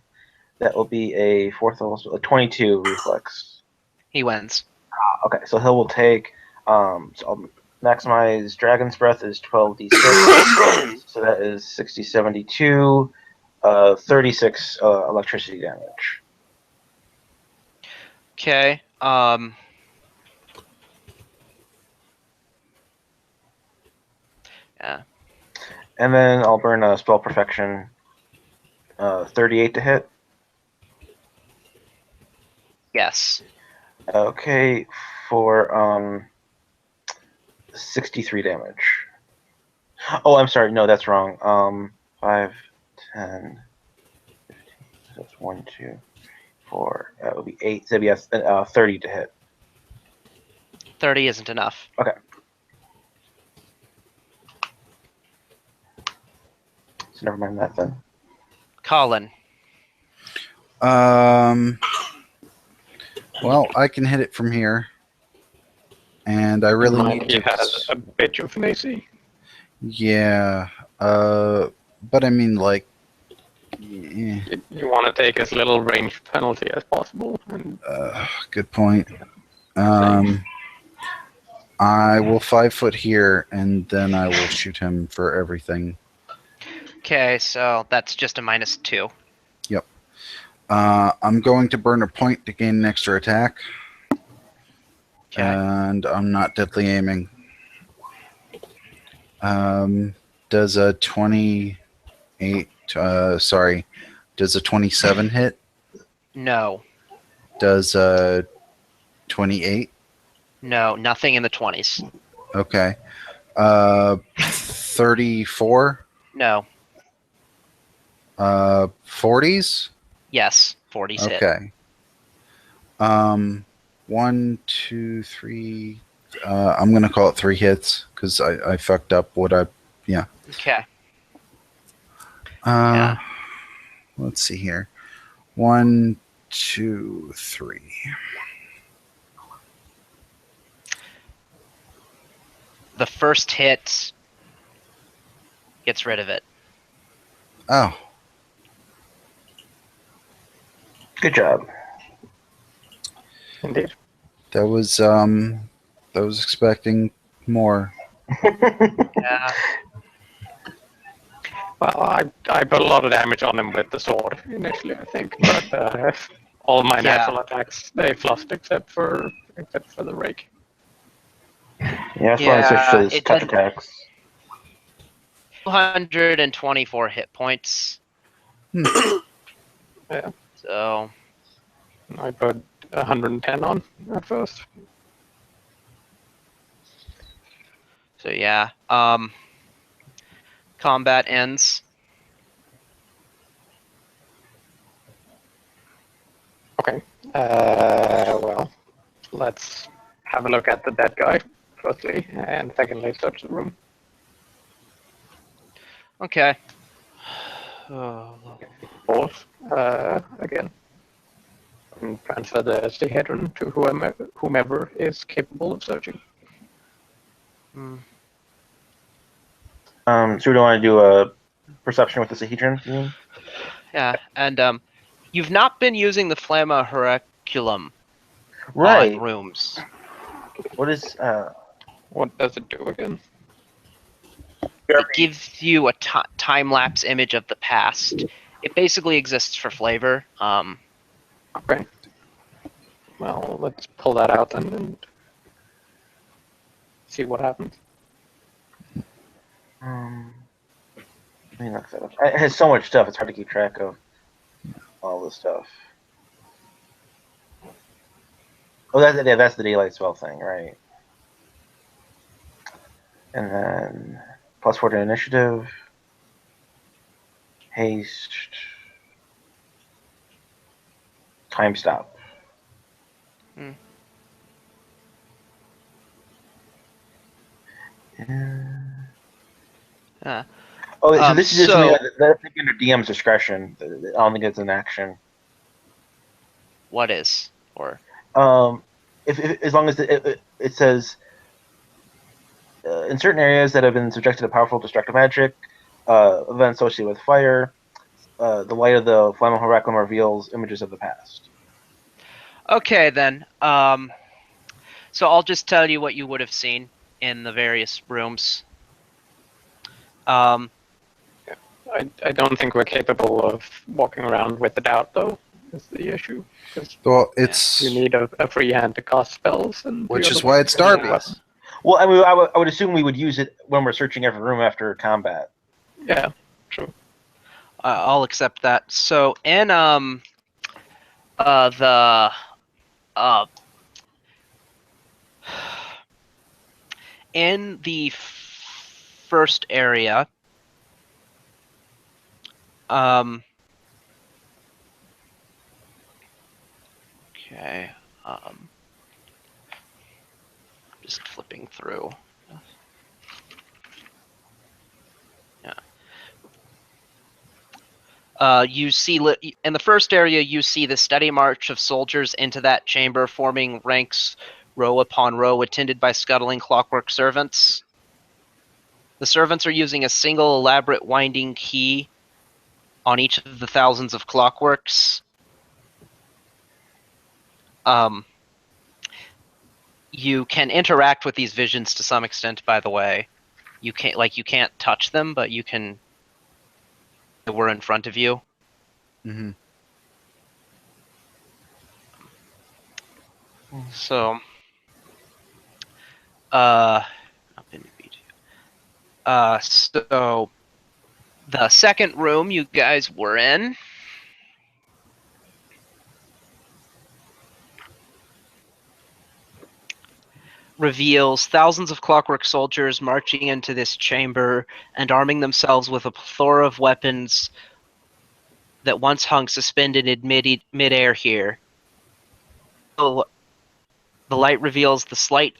That will be a fourth level, a 22 reflex. He wins. Okay, so he will take. So I'll maximize Dragon's Breath is 12d6, so that is 60, 72, 36 electricity damage. Okay. Yeah. And then I'll burn a spell perfection. 38 to hit. Yes. Okay, for 63 damage. Oh, I'm sorry. No, that's wrong. 5, 10, 15. So that's 1, 2, 4. That would be 8. So yes, 30 to hit. 30 isn't enough. Okay. So never mind that then. Colin. Well, I can hit it from here, and I really need He to. has a bit of an AC. Yeah. But I mean, like, yeah, You want to take as little range penalty as possible. And good point. I will 5 foot here, and then I will shoot him for everything. Okay, so that's just a -2. I'm going to burn a point to gain an extra attack. Okay. And I'm not deadly aiming. Does a 28, does a 27 hit? No. Does a 28? No, nothing in the 20s. Okay. 34? No. 40s? Yes, 40s hit. Okay. 1, 2, 3. I'm gonna call it 3 hits because I fucked up what I. Yeah. Okay. Yeah. Let's see here. 1, 2, 3. The first hit gets rid of it. Oh. Good job. indeed. That was I was expecting more. Yeah. Well, I put a lot of damage on him with the sword initially, I think, but all my natural attacks they fluffed except for the rake. Yeah, that's why I switched to his it touch doesn't- attacks. 224 hit points. Yeah, So I put 110 on at first. so yeah. Combat ends. Okay. Well, let's have a look at the dead guy firstly, and secondly, search the room. Okay. Pause again. And transfer the Stehedron to whomever is capable of searching. Hmm. So we don't want to do a perception with the Sahedron, you mean? Yeah, and you've not been using the Flamma Heraculum Right. on rooms. What is What does it do again? It gives you a time-lapse image of the past. It basically exists for flavor. Okay. Well, let's pull that out and see what happens. Let me look that up. It has so much stuff; it's hard to keep track of all this stuff. Oh, that's the daylight spell thing, right? And then +4 to initiative, haste, time stop. Hmm. Oh, so this is just So- something that's under DM's discretion. I don't think it's an action. What is? Or If as long as it says in certain areas that have been subjected to powerful destructive magic, events associated with fire, the light of the flammable requiem reveals images of the past. okay then. So I'll just tell you what you would have seen in the various rooms. I don't think we're capable of walking around with the doubt, though, is the issue. Because Well, it's you need a free hand to cast spells. And which is why it's Darby's. Well, I mean, I would assume we would use it when we're searching every room after combat. Yeah, true. I'll accept that. So in the in the first area, okay, just flipping through. You see, in the first area, you see the steady march of soldiers into that chamber, forming ranks row upon row, attended by scuttling clockwork servants. The servants are using a single elaborate winding key on each of the thousands of clockworks. You can interact with these visions to some extent, by the way. You can't touch them, but you can. We're in front of you. Mm-hmm. So, so the second room you guys were in reveals thousands of clockwork soldiers marching into this chamber and arming themselves with a plethora of weapons that once hung suspended in midair here. The light reveals the sight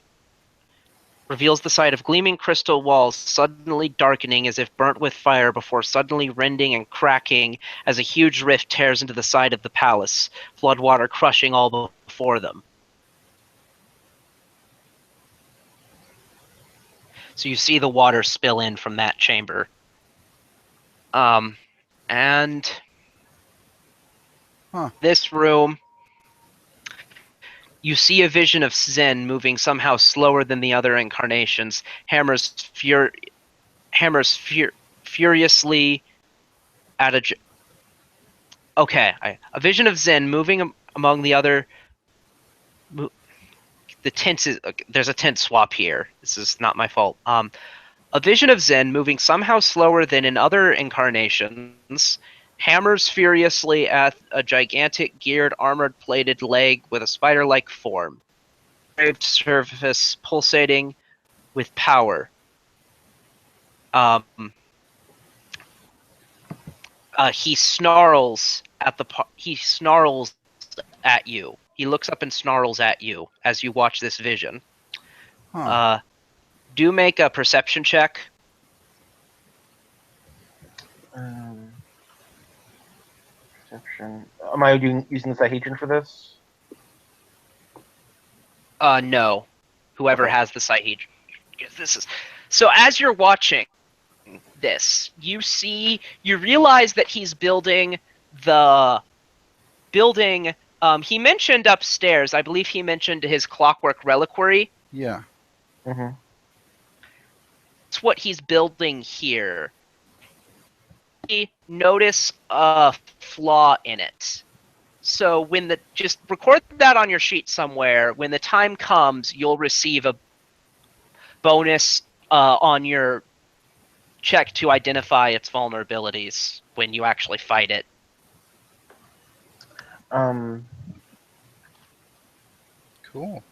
of gleaming crystal walls suddenly darkening as if burnt with fire before suddenly rending and cracking as a huge rift tears into the side of the palace, floodwater crushing all before them. So you see the water spill in from that chamber. And this room, you see a vision of Zen moving somehow slower than the other incarnations, hammers furiously at a... a vision of Zen moving among the other... The tense is... There's a tense swap here. This is not my fault. A vision of Zen moving somehow slower than in other incarnations, hammers furiously at a gigantic geared armored-plated leg with a spider-like form. Engraved surface pulsating with power. He snarls at you. He looks up and snarls at you as you watch this vision. Do make a perception check. Perception. Am I using the Sahedron for this? No. Whoever has the Sahedron. This is so. As you're watching this, you realize that he's building the building. He mentioned upstairs. I believe he mentioned his clockwork reliquary. Yeah. Mm-hmm. That's what he's building here. Notice a flaw in it. So just record that on your sheet somewhere. When the time comes, you'll receive a bonus on your check to identify its vulnerabilities when you actually fight it. Cool.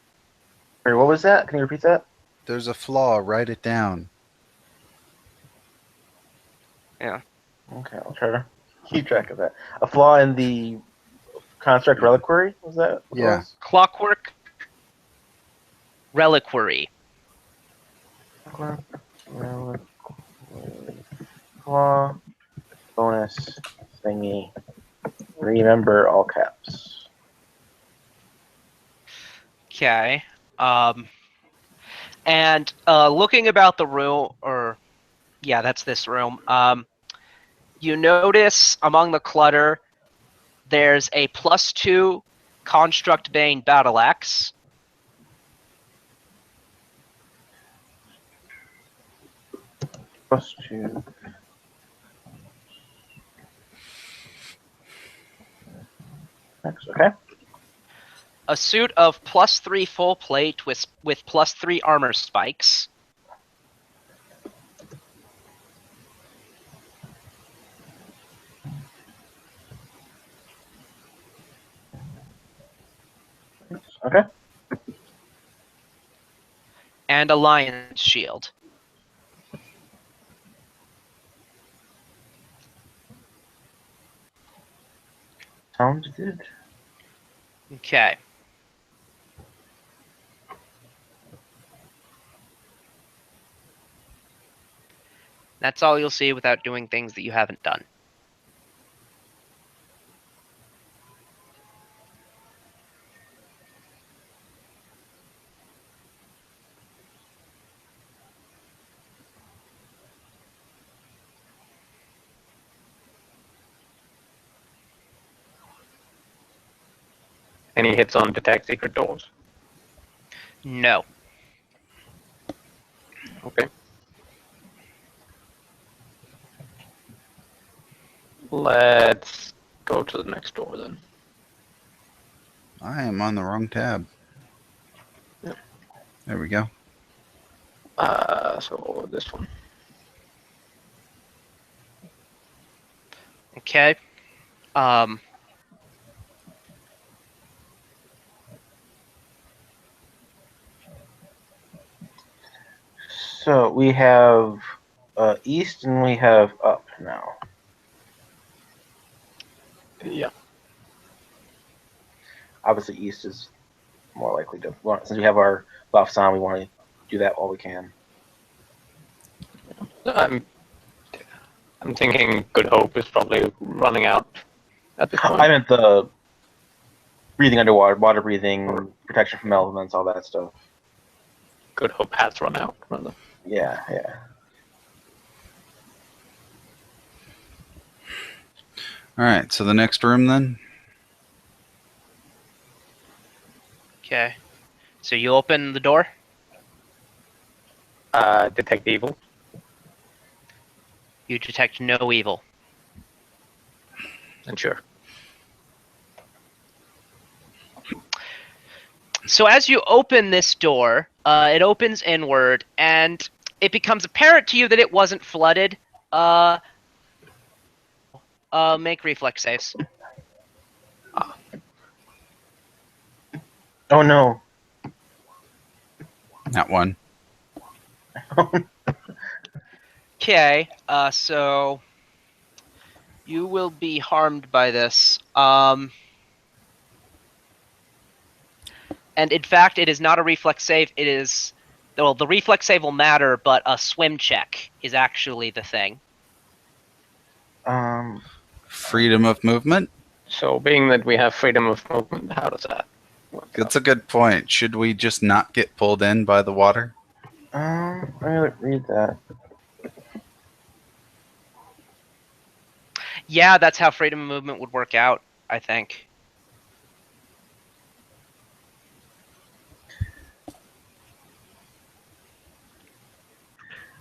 Sorry, what was that? Can you repeat that? There's a flaw. Write it down. Yeah. Okay, I'll try to keep track of that. A flaw in the construct reliquary? Was that what it Yeah. was? Clockwork Reliquary. Reliquary. Flaw. Bonus. Thingy. Remember all caps. Okay. And looking about the room, or yeah, that's this room. You notice among the clutter, there's a +2 Construct Bane Battle Axe. +2. Next, okay. A suit of +3 full plate with +3 armor spikes. Okay. And a lion's shield. Sounds good. Okay. That's all you'll see without doing things that you haven't done. Any hits on detect secret doors? No. Okay. Let's go to the next door then. I am on the wrong tab. Yep. There we go. So this one. Okay. So we have east and we have up now. Yeah. Obviously, east is more likely to. Well, since we have our buffs on, we want to do that while we can. I'm thinking Good Hope is probably running out at this point. I meant the breathing underwater, water breathing, protection from elements, all that stuff. Good Hope has run out, rather. Yeah, yeah. All right. So the next room then. Okay. So you open the door. Detect evil. You detect no evil. And sure. So as you open this door, it opens inward, and it becomes apparent to you that it wasn't flooded. Make reflex saves. Oh no. That one. Okay. So you will be harmed by this. And in fact, it is not a reflex save. It is, well, the reflex save will matter, but a swim check is actually the thing. Freedom of movement. So being that we have freedom of movement, how does that work? That's a good point. Should we just not get pulled in by the water? Let me read that. Yeah, that's how freedom of movement would work out, I think.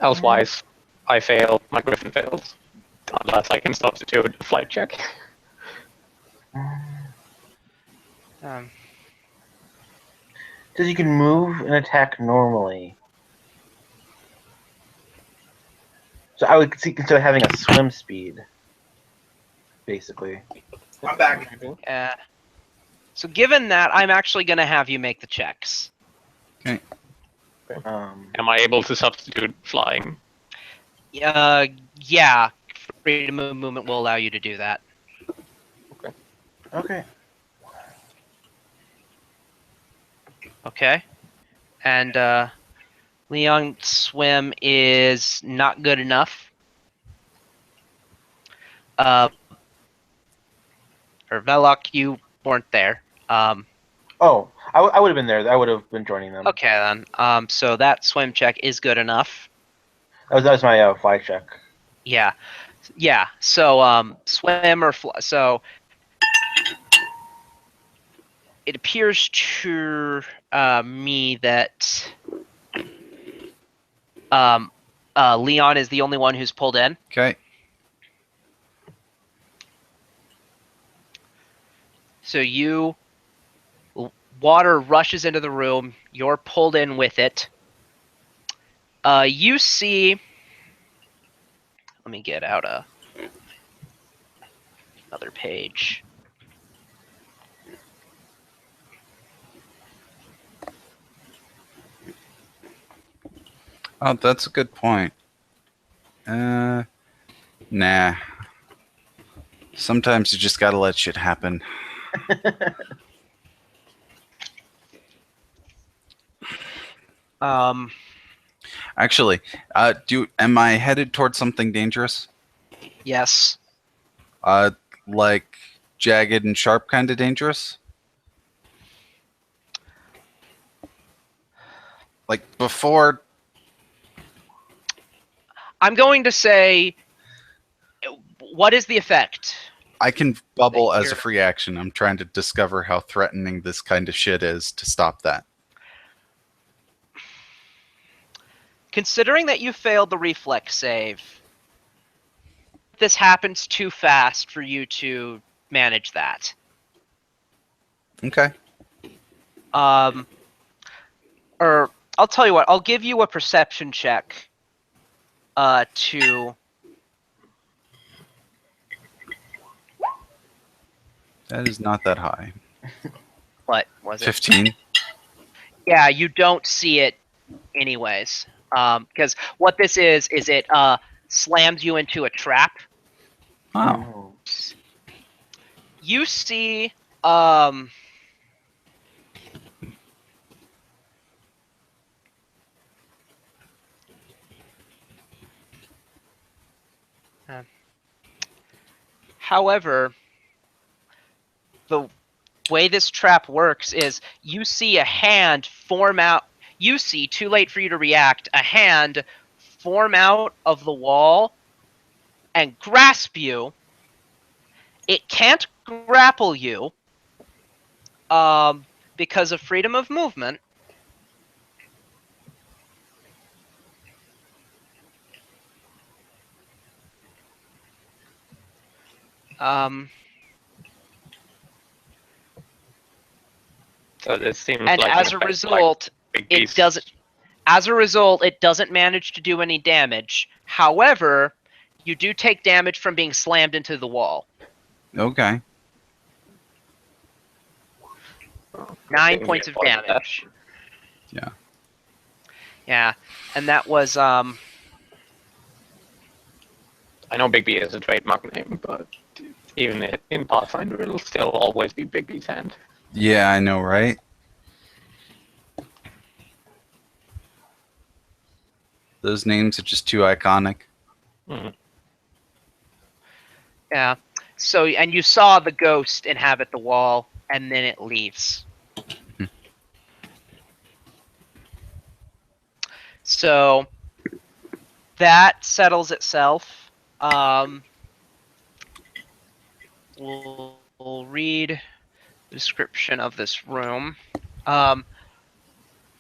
Elsewise, I fail, my griffin fails. Unless I can substitute a flight check. Says you can move and attack normally. So I would consider having a swim speed, basically. I'm back. So given that, I'm actually going to have you make the checks. Um, Am I able to substitute flying? Yeah, freedom of movement will allow you to do that. okay. Okay. And Leon swim is not good enough. Or Velok, you weren't there. Oh, I would have been there. I would have been joining them. Okay then. So that swim check is good enough. That was my fly check. Yeah. Yeah. So swim or so it appears to me that Leon is the only one who's pulled in. Okay. So water rushes into the room. You're pulled in with it. You see. Let me get out another page. Oh, that's a good point. Nah. Sometimes you just gotta let shit happen. Actually, am I headed towards something dangerous? Yes. Like jagged and sharp kind of dangerous? Like before. I'm going to say, what is the effect? I can bubble as a Here. free action. I'm trying to discover how threatening this kind of shit is to stop that. Considering that you failed the reflex save, this happens too fast for you to manage that. Okay. Or I'll tell you what, I'll give you a perception check to That is not that high. what was it? 15. Yeah, you don't see it anyways. Because what this is it slams you into a trap. Oh. You see however, the way this trap works is you see a hand form out. You see, too late for you to react, a hand form out of the wall and grasp you. It can't grapple you because of freedom of movement. So this seems And like as a result, it doesn't. As a result, it doesn't manage to do any damage. However, you do take damage from being slammed into the wall. Okay. 9 points of damage. Yeah. Yeah, and that was I know Big B is a trademark name, but even in Pathfinder, it'll still always be Big B's hand. Yeah, I know, right? Those names are just too iconic. Mm-hmm. yeah. So and you saw the ghost inhabit the wall, and then it leaves. So that settles itself. We'll read the description of this room.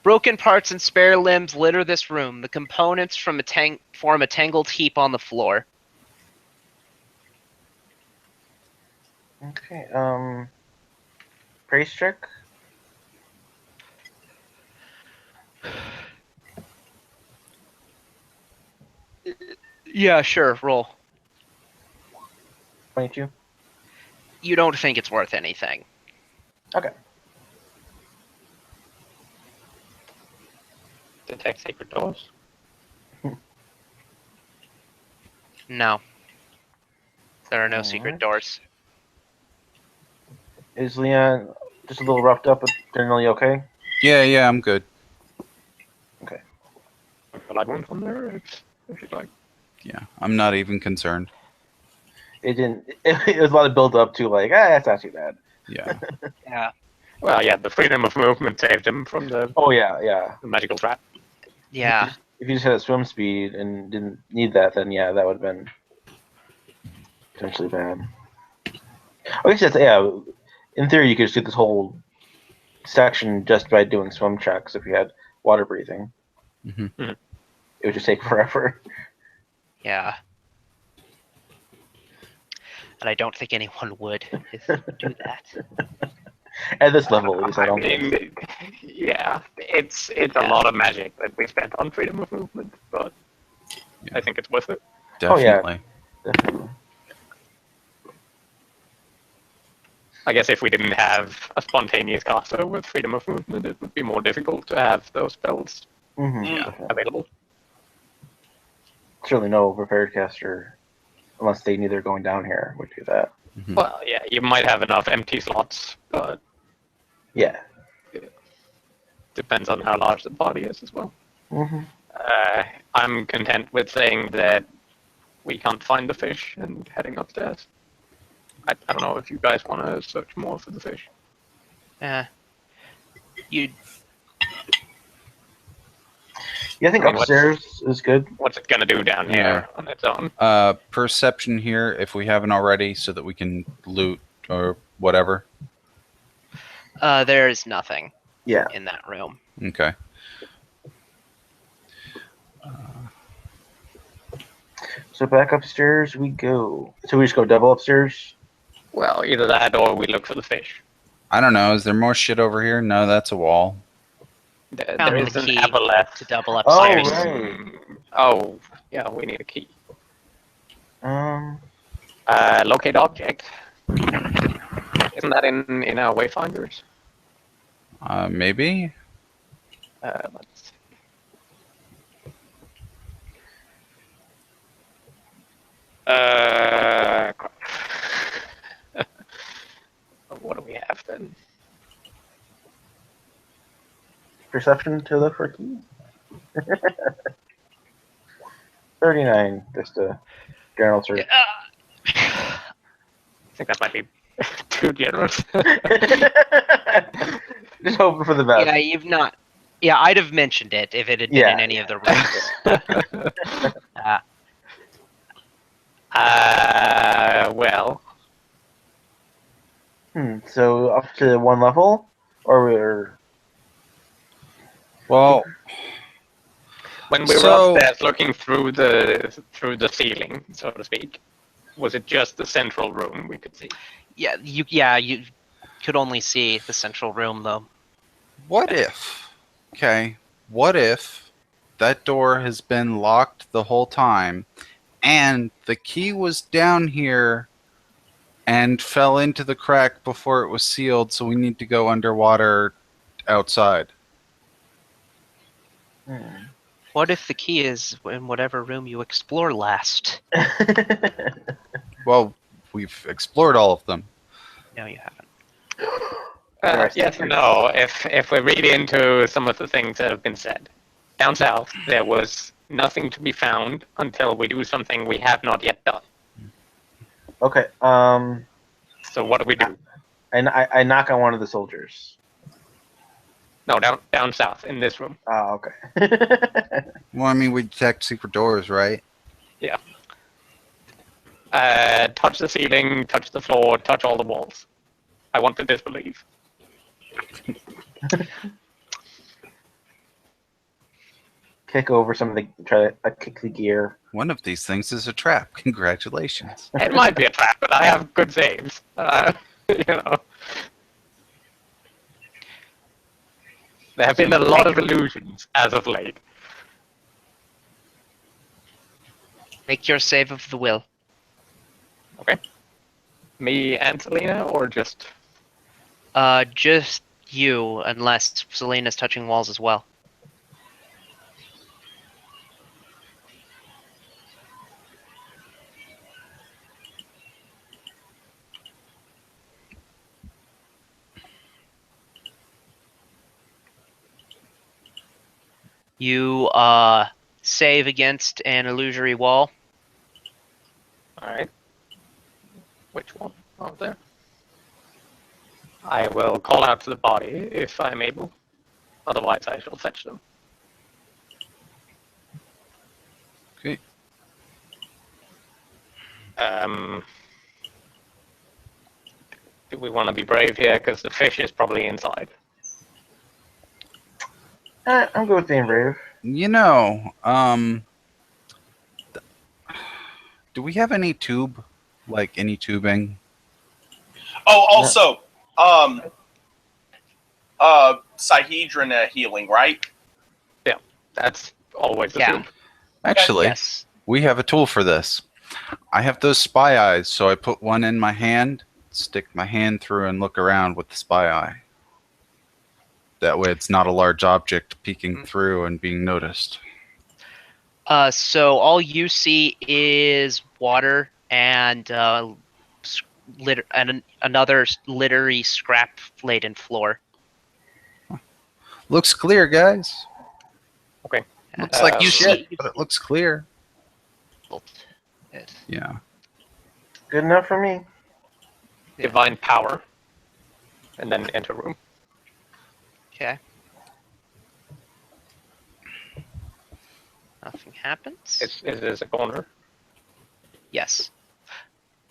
Broken parts and spare limbs litter this room. The components form a tangled heap on the floor. Okay. Praise check. Yeah, sure. Roll. 22. You don't think it's worth anything. Okay. Detect secret doors. No. There are no Alright. secret doors. Is Leon just a little roughed up, but generally okay? Yeah, I'm good. I'll add one from there if you'd like. Yeah, I'm not even concerned. It didn't. It was a lot of build up to like, that's not too bad. Yeah. Yeah. Well, yeah, the freedom of movement saved him from the Oh yeah. magical trap. Yeah. If you just had a swim speed and didn't need that, then yeah, that would have been potentially bad. I guess that's In theory, you could just do this whole section just by doing swim checks if you had water breathing. Mhm. It would just take forever. Yeah. And I don't think anyone would do that. At this level, at least, I don't think. mean, yeah, it's a lot of magic that we spent on freedom of movement, but Yeah. I think it's worth it. Oh, yeah. Definitely. Definitely. I guess if we didn't have a spontaneous caster with freedom of movement, it would be more difficult to have those spells Mm-hmm. available. Certainly no prepared caster, unless they knew they're going down here, would do that. Mhm. Well, yeah, you might have enough empty slots, but Yeah. depends on how large the party is as well. Mm-hmm. I'm content with saying that we can't find the fish and heading upstairs. I don't know if you guys want to search more for the fish. You Yeah, I think I mean, upstairs is good. What's it gonna do down here on its own? Perception here, if we haven't already, so that we can loot or whatever. there is nothing Yeah. in that room. Okay. So back upstairs we go. So we just go double upstairs? Well, either that or we look for the fish. I don't know. Is there more shit over here? No, that's a wall. There Found is the an key aboleth. to double Oh, upstairs. right. Oh, yeah, we need a key. Um, Locate object. Isn't that in our wayfinders? Maybe. Let's. Crap. What do we have then? perception to look for key. 39, just a general search. I think that might be too generous. Just hoping for the best. Yeah, you've not. Yeah, I'd have mentioned it if it had been Yeah. in any of the rooms. Well, So up to one level, or we're Well, when we were So- upstairs looking through the ceiling, so to speak, was it just the central room we could see? Yeah, you could only see the central room though. what if? Okay. What if that door has been locked the whole time and the key was down here and fell into the crack before it was sealed, so we need to go underwater outside? What if the key is in whatever room you explore last? Well, we've explored all of them. No, you haven't. Yes and no. If we read into some of the things that have been said, down south there was nothing to be found until we do something we have not yet done. Okay. So what do we do? And I knock on one of the soldiers. No, down south in this room. Oh, okay. Well, I mean, we detect secret doors, right? Touch the ceiling, touch the floor, touch all the walls. I want to disbelieve. Kick over some of the kick the gear. One of these things is a trap. Congratulations. It might be a trap, but I have good saves. You know. There have been a lot of illusions as of late. Make your save of the will. Me and Selena, or just... Just you, unless Selena's touching walls as well. You save against an illusory wall. Alright. Which one? Oh, there. I will call out to the body if I'm able. Otherwise, I shall fetch them. Okay. Do we want to be brave here? Because the fish is probably inside. I'm good with being brave. You know, do we have any tube? Like any tubing? Oh, also, Sihedron healing, right? That's always the Yeah. tube. Actually, Yes. we have a tool for this. I have those spy eyes, so I put one in my hand, stick my hand through, and look around with the spy eye. That way, it's not a large object peeking through and being noticed. So all you see is water and another littery scrap-laden floor. Looks clear, guys. Okay. Looks like You shit, see- but it looks clear. It- Yeah. Good enough for me. Divine power. And then enter room. Okay. Nothing happens. It is a corner. Yes.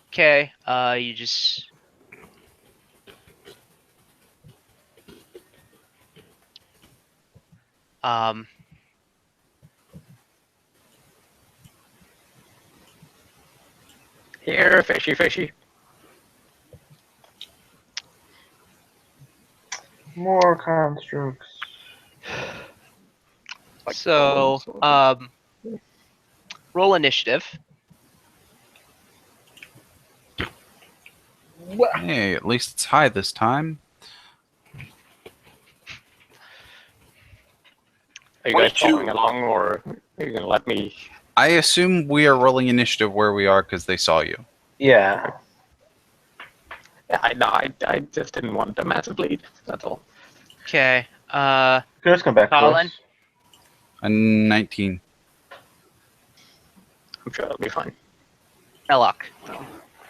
Okay. You just. Here, fishy, fishy. More constructs. Like So, columns or- roll initiative. Hey, at least it's high this time. Are you guys 22. following along, or are you going to let me... I assume we are rolling initiative where we are because they saw you. Yeah. Yeah, I just didn't want a massive lead. That's all. Okay. Can just come back to Colin? us. A 19. I'm sure it'll be fine. Belloc.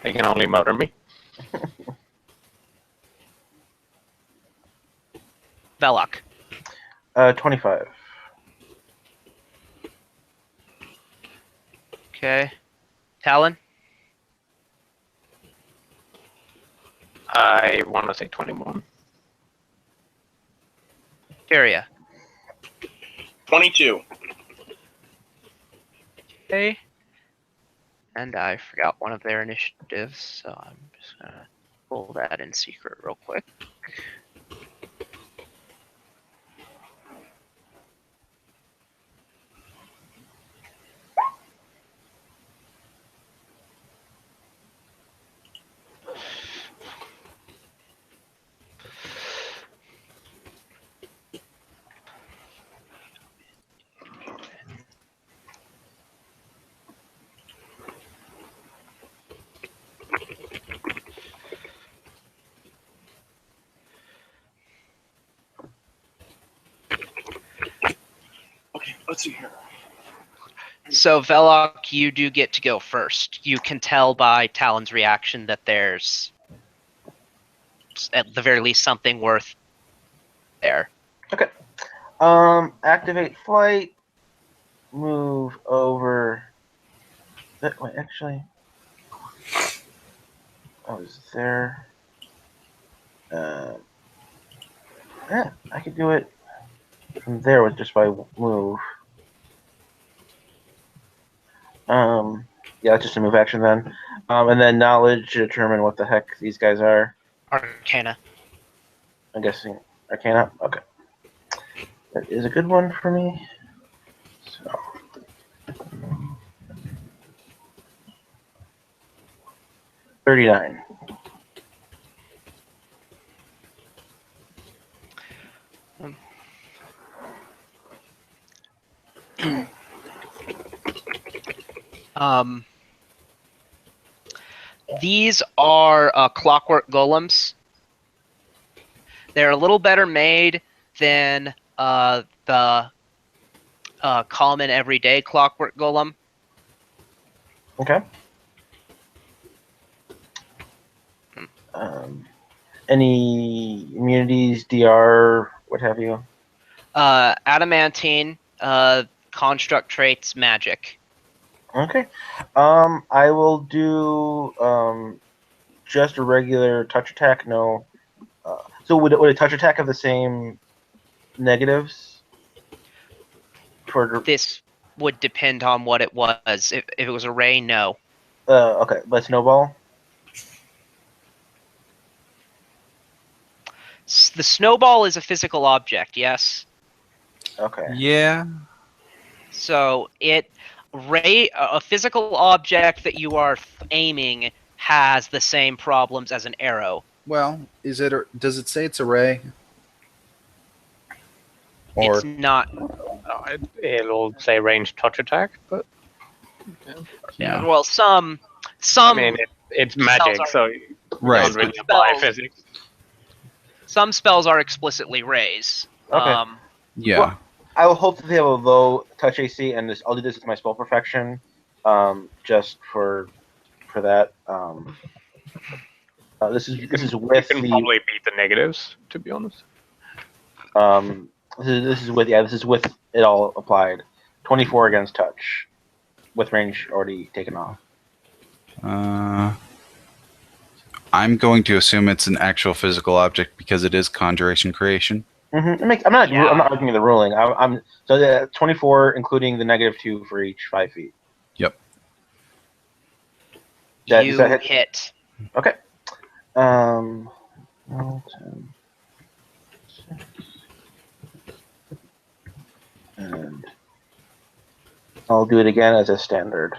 They can only motor me. Belloc. 25. Okay. Talon. I want to say 21. Kyria. 22. Okay. And I forgot one of their initiatives, so I'm just gonna pull that in secret real quick. Okay, let's see here. So Velok, you do get to go first. You can tell by Talon's reaction that there's, at the very least, something worth there. Activate flight. Move over. Wait, actually. I was there. Yeah, I could do it from there with just by move. Yeah, just a move action then. And then knowledge to determine what the heck these guys are. Arcana. I'm guessing Arcana. Okay, that is a good one for me. So 39. Um, these are clockwork golems. They're a little better made than the common everyday clockwork golem. Okay. Any immunities, DR, what have you? Adamantine, construct traits, magic. Okay. I will do just a regular touch attack. No. So would a touch attack have the same negatives? For This would depend on what it was. If it was a ray, no. okay, but snowball. The snowball is a physical object, yes. Okay. Yeah. So a physical object that you are aiming has the same problems as an arrow. Well, does it say it's a ray? Or It's not. It'll say range touch attack, but yeah. Well, some. I mean it's magic, are- so you Right. can't really apply physics. Some spells are explicitly rays. Okay. Yeah. Well, I will hope that they have a low touch AC, and I'll do this with my spell perfection, just for that. This is with You can probably beat the negatives, to be honest. this is with it all applied. 24 against touch, with range already taken off. I'm going to assume it's an actual physical object because it is conjuration creation. Mm-hmm. I'm not arguing the ruling. I'm so 24, including the -2 for each 5 feet. Yep. You Does that hit. Okay. 10, 6, and I'll do it again as a standard.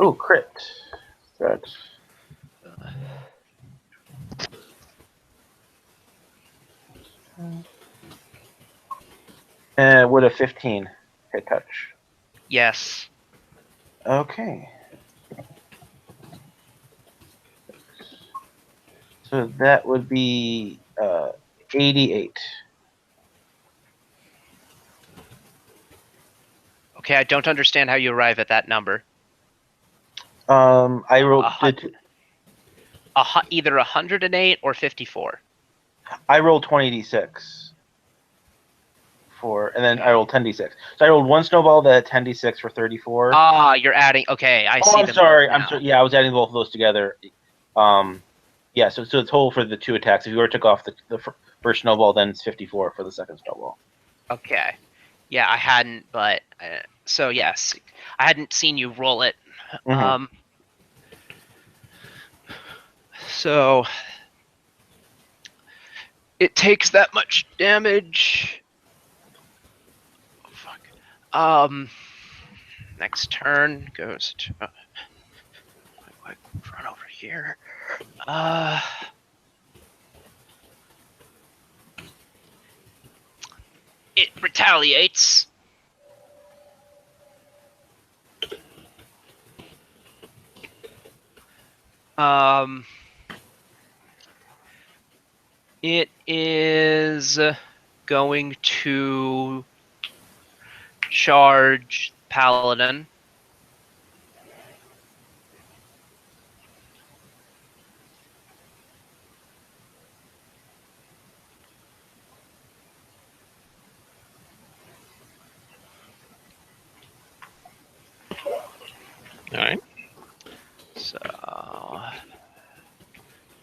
Oh, crit. That's would a 15 hit touch? Yes. Okay. So that would be 88. Okay, I don't understand how you arrive at that number. I rolled Either 108 or 54. I rolled 20d6 and then I rolled 10d6. So I rolled one snowball that had 10d6 for 34. Ah, you're adding. Okay, I see. I'm them sorry. both I'm now. sorry. Yeah, I was adding both of those together. Yeah. So the total for the 2 attacks, if you were to took off the first snowball, then it's 54 for the second snowball. Okay. Yeah, I hadn't, but so yes, I hadn't seen you roll it. Mhm. So it takes that much damage. Oh, fuck. Next turn goes to. Run over here. It retaliates. It is going to charge Paladin. All right. So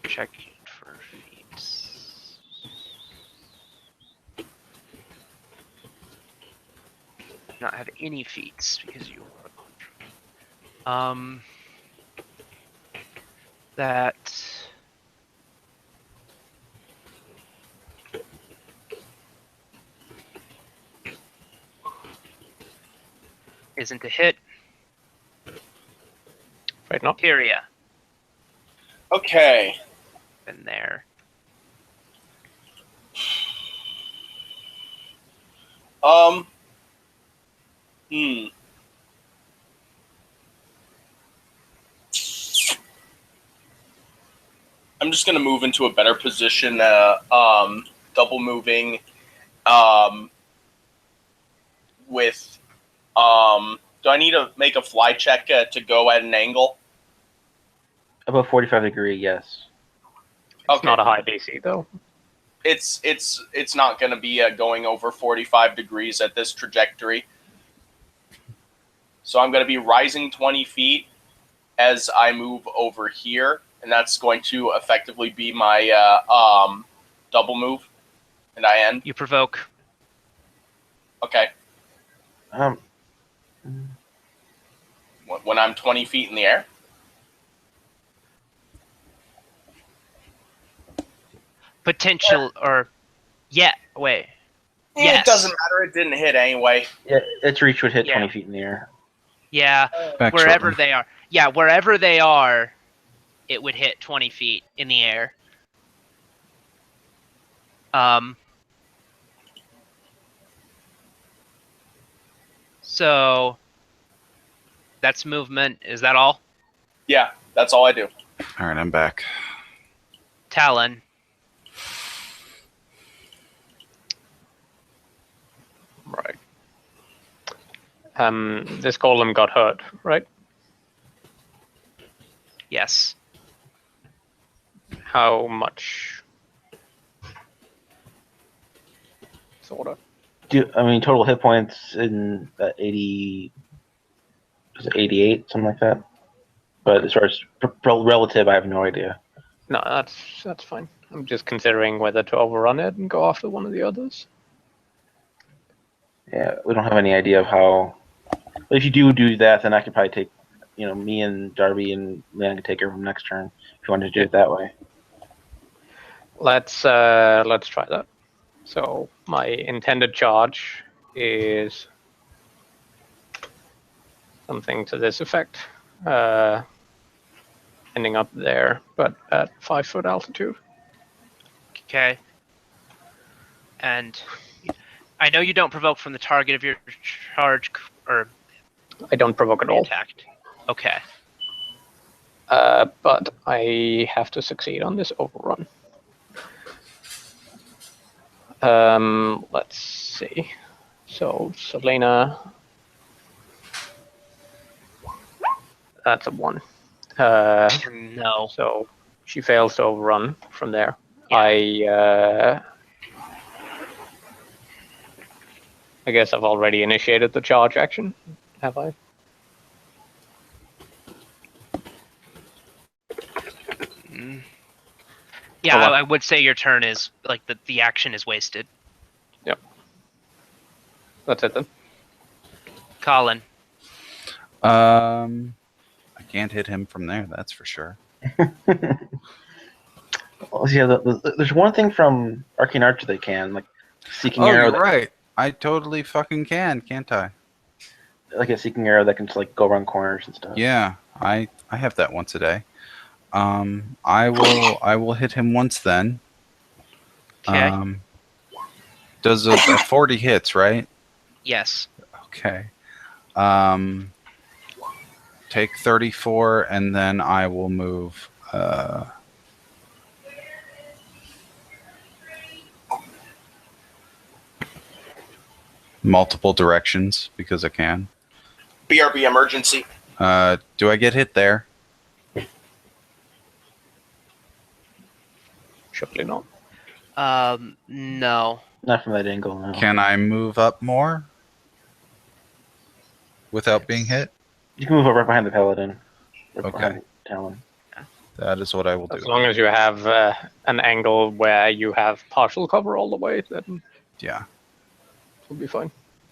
checking for feats. Not have any feats because you are that Isn't a hit. Right now. Kyria. Okay. Been there. Hmm. I'm just gonna move into a better position. Double moving. With. Do I need to make a fly check to go at an angle? Above 45 degree, yes. It's not a high DC though. It's not going to be going over 45 degrees at this trajectory. So I'm going to be rising 20 feet as I move over here, and that's going to effectively be my double move, and I end. You provoke. Okay. Um, When I'm 20 feet in the air? Potential or yeah, wait. Yes. It doesn't matter. It didn't hit anyway. yeah, its reach would hit Yeah. 20 feet in the air. Yeah, Back wherever shortly. they are. Yeah, wherever they are, it would hit 20 feet in the air. So that's movement. Is that all? Yeah, that's all I do. All right, I'm back. Talon. Right. This golem got hurt, right? Yes. How much? Sorta. Total hit points in 80, was it 88, something like that. But as far as relative, I have no idea. No, that's fine. I'm just considering whether to overrun it and go after one of the others. Yeah, we don't have any idea of how. But if you do that, then I could probably take, me and Darby and Leon could take her from next turn if you wanted to do it that way. Let's try that. So my intended charge is something to this effect, ending up there, but at 5-foot altitude. Okay. And I know you don't provoke from the target of your charge, or I don't provoke at all. attacked. Okay. But I have to succeed on this overrun. Let's see. So Selena, that's a 1. No. So she fails to overrun from there. Yeah. I guess I've already initiated the charge action. Have I? Yeah, Oh, well. I would say your turn is like the action is wasted. Yep. That's it then. Colin. I can't hit him from there, that's for sure. Well, yeah, there's one thing from Arcane Archer they can, like Seeking Oh, Arrow. you're right. I totally fucking can, can't I? Like a Seeking Arrow that can just like go around corners and stuff. Yeah, I have that once a day. I will hit him once then. Okay. Does a 40 hits, right? Yes. Okay. Take 34, and then I will move. Multiple directions because I can. BRB emergency. Do I get hit there? Surely not. No. Not from that angle, no. Can I move up more without being hit? You can move up right behind the Paladin. Right Okay. behind Talon. That is what I will do. As long as you have an angle where you have partial cover all the way, then Yeah. it'll be fine.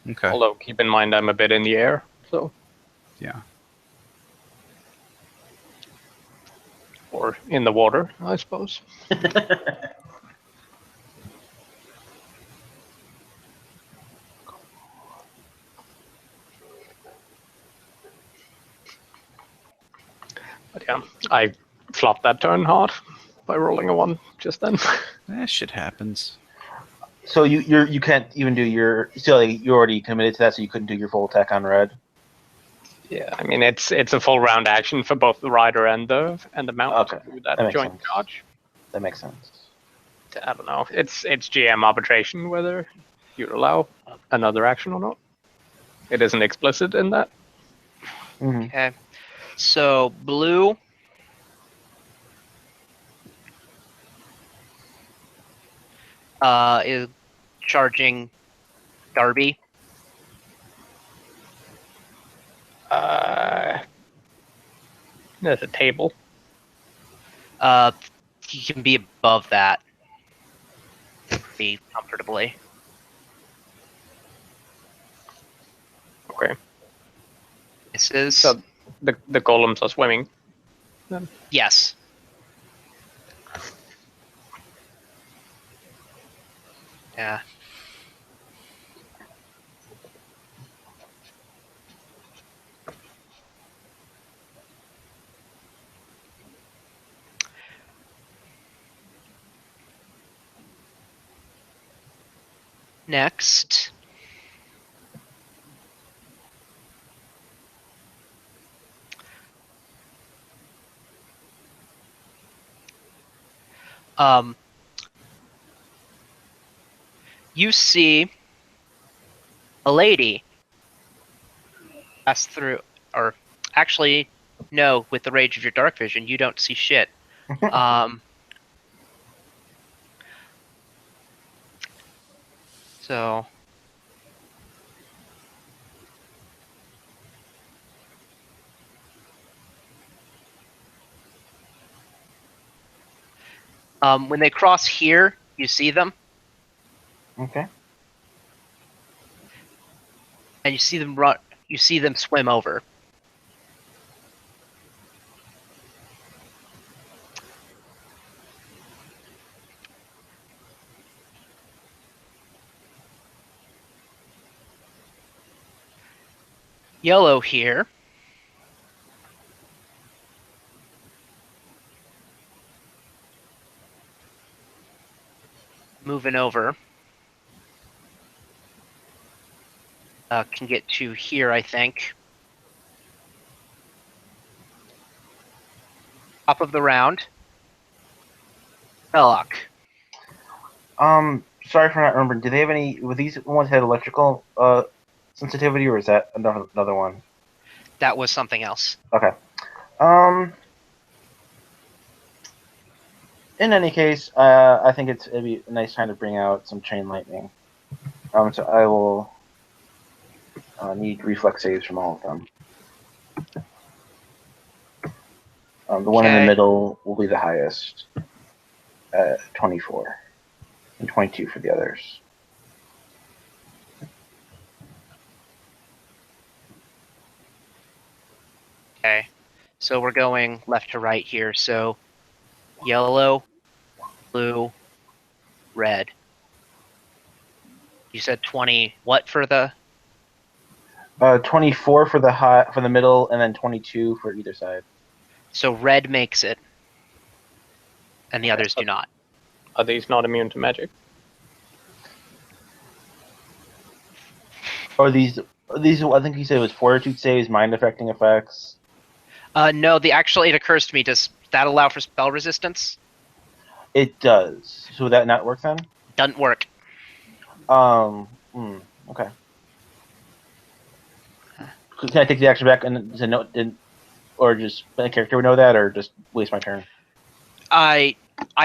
Okay. Although, keep in mind I'm a bit in the air, so... Yeah. Or in the water, I suppose. But yeah, I flopped that turn hard by rolling a 1 just then. That shit happens. So you can't even do your. So you already committed to that, so you couldn't do your full attack on red. Yeah, I mean it's a full round action for both the rider and the mount Okay, to do that that makes joint sense. charge. That makes sense. I don't know. It's GM arbitration whether you allow another action or not. It isn't explicit in that. Mm-hmm. Okay. So blue. Is charging Darby. There's a table. He can be above that. Be comfortably. Okay. This is So the golems are swimming. yes. Yeah. Next. You see a lady pass through, or actually, no, with the rage of your dark vision, you don't see shit. So when they cross here, you see them, Okay. and you see them run. You see them swim over. Yellow here. Moving over. Can get to here, I think. Top of the round. Belloc. Sorry for not remembering. Do they have any? Were these ones had electrical sensitivity, or is that another one? That was something else. Okay. In any case, I think it'd be a nice time to bring out some chain lightning. So I will need reflex saves from all of them. The one in the Okay. middle will be the highest, 24, and 22 for the others. Okay. So we're going left to right here. So yellow, blue, red. You said 20. What for the? 24 for the middle, and then 22 for either side. So red makes it, and the others do not. Are these not immune to magic? Or these? I think you said it was fortitude saves, mind affecting effects. No, it occurs to me. Does that allow for spell resistance? It does. So would that not work then? Doesn't work. Okay. Can I take the action back and say no? Or just the character would know that, or just waste my turn? I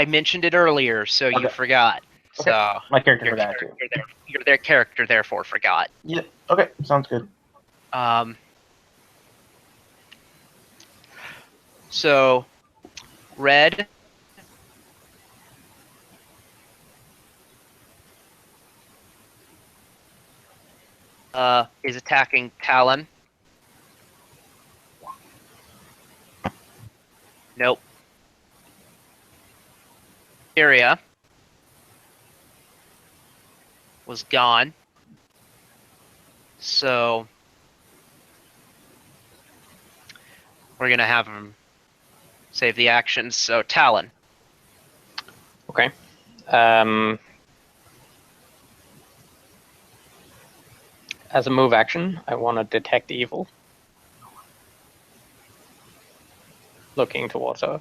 mentioned it earlier, so you Okay. forgot. Okay. So My character your forgot too. their character therefore forgot. Yeah. Okay. Sounds good. So red is attacking Talon. Nope. Syria was gone. So we're gonna have him save the actions. So Talon. Okay. As a move action, I want to detect evil. Looking towards her.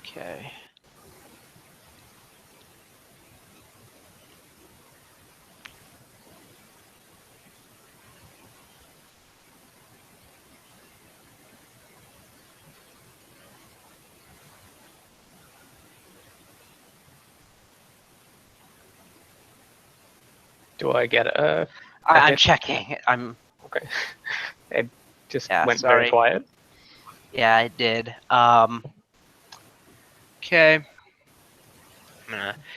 Okay. Do I get a I'm hit? checking. I'm. Okay. It just Yeah, went very sorry. quiet. Yeah, I did. Okay.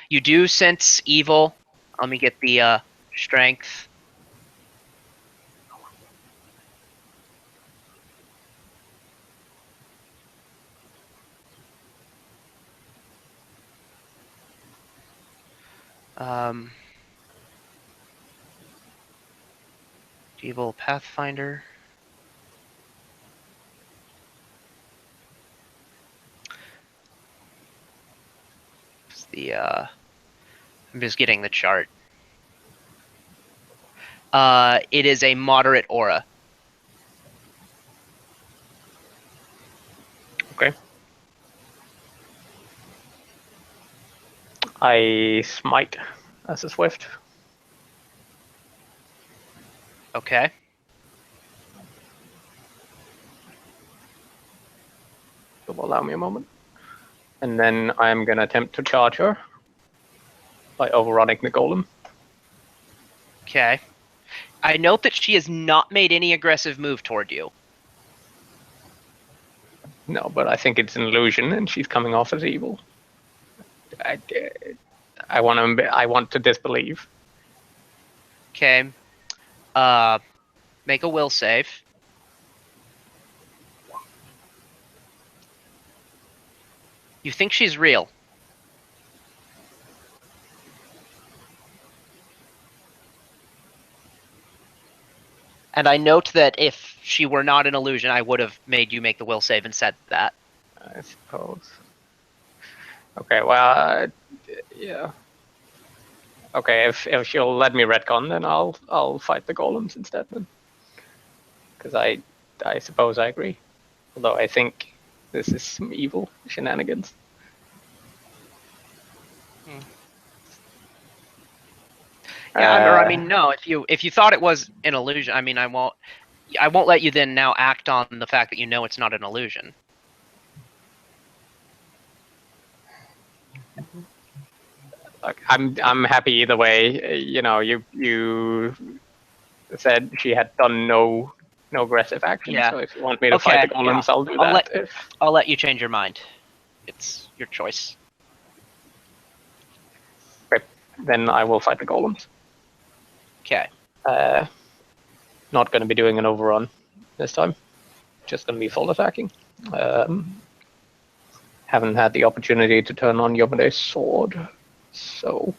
You do sense evil. Let me get the strength. Evil Pathfinder. It's the I'm just getting the chart. It is a moderate aura. Okay. I smite as a swift. Okay. It will allow me a moment. And then I'm going to attempt to charge her by overrunning the golem. Okay. I note that she has not made any aggressive move toward you. No, but I think it's an illusion, and she's coming off as evil. I want to disbelieve. Okay. Make a will save. You think she's real. And I note that if she were not an illusion, I would have made you make the will save and said that. I suppose. Okay, well, yeah. Okay, if she'll let me retcon, then I'll fight the golems instead then. Because I suppose I agree. Although I think this is some evil shenanigans. Yeah, or I mean, no. If you thought it was an illusion, I mean, I won't let you then now act on the fact that you know it's not an illusion. Look, I'm happy either way. You know, you said she had done no aggressive action. Yeah. So if you want me to fight the golems, I'll do that. I'll let you change your mind. It's your choice. Okay, then I will fight the golems. Okay. Not going to be doing an overrun this time. Just going to be full attacking. Haven't had the opportunity to turn on Yomade's sword, so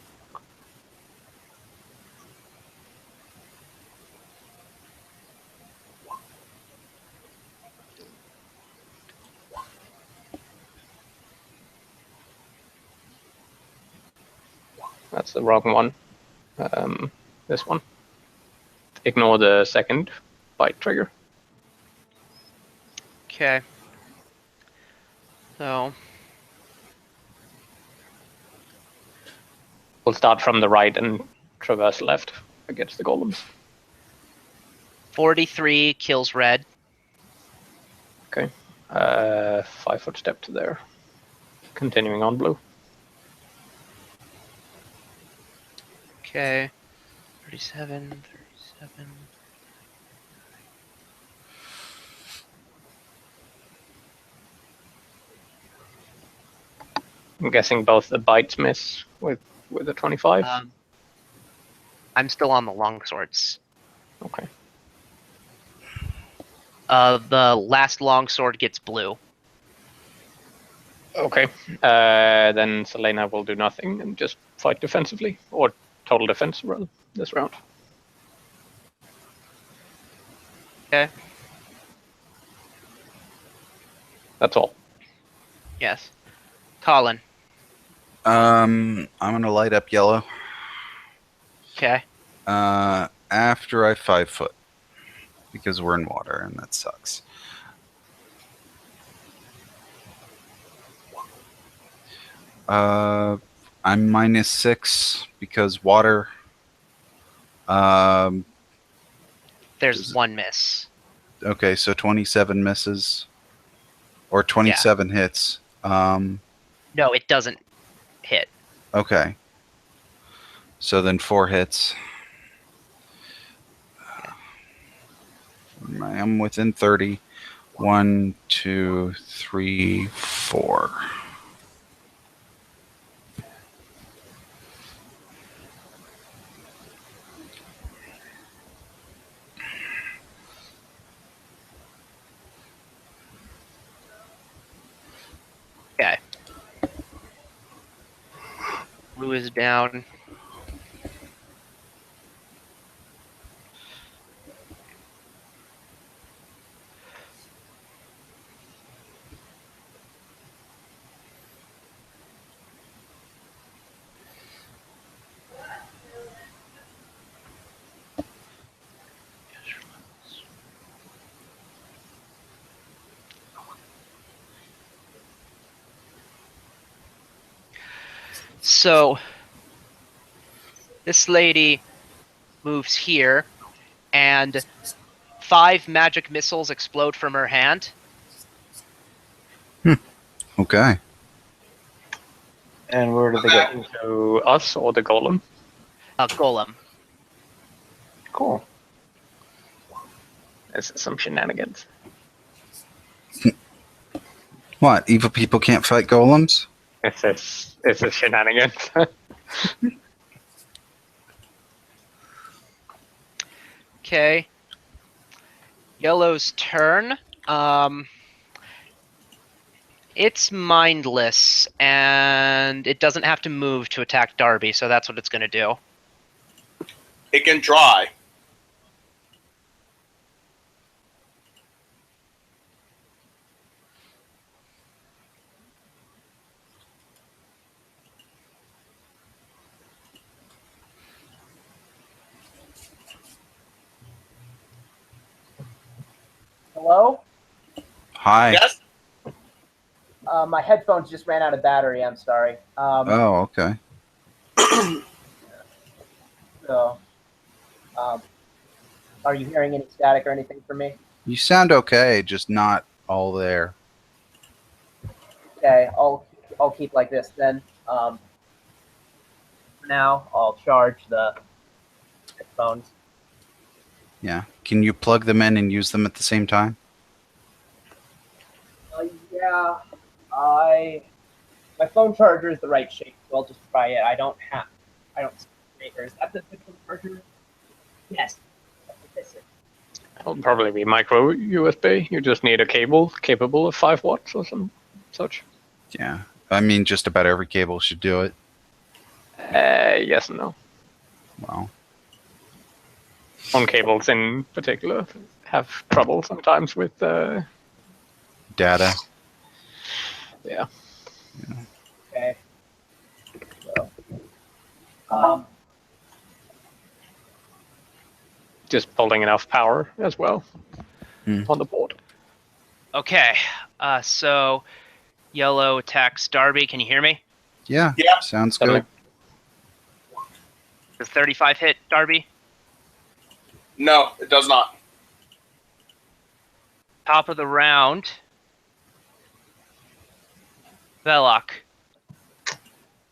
that's the wrong one. This one. Ignore the second bite trigger. Okay. So We'll start from the right and traverse left against the golems. 43 kills red. Okay. 5-foot step to there. Continuing on blue. Okay. 37. I'm guessing both the bites miss with a 25. I'm still on the longswords. Okay. The last longsword gets blue. Okay. Then Selena will do nothing and just fight defensively, or total defense rather, this round. Okay. That's all. Yes. Colin. I'm gonna light up yellow. Okay. After I 5 foot, because we're in water and that sucks. I'm -6 because water. There's one miss. Okay, so 27 misses, or 27 hits. No, it doesn't hit. Okay. So then 4 hits. I'm within 30. 1, 2, 3, 4. Okay. Blue is down. So this lady moves here, and 5 magic missiles explode from her hand. Okay. And where do they go? To us or the golem? Golem. Cool. This is some shenanigans. What? Evil people can't fight golems? It's a shenanigans. Okay. Yellow's turn. It's mindless, and it doesn't have to move to attack Darby, so that's what it's going to do. It can try. Hello? Hi. Yes. My headphones just ran out of battery. I'm sorry. Oh, okay. So, are you hearing any static or anything from me? You sound okay, just not all there. Okay, I'll keep like this then. For now, I'll charge the headphones. Yeah. Can you plug them in and use them at the same time? Yeah, my phone charger is the right shape, so I'll just try it. I don't see is that the phone charger? Yes. That's what this is. It'll probably be micro USB. You just need a cable capable of 5 watts or some such. Yeah. I mean, just about every cable should do it. Yes and no. Well, Phone cables in particular have trouble sometimes with data. yeah. Okay. So, Just pulling enough power as well on the board. Okay. So Yellow attacks Darby. Can you hear me? Yeah. Yeah. Sounds Totally. good. Does 35 hit Darby? No, it does not. Top of the round. Velok.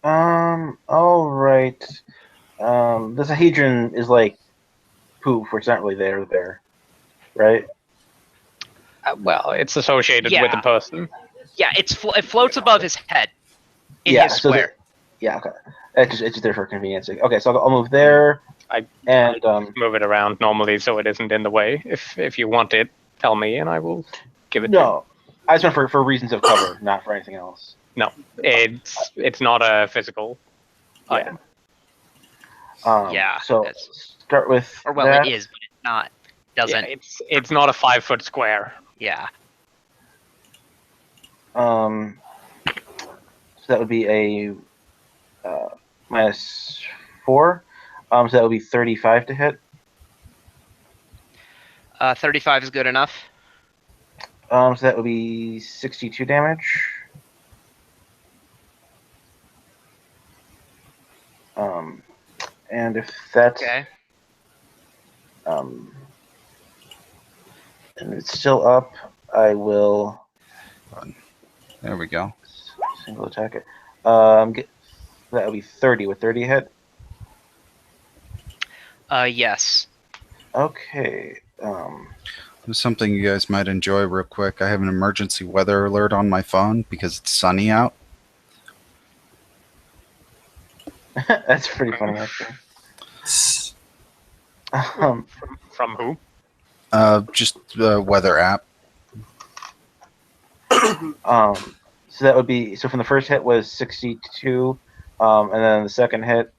All right. The Sahedron is like poof, it's not really there, right? Well, it's associated with the Yeah. person. Yeah, it floats above his head in Yeah, his so square. Yeah, okay. It's just there for convenience. Okay, so I'll move there. I and move it around normally so it isn't in the way if you want it tell me, and I will give it to No, I just meant for reasons of cover, not for anything else. you. No, it's not a physical Yeah. item. Yeah, So that's- start with Or well, that. it is, but it's not. Yeah, Doesn't. it's not a 5-foot square. Yeah. So that would be a -4. So that would be 35 to hit. 35 is good enough. So that would be 62 damage. And if that's Okay. and it's still up, I will There we go. single attack it. That would be 30 with 30 hit. Yes. Okay. There's something you guys might enjoy real quick. I have an emergency weather alert on my phone because it's sunny out. That's pretty funny, actually. From who? Just the weather app. So that would be from the first hit was 62, and then the second hit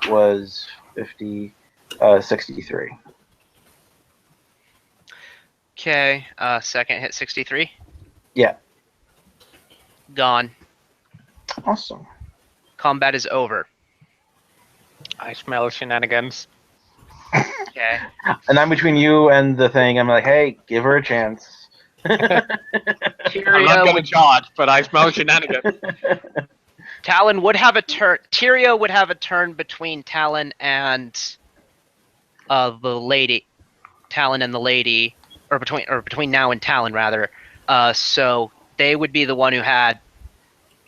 was 63. Okay. Second hit 63. Yeah. Gone. Awesome. Combat is over. I smell shenanigans. Okay. And I'm between you and the thing. I'm like, hey, give her a chance. I'm not Tyria gonna would, charge, but I smell shenanigans. Talon would have a turn. Tyria would have a turn between Talon and the lady. Talon and the lady, or between now and Talon rather. So they would be the one who had.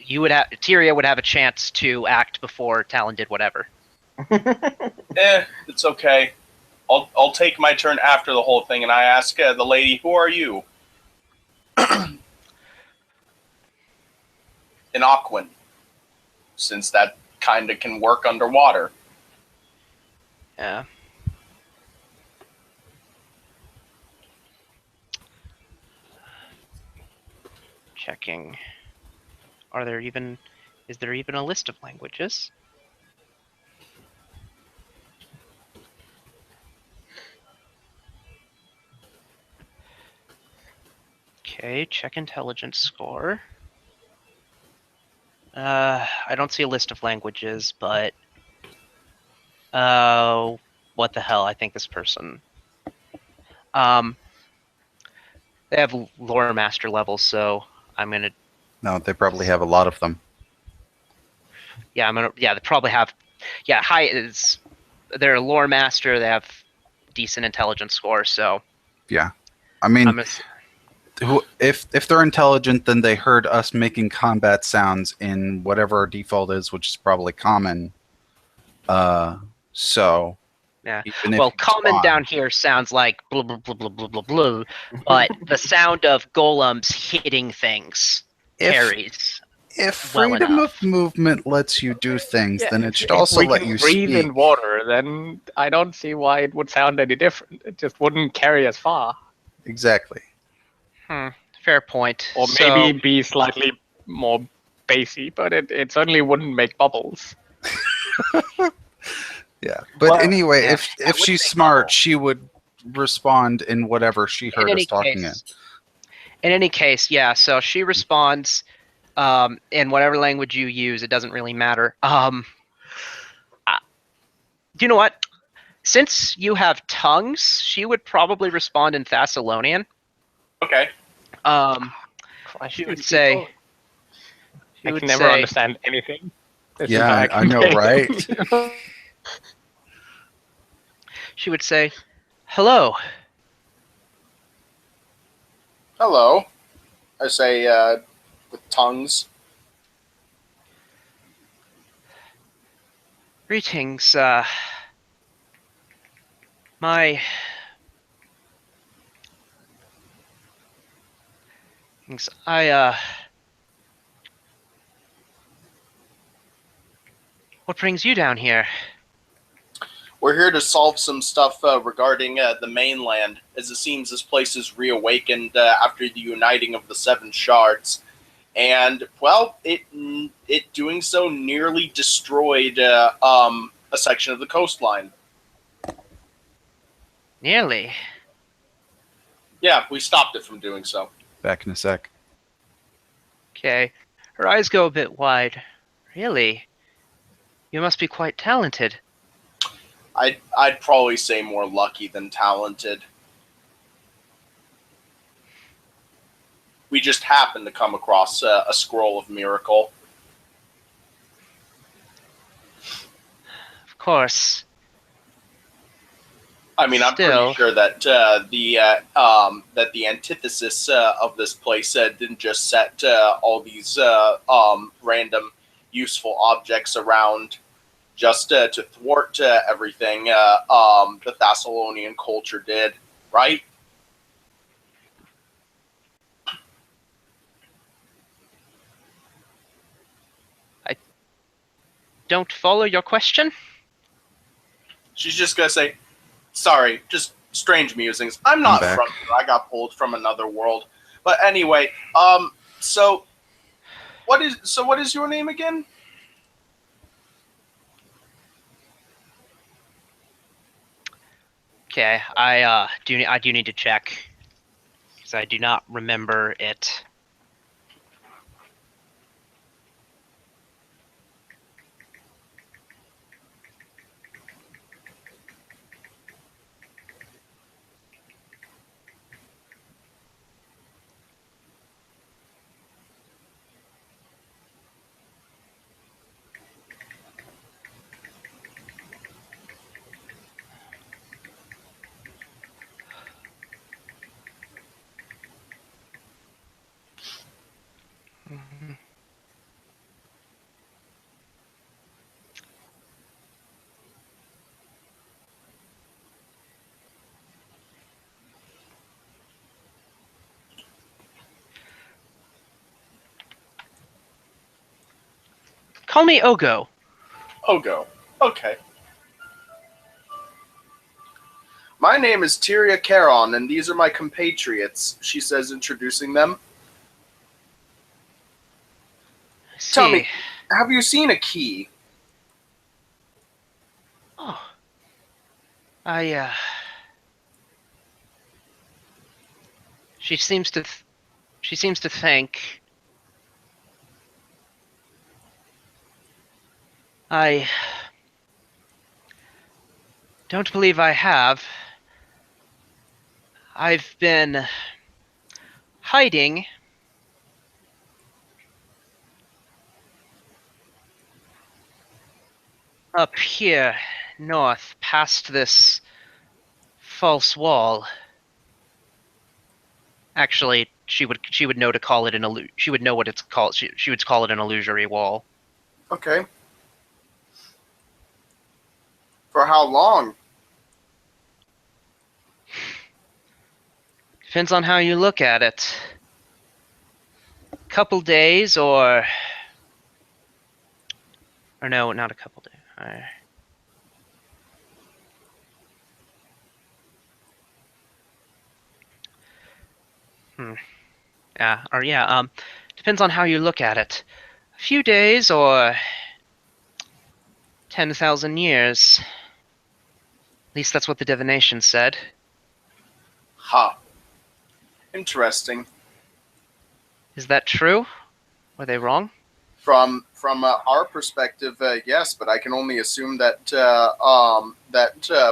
Tyria would have a chance to act before Talon did whatever. It's okay. I'll take my turn after the whole thing, and I ask the lady, "Who are you?" An Aquan, since that kind of can work underwater. Yeah. Checking. Is there even a list of languages? Okay, check intelligence score. I don't see a list of languages, but what the hell? I think this person. They have lore master levels, so I'm gonna. No, they probably have a lot of them. Yeah, they probably have. Yeah, they're a lore master. They have decent intelligence score, so. Yeah, I mean, I'm gonna, if they're intelligent, then they heard us making combat sounds in whatever our default is, which is probably common. So. Yeah. Even if Well, you common respond- down here sounds like blah blah blah blah blah blah blah, but the sound of golems hitting things carries. If well freedom enough. of movement lets you do things, then it should if also we let can you breathe speak. in water, then I don't see why it would sound any different. It just wouldn't carry as far. Exactly. Fair point. Or So, maybe be slightly more bassy, but it certainly wouldn't make bubbles. Yeah. But Well, anyway, yeah, if that would she's make smart, bubble. she would respond in whatever she heard us talking in. In any case, yeah. So she responds in whatever language you use. It doesn't really matter. You know what? Since you have tongues, she would probably respond in Thessalonian. Okay. Christ, She would these say. people. She I would can never say. understand anything. This Yeah, entire I know, campaign. right? She would say, "Hello." Hello. I say with tongues. Greetings. My. What brings you down here? We're here to solve some stuff regarding the mainland, as it seems this place is reawakened after the uniting of the Seven Shards. And, well, it doing so nearly destroyed a section of the coastline. Nearly. Yeah, we stopped it from doing so. Back in a sec. Okay. Her eyes go a bit wide. Really? You must be quite talented. I'd probably say more lucky than talented. We just happened to come across a scroll of miracle. Of course. I mean, I'm Still. pretty sure that that the antithesis of this place didn't just set all these random useful objects around just to thwart everything the Thessalonian culture did, right? Don't follow your question? She's just gonna say, "Sorry, just strange musings. I'm not back. from here. I got pulled from another world." But anyway, so what is your name again? Okay, I do need to check because I do not remember it. Call me Ogo. Ogo. Okay. My name is Tyria Caron, and these are my compatriots, she says, introducing them. Tell me, have you seen a key? Oh. She seems to think. I don't believe I have. I've been hiding up here north past this false wall. Actually, she would know to call it she would know what it's called. She would call it an illusory wall. Okay. For how long? Depends on how you look at it. Couple days or no, not a couple days. Depends on how you look at it. A few days or 10,000 years. At least that's what the divination said. Huh. Interesting. Is that true? Were they wrong? From our perspective, yes, but I can only assume that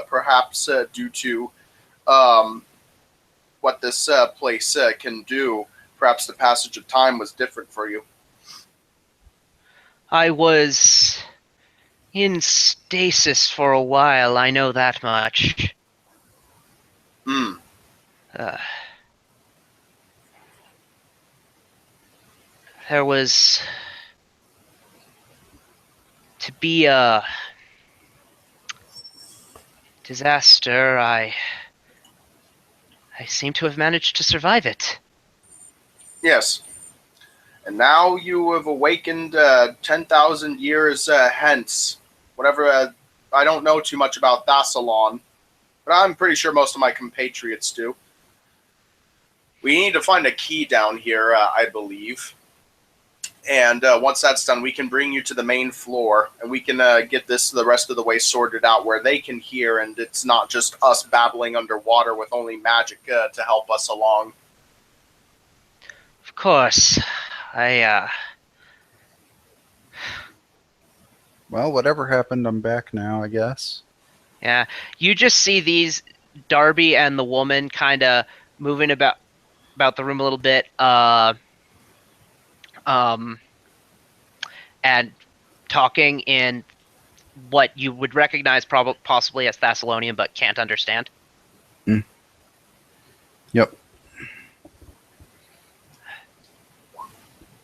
perhaps due to what this place can do, perhaps the passage of time was different for you. I was in stasis for a while, I know that much. Hmm. There was to be a disaster. I seem to have managed to survive it. Yes. And now you have awakened 10,000 years hence. Whatever don't know too much about Thassalon, but I'm pretty sure most of my compatriots do. We need to find a key down here, I believe. And once that's done, we can bring you to the main floor, and we can get this the rest of the way sorted out where they can hear, and it's not just us babbling underwater with only magic to help us along. Of course. Well, whatever happened, I'm back now, I guess. Yeah. You just see these Darby and the woman kind of moving about the room a little bit, and talking in what you would recognize possibly as Thessalonian, but can't understand. Yep.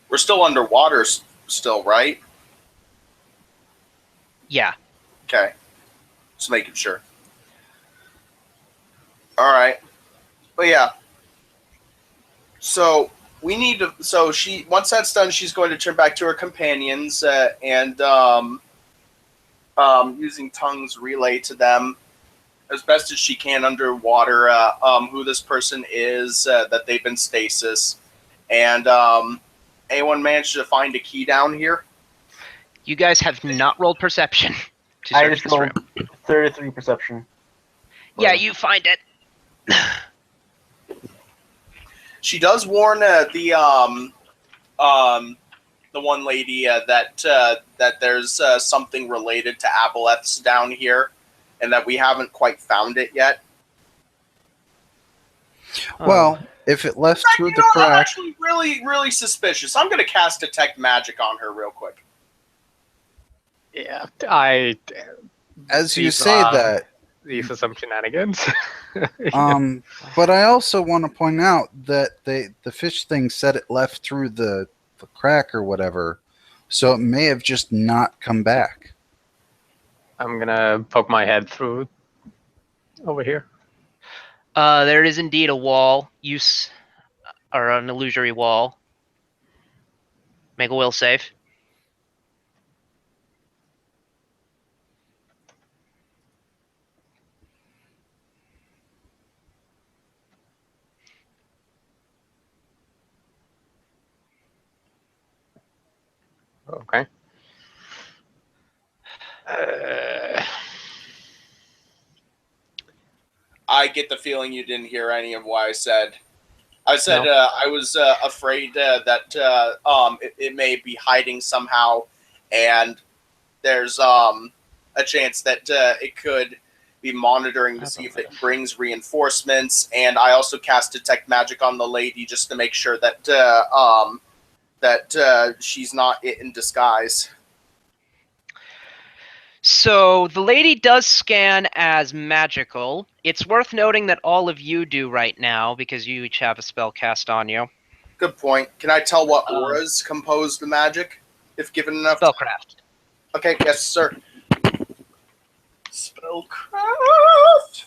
We're still underwater still, right? Yeah. Okay. Just making sure. All right. But yeah. So we need to. So she, once that's done, she's going to turn back to her companions and using tongues relay to them as best as she can underwater who this person is, that they've been stasis, and anyone managed to find a key down here? You guys have not rolled perception to I search just this rolled room. 33 perception. Yeah, you find it. She does warn the one lady that there's something related to aboleths down here, and that we haven't quite found it yet. Well, if it left through the I'm crack, actually really, really suspicious. I'm going to cast Detect Magic on her real quick. Yeah, as you these say are- that, these are some shenanigans. but I also want to point out that the fish thing said it left through the crack or whatever, so it may have just not come back. I'm gonna poke my head through over here. There is indeed a wall, or an illusory wall. Make a will save. Okay. I get the feeling you didn't hear any of what I said. I said No. I was afraid that it may be hiding somehow, and there's a chance that it could be monitoring to see if it brings reinforcements. And I also cast Detect Magic on the lady just to make sure that she's not in disguise. So the lady does scan as magical. It's worth noting that all of you do right now because you each have a spell cast on you. Good point. Can I tell what auras compose the magic, if given enough time? Spellcraft. Okay, yes, sir. Spellcraft.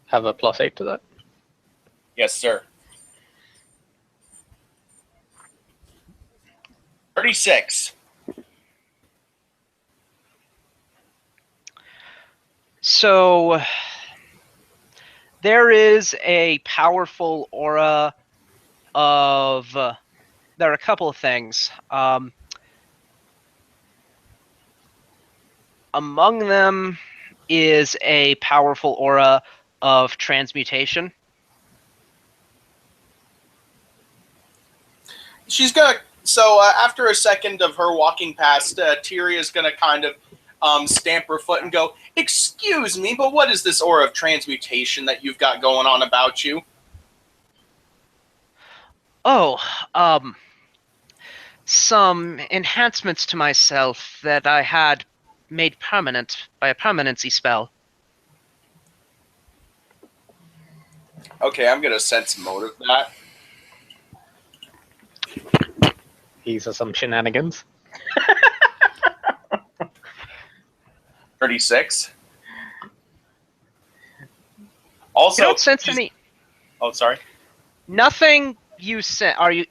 Have a +8 to that. Yes, sir. 36. So there is a powerful aura of. There are a couple of things. Among them is a powerful aura of transmutation. She's gonna. So after a second of her walking past, Tyria's gonna kind of stamp her foot and go, "Excuse me, but what is this aura of transmutation that you've got going on about you?" Oh, some enhancements to myself that I had made permanent by a permanency spell. Okay, I'm gonna sense motive that. These are some shenanigans. 36. Also, You don't sense any. Oh, sorry. Nothing you sent. Are you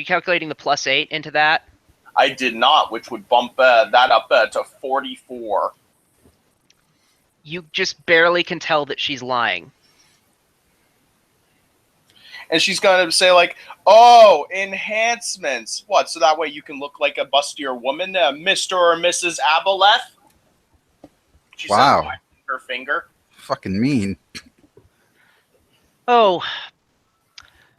calculating the +8 into that? I did not, which would bump that up to 44. You just barely can tell that she's lying. And she's going to say, like, oh, enhancements. What, so that way you can look like a bustier woman, Mr. or Mrs. Aboleth? She Wow. says, wagging her finger. Fucking mean. Oh,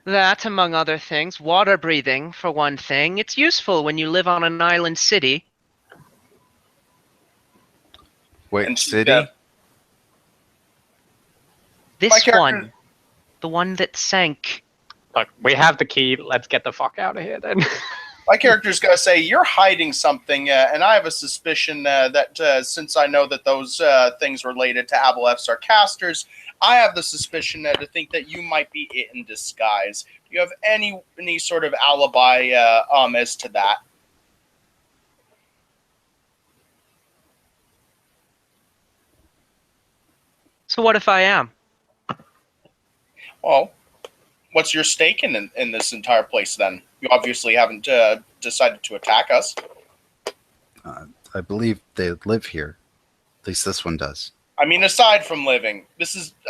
that, among other things. Water breathing, for one thing. It's useful when you live on an island city. Wait, And she, city? This character- one. The one that sank. Look, we have the key. Let's get the fuck out of here then. My character's going to say, you're hiding something, and I have a suspicion that since I know that those things related to Aboleths are casters, I have the suspicion to think that you might be it in disguise. Do you have any sort of alibi as to that? So what if I am? Well, what's your stake in this entire place then? You obviously haven't decided to attack us. I believe they live here. At least this one does. I mean, aside from living,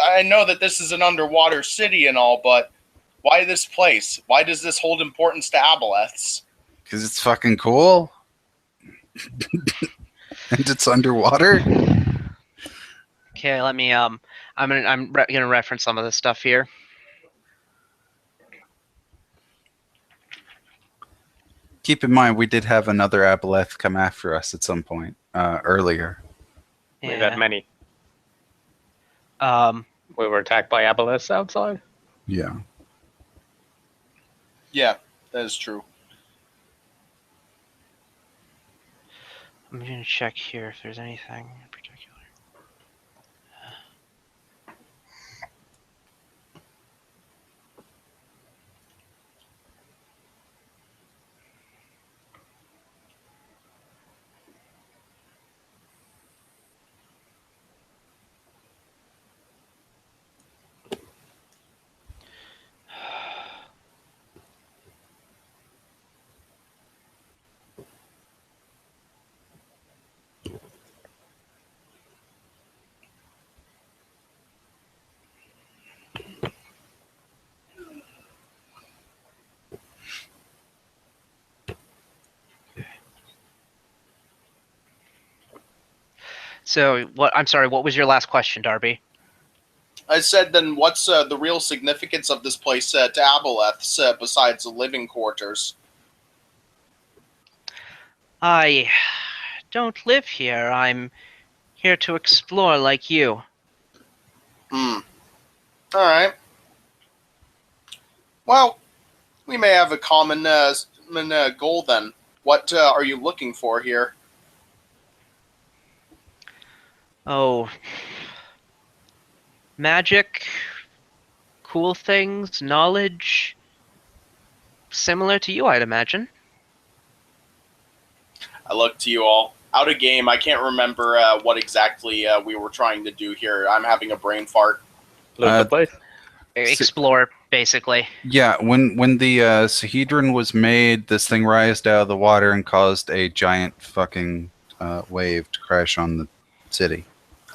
I know that this is an underwater city and all, but why this place? Why does this hold importance to Aboleths? Because it's fucking cool. And it's underwater. Okay, let me I'm gonna reference some of this stuff here. Keep in mind, we did have another Aboleth come after us at some point earlier. We've had many. Um, We were attacked by aboleths outside. Yeah. Yeah, that is true. I'm gonna check here if there's anything in particular. So what? I'm sorry. What was your last question, Darby? I said, then what's the real significance of this place to Aboleths besides the living quarters? I don't live here. I'm here to explore like you. All right. Well, we may have a common goal then. What are you looking for here? Oh, magic, cool things, knowledge. Similar to you, I'd imagine. I look to you all. Out of game, I can't remember what exactly we were trying to do here. I'm having a brain fart. Loot the place. Explore, basically. Yeah, when the Sahedron was made, this thing rised out of the water and caused a giant fucking wave to crash on the city.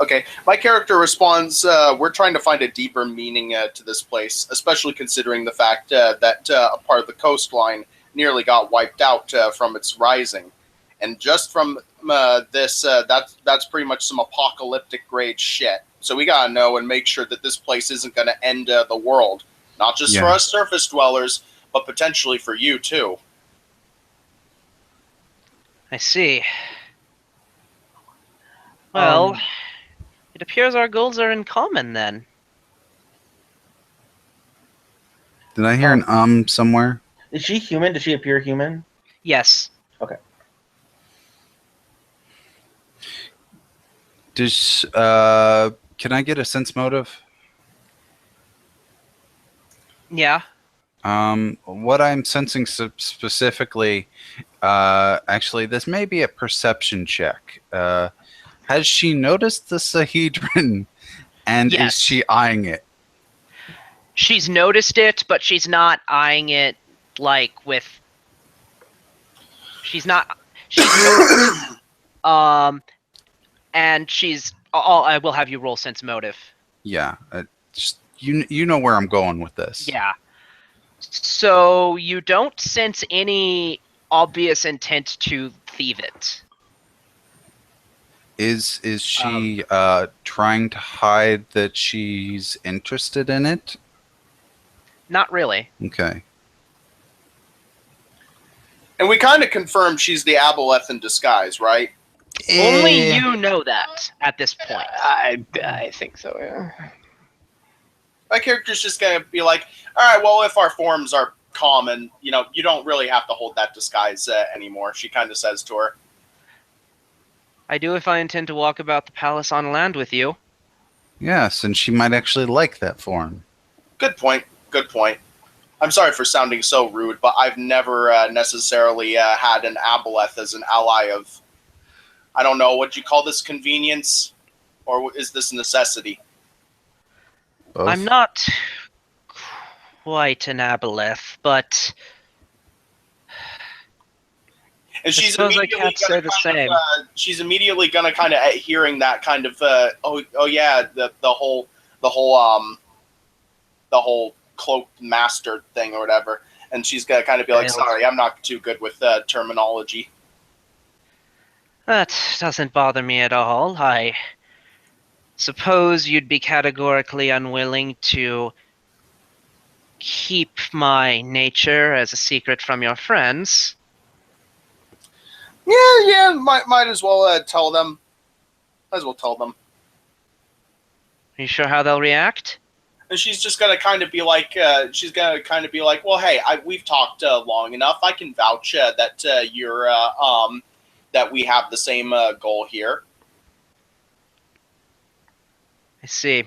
Okay, my character responds, we're trying to find a deeper meaning to this place, especially considering the fact that a part of the coastline nearly got wiped out from its rising. And just from this, that's pretty much some apocalyptic grade shit. So we gotta know and make sure that this place isn't gonna end the world. Not just for us surface dwellers, but potentially for you too. I see. Well, it appears our goals are in common then. Did I hear an somewhere? Is she human? Does she appear human? Yes. Okay. Does can I get a sense motive? Yeah. What I'm sensing specifically, actually, this may be a perception check. Has she noticed the Sahedron, and Yes. is she eyeing it? She's noticed it, but she's not eyeing it like with She's not. She's nervous. And she's. I will have you roll sense motive. Yeah. Just, you know where I'm going with this. Yeah. So you don't sense any obvious intent to thieve it. Is she trying to hide that she's interested in it? Not really. Okay. And we kind of confirmed she's the Aboleth in disguise, right? Only you know that at this point. I think so, yeah. My character's just gonna be like, all right, well, if our forms are common, you don't really have to hold that disguise anymore. She kind of says to her. I do if I intend to walk about the palace on land with you. Yes, and she might actually like that form. Good point. Good point. I'm sorry for sounding so rude, but I've never necessarily had an Aboleth as an ally of, I don't know, what you call this, convenience? Or is this necessity? Both? I'm not quite an aboleth, but And she's suppose I immediately can't say the same. She's immediately gonna kind of hearing that kind of oh yeah, the whole cloaked master thing or whatever, and she's gonna kind of be like, sorry, I'm not too good with terminology. That doesn't bother me at all. I suppose you'd be categorically unwilling to keep my nature as a secret from your friends. Yeah, might as well tell them. Might as well tell them. Are you sure how they'll react? And she's just gonna kind of be like, well, hey, we've talked long enough. I can vouch that you're that we have the same goal here. I see.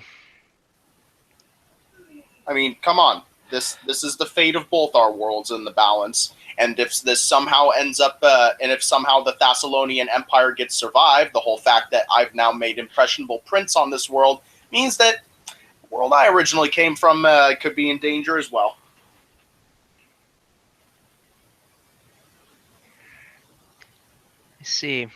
I mean, come on. This is the fate of both our worlds in the balance. And if this somehow ends up, and if somehow the Thessalonian Empire gets survived, the whole fact that I've now made impressionable prints on this world means that the world I originally came from could be in danger as well. I see.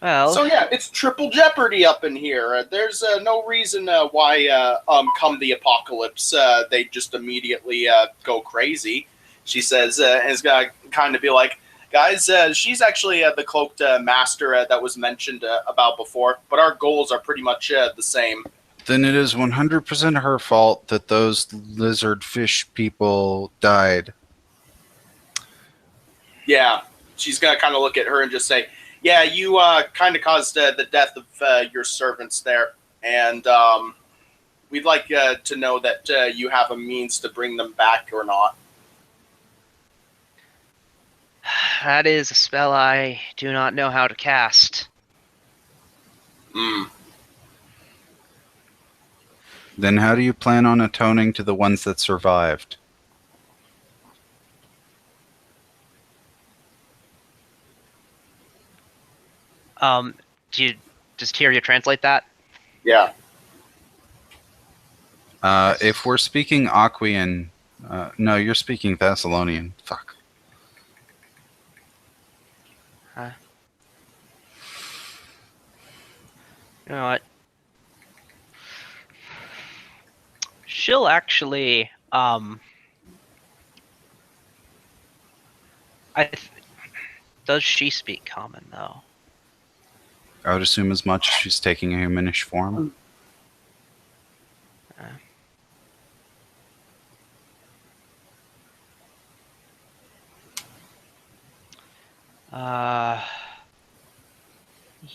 Well, So yeah, it's triple jeopardy up in here. There's no reason why, come the apocalypse, they just immediately go crazy. She says, and is gonna kind of be like, guys, she's actually the cloaked master that was mentioned about before, but our goals are pretty much the same. Then it is 100% her fault that those lizard fish people died. Yeah, she's gonna kind of look at her and just say, yeah, you kind of caused the death of your servants there, and we'd like to know that you have a means to bring them back or not. that is a spell I do not know how to cast. Then how do you plan on atoning to the ones that survived? Do you just hear you translate that? Yeah. If we're speaking Aquian, no, you're speaking Thessalonian. Fuck. You know what? She'll actually, does she speak common though? I would assume as much as she's taking a humanish form.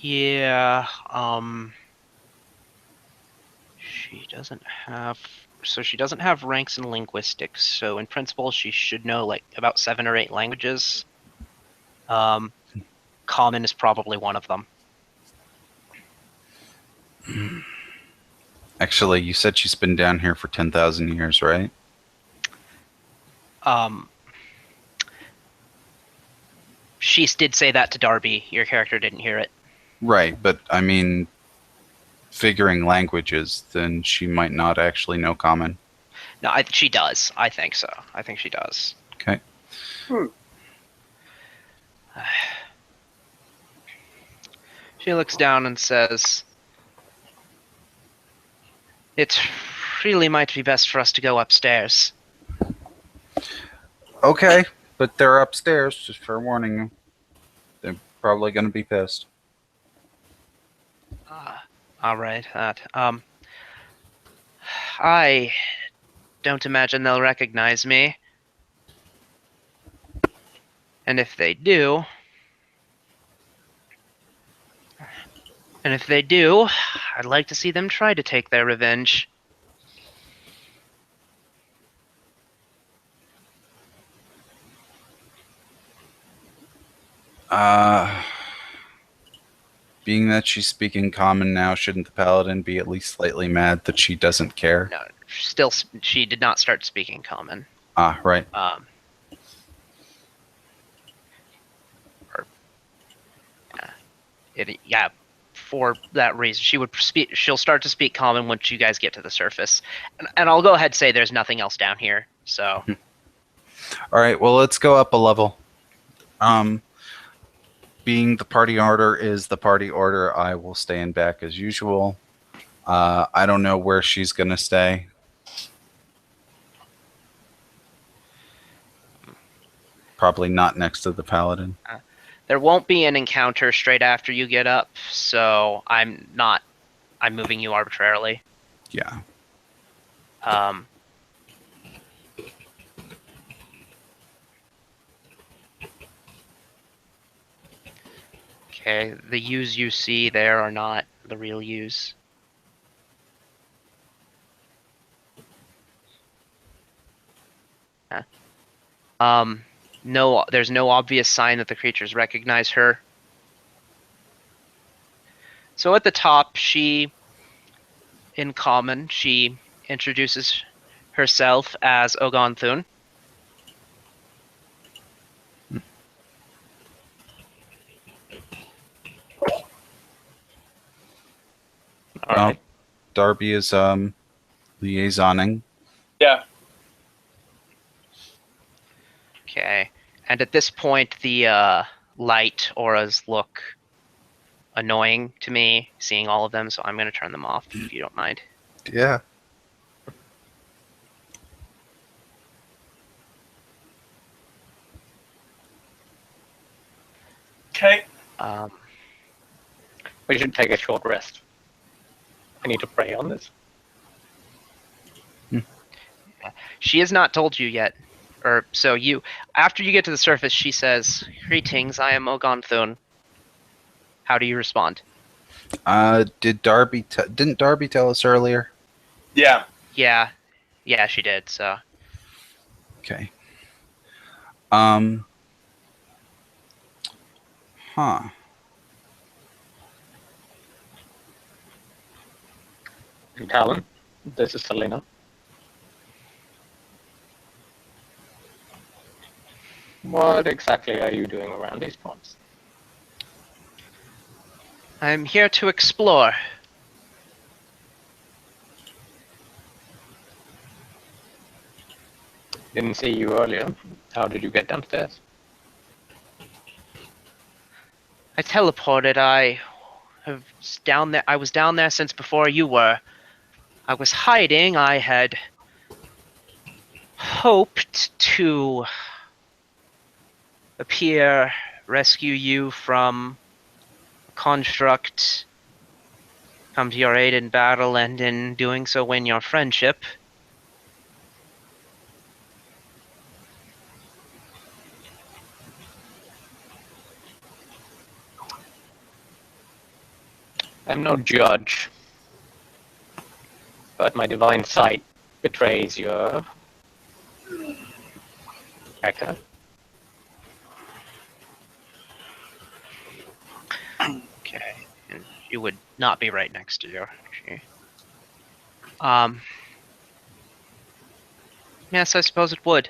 Yeah, she doesn't have, so she doesn't have ranks in linguistics, so in principle she should know like about 7 or 8 languages. Common is probably one of them. Actually, you said she's been down here for 10,000 years, right? She did say that to Darby. Your character didn't hear it. Right, but I mean, figuring languages, then she might not actually know common. No, she does. I think so. I think she does. Okay. She looks down and says, "It really might be best for us to go upstairs." Okay, but they're upstairs, just for warning you. They're probably going to be pissed. All right, that. I don't imagine they'll recognize me. And if they do, I'd like to see them try to take their revenge. Being that she's speaking common now, shouldn't the paladin be at least slightly mad that she doesn't care? No, still, she did not start speaking common. Ah, right. Yeah, for that reason, she'll start to speak common once you guys get to the surface. And I'll go ahead and say there's nothing else down here. So. All right, well, let's go up a level. Being the party order is the party order, I will stay in back as usual. I don't know where she's going to stay. Probably not next to the paladin. There won't be an encounter straight after you get up, so I'm moving you arbitrarily. Yeah. Okay, the U's you see there are not the real U's. No, there's no obvious sign that the creatures recognize her. So at the top, in common, she introduces herself as Ogonthun. All right. Darby is liaisoning. Yeah. Okay, and at this point, the light auras look annoying to me, seeing all of them, so I'm going to turn them off, if you don't mind. Yeah. Okay. We should take a short rest. I need to pray on this. She has not told you yet. After you get to the surface, she says, "Greetings, I am Ogonthun." How do you respond? Didn't Darby tell us earlier? Yeah. Yeah, she did, so. Okay. Huh. Talon, this is Selena. What exactly are you doing around these parts? I'm here to explore. Didn't see you earlier. How did you get downstairs? I teleported. I was down there since before you were. I was hiding. I had hoped to appear, rescue you from a construct, come to your aid in battle, and in doing so win your friendship. I'm no judge, but my divine sight betrays your character. Okay, and you would not be right next to her. Yes, I suppose it would.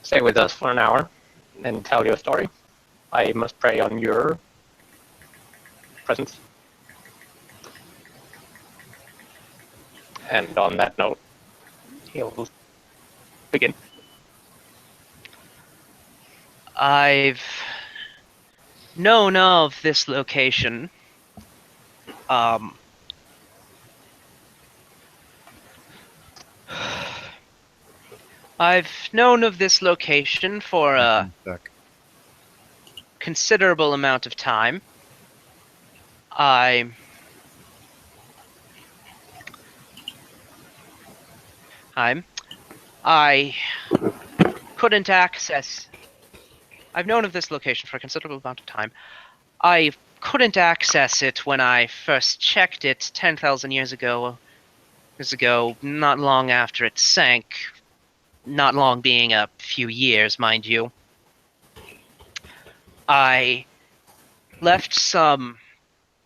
Stay with us for an hour and tell your story. I must pray on your presence. And on that note, he'll begin. I've known of this location. I've known of this location for a considerable amount of time. I couldn't access. I've known of this location for a considerable amount of time. I couldn't access it when I first checked it 10,000 years ago. Not long after it sank. Not long being a few years, mind you. I left some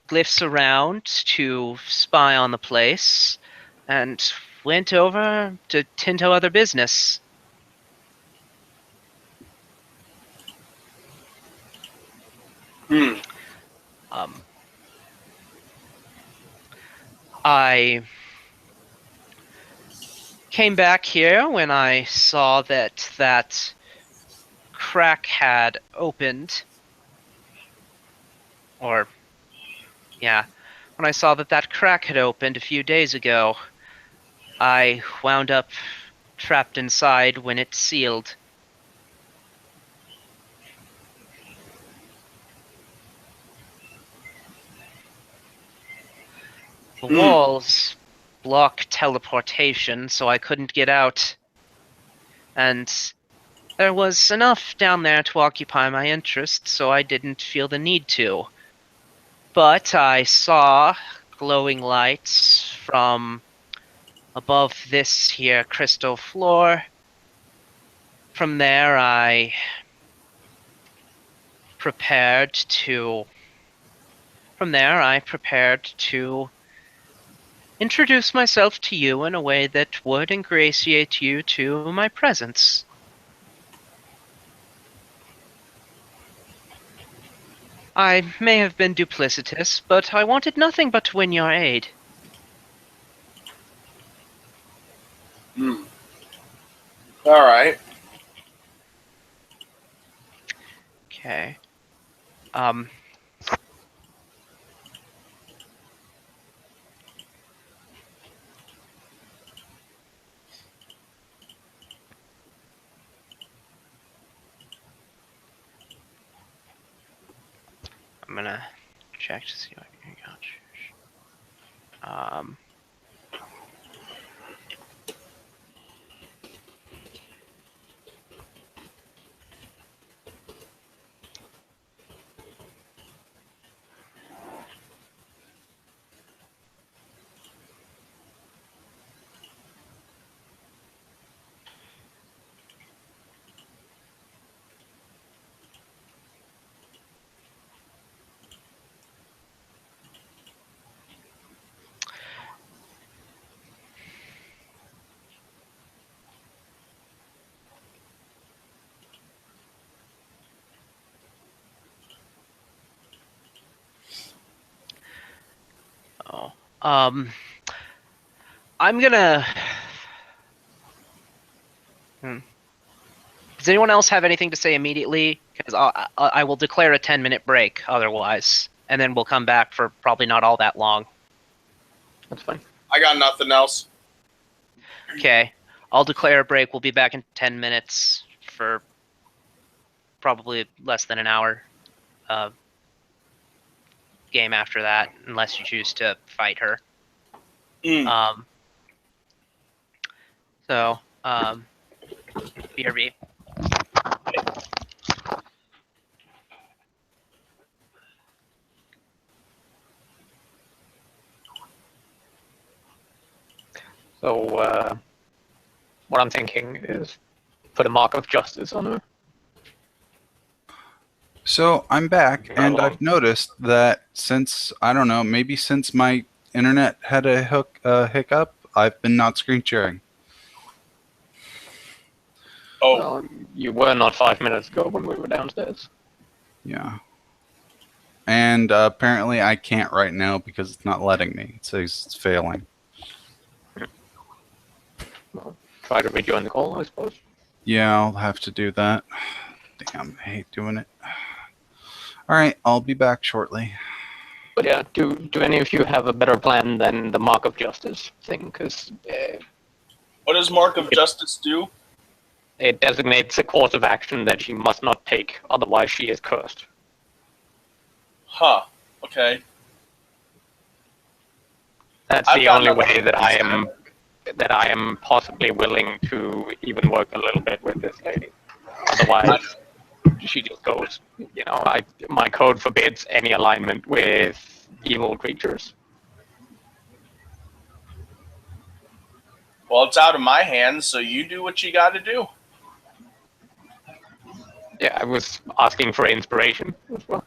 glyphs around to spy on the place, and went over to tend to other business. I came back here when I saw that crack had opened. When I saw that crack had opened a few days ago, I wound up trapped inside when it sealed. The walls block teleportation, so I couldn't get out. And there was enough down there to occupy my interest, so I didn't feel the need to. But I saw glowing lights from above this here crystal floor. From there, I prepared to introduce myself to you in a way that would ingratiate you to my presence. I may have been duplicitous, but I wanted nothing but to win your aid. All right. Okay. I'm gonna check to see what you got. I'm gonna. Does anyone else have anything to say immediately? Because I will declare a 10-minute break otherwise, and then we'll come back for probably not all that long. That's fine. I got nothing else. Okay, I'll declare a break. We'll be back in 10 minutes for probably less than an hour. Game after that, unless you choose to fight her. BRB. So, what I'm thinking is put a mark of justice on her. So I'm back, Right and along. I've noticed that since, I don't know, maybe since my internet had a hiccup, I've been not screen sharing. Oh, Well, you were not 5 minutes ago when we were downstairs. Yeah. And apparently I can't right now because it's not letting me. It says it's failing. Well, try to rejoin the call, I suppose. Yeah, I'll have to do that. Damn, I hate doing it. All right, I'll be back shortly. But yeah, do any of you have a better plan than the Mark of Justice thing? Because What does Mark of Justice do? it designates a course of action that she must not take, otherwise she is cursed. Huh. Okay. That's I've the got only nothing way that against I am possibly willing to even work a little bit with this lady. Otherwise, she just goes. My code forbids any alignment with evil creatures. Well, it's out of my hands, so you do what you got to do. Yeah, I was asking for inspiration as well.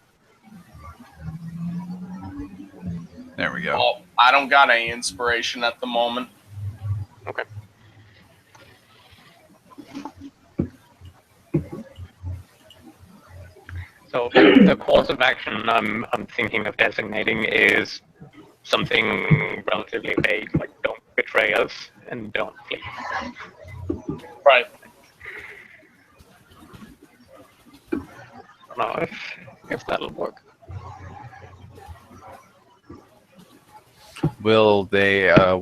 There we go. Well, I don't got any inspiration at the moment. Okay. So the course of action I'm thinking of designating is something relatively vague, like don't betray us and don't flee. Right. I don't know if that'll work. Will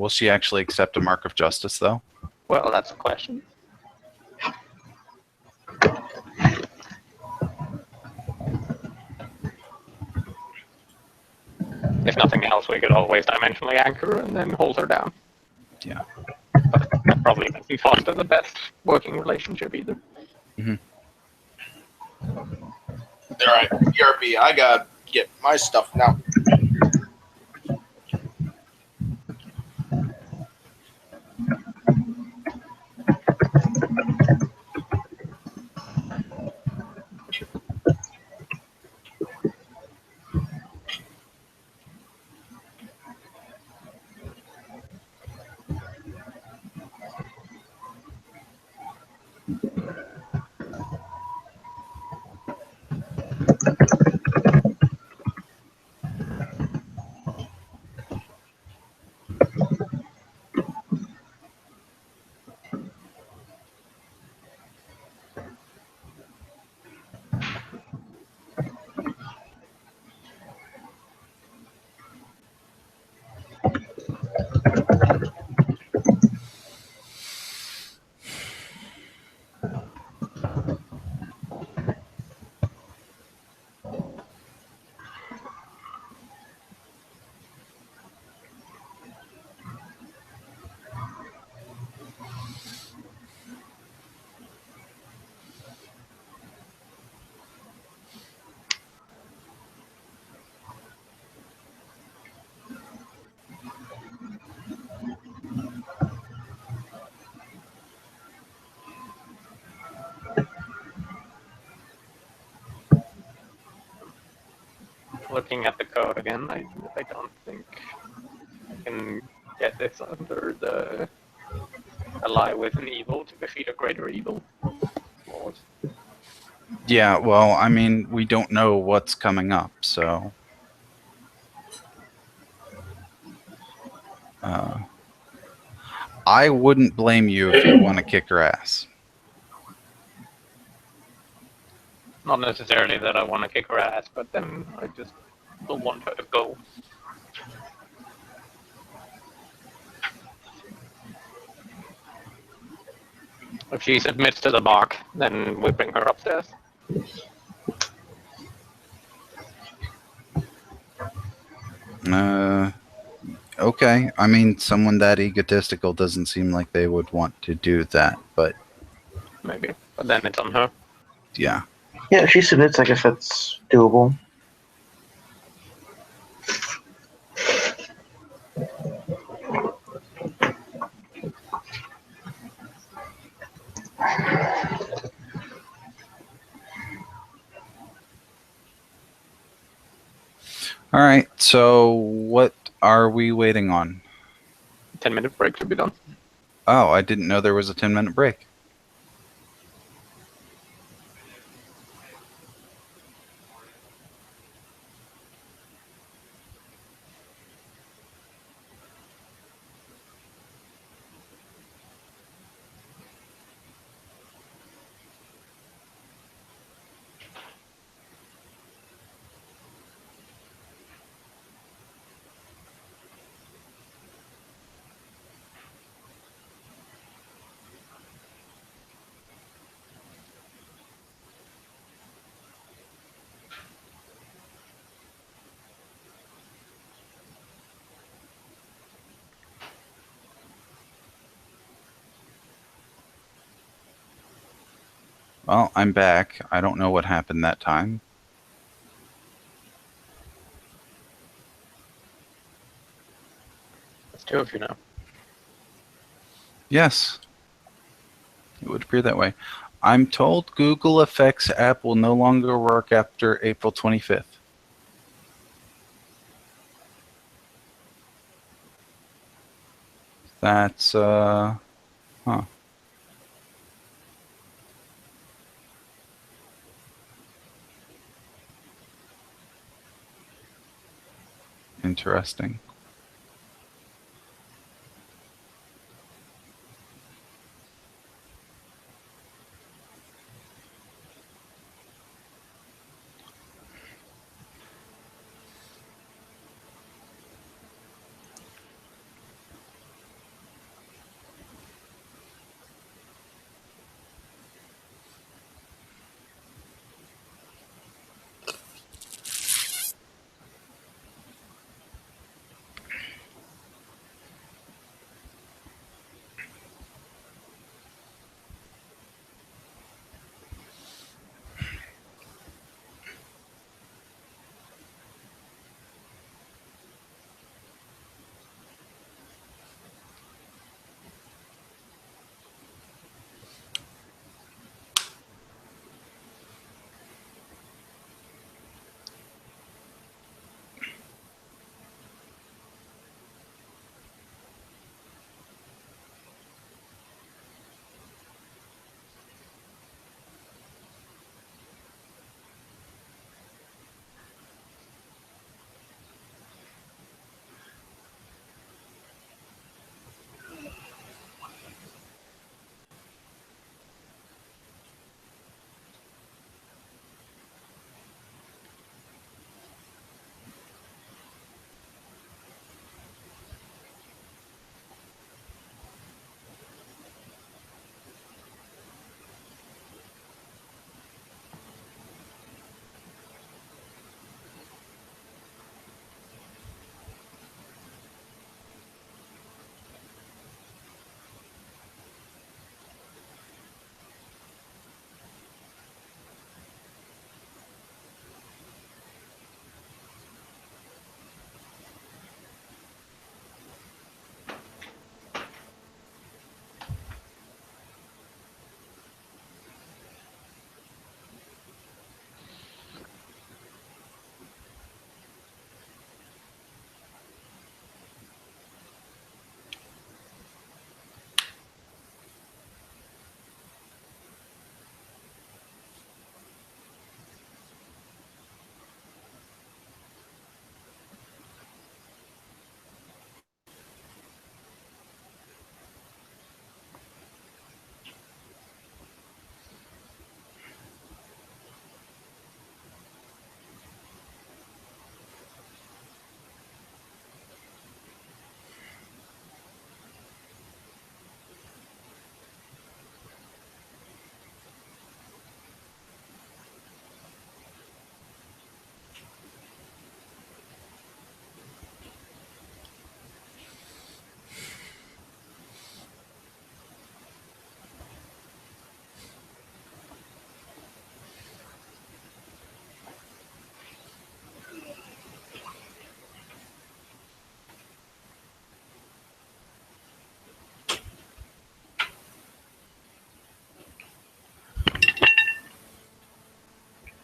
she actually accept a mark of justice, though? Well, that's a question. If nothing else, we could always dimensionally anchor and then hold her down. Yeah. But that probably doesn't foster the best working relationship either. All right. BRB, I got to get my stuff now. Looking at the code again, I don't think I can get this under the ally with an evil to defeat a greater evil clause. Yeah, well, I mean, we don't know what's coming up, so... I wouldn't blame you if you want to kick her ass. Not necessarily that I want to kick her ass, but then I just don't want her to go. If she submits to the mark, then we bring her upstairs. Okay. I mean, someone that egotistical doesn't seem like they would want to do that, but Maybe. But then it's on her. yeah. Yeah, if she submits, I guess that's doable. All right. So what are we waiting on? 10-minute break should be done. Oh, I didn't know there was a 10-minute break. Well, I'm back. I don't know what happened that time. That's two of you now. Yes, it would appear that way. I'm told Google Effects app will no longer work after April 25th. That's, huh. Interesting.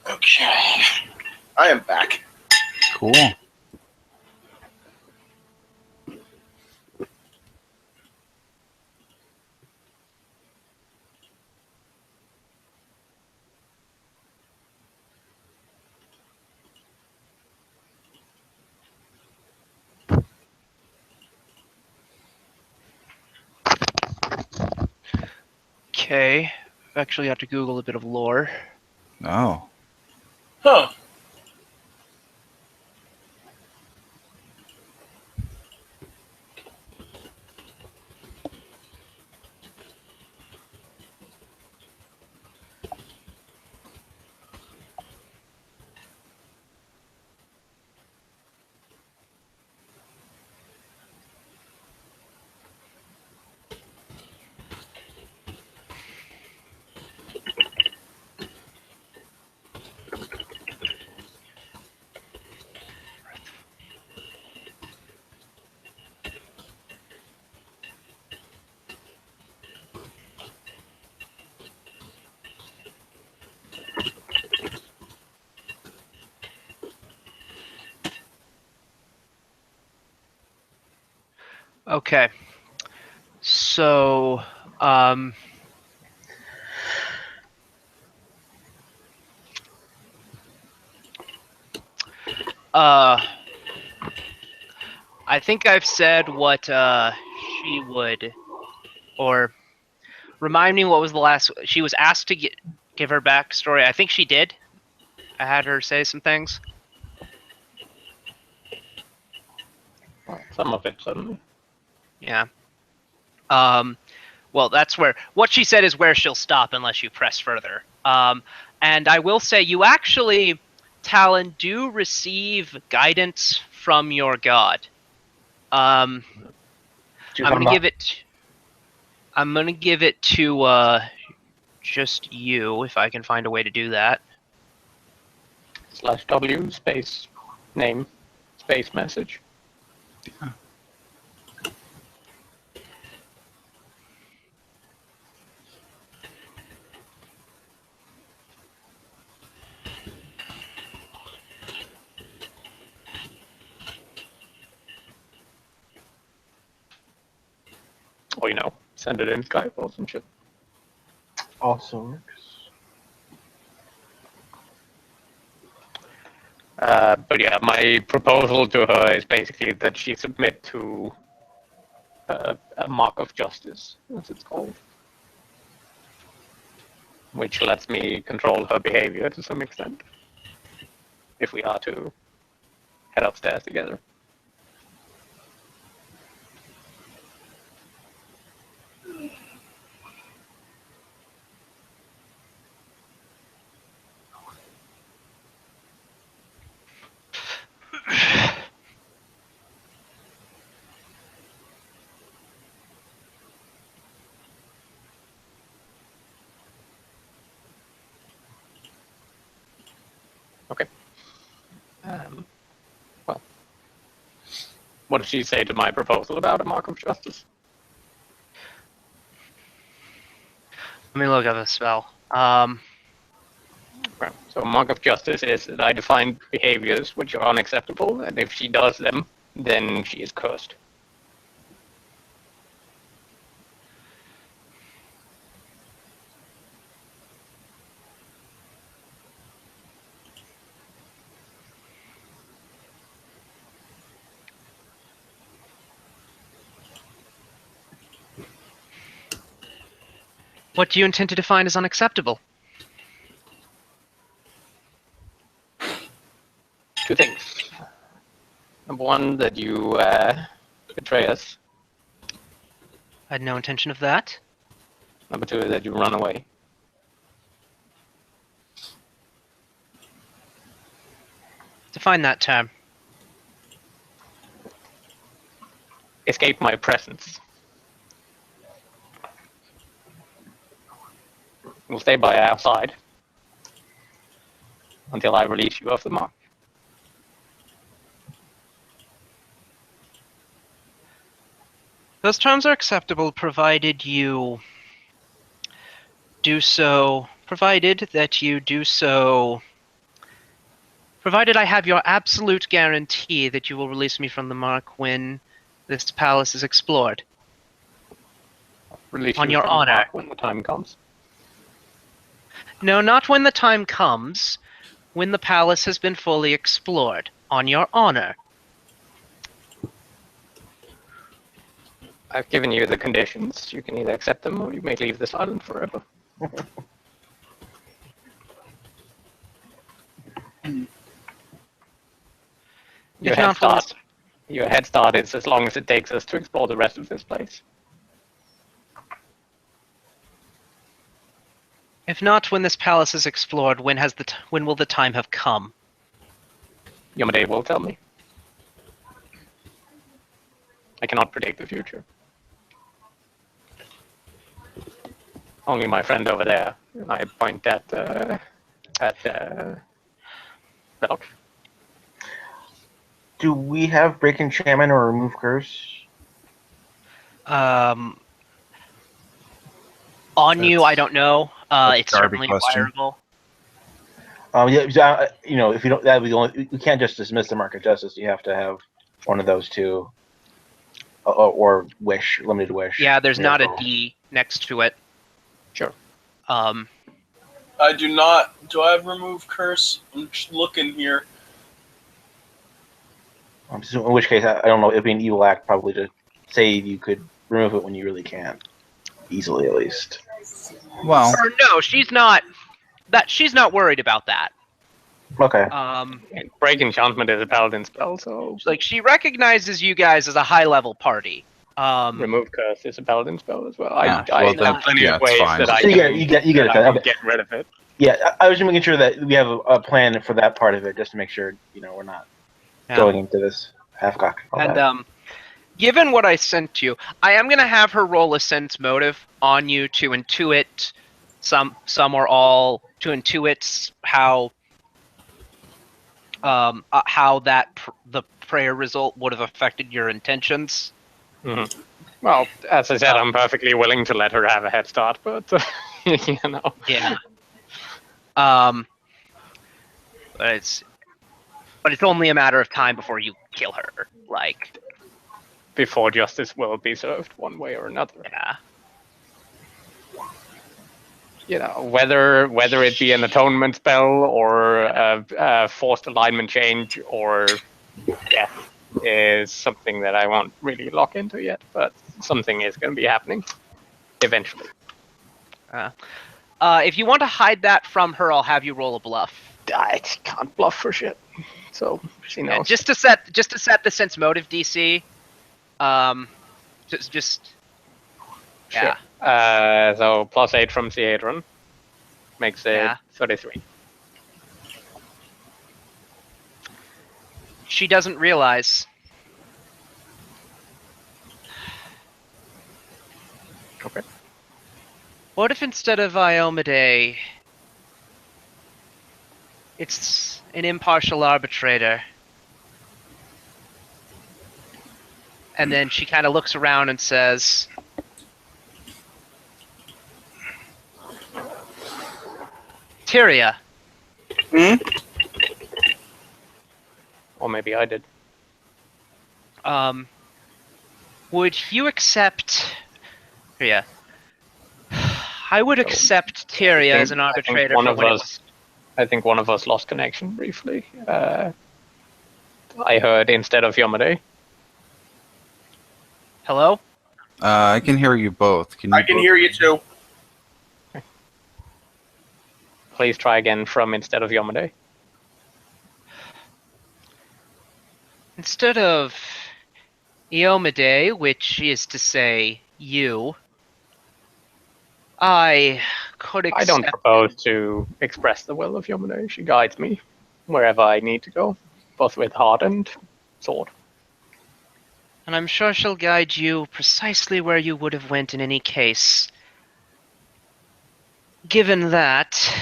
Okay. I am back. Cool. Okay. I've actually had to Google a bit of lore. Oh. Huh. Okay. So, I think I've said what she would, or remind me what was the last. She was asked to give her backstory. I think she did. I had her say some things. Some of it, certainly. Yeah. Well, that's where what she said is where she'll stop unless you press further. And I will say you actually, Talon, do receive guidance from your god. I'm gonna give it. I'm gonna give it to just you if I can find a way to do that. /W space name space message. Or, send it in Skype or some shit. Also works. But yeah, my proposal to her is basically that she submit to a mark of justice, as it's called, which lets me control her behavior to some extent, if we are to head upstairs together. Okay. Well, what did she say to my proposal about a mark of justice? Let me look at the spell. Right. So a mark of justice is that I define behaviors which are unacceptable, and if she does them, then she is cursed. What do you intend to define as unacceptable? Two things. Number one, that you betray us. I had no intention of that. Number two, that you run away. Define that term. Escape my presence. We'll stay by our side until I release you of the mark. Those terms are acceptable provided you do so, provided I have your absolute guarantee that you will release me from the mark when this palace is explored. Release On you your from the honor. mark when the time comes. No, not when the time comes. When the palace has been fully explored. On your honor. I've given you the conditions. You can either accept them or you may leave this island forever. Your head start is as long as it takes us to explore the rest of this place. If not when this palace is explored, when will the time have come? Yamade will tell me. I cannot predict the future. Only my friend over there. And I point at Velk. Do we have Break Enchantment or Remove Curse? On you, That's- I don't know. It's Darby certainly question. acquirable. Yeah, if you don't, that we can't just dismiss the Mark of Justice. You have to have one of those two. or wish, limited wish. Yeah, there's not a Miracle. D next to it. Sure. I do not. Do I have remove curse? I'm just looking here. In which case, I don't know. It'd be an evil act probably to say you could remove it when you really can't, easily at least. Well, Or no, she's not. She's not worried about that. Okay. Break enchantment is a paladin spell, so Like she recognizes you guys as a high level party. remove curse is a paladin spell as well. Ah, I well then, have plenty yeah, of it's ways fine. that I So you can, get it. that I can Okay. get rid of it. Yeah, I was just making sure that we have a plan for that part of it, just to make sure we're not going into this half-cock. And given what I sent you, I am gonna have her roll a sense motive on you to intuit some or all to intuit how the prayer result would have affected your intentions. Mm-hmm. Well, as I said, I'm perfectly willing to let her have a head start, but Yeah. But it's only a matter of time before you kill her. Like, before justice will be served one way or another. yeah. Whether it be an atonement spell or a forced alignment change or death is something that I won't really lock into yet, but something is going to be happening eventually. If you want to hide that from her, I'll have you roll a bluff. I can't bluff for shit, so she knows. Yeah, just to set the sense motive DC. Just yeah. Sure. So +8 from Theatron makes it 33. She doesn't realize. Okay. What if instead of Iomade, it's an impartial arbitrator? And then she kind of looks around and says, Tyria. Or maybe I did. Would you accept Tyria? I would accept Tyria as an arbitrator for when it was... I think one of us lost connection briefly. I heard instead of Yomade. Hello? I can hear you both. I can hear you too. Please try again from instead of Yomade. Instead of Iomade, which is to say you, I could accept... I don't propose to express the will of Yomade. She guides me wherever I need to go, both with heart and sword. And I'm sure she'll guide you precisely where you would have went in any case. Given that,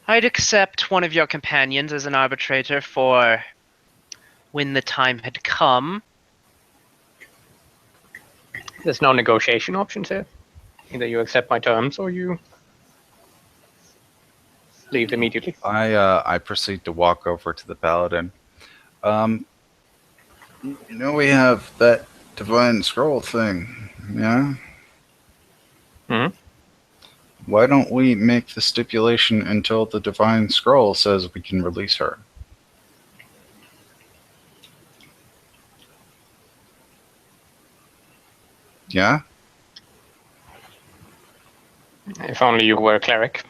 I'd accept one of your companions as an arbitrator for when the time had come. There's no negotiation options here. Either you accept my terms or you leave immediately. I proceed to walk over to the paladin. We have that divine scroll thing, yeah? Mm-hmm. Why don't we make the stipulation until the divine scroll says we can release her? Yeah? If only you were a cleric.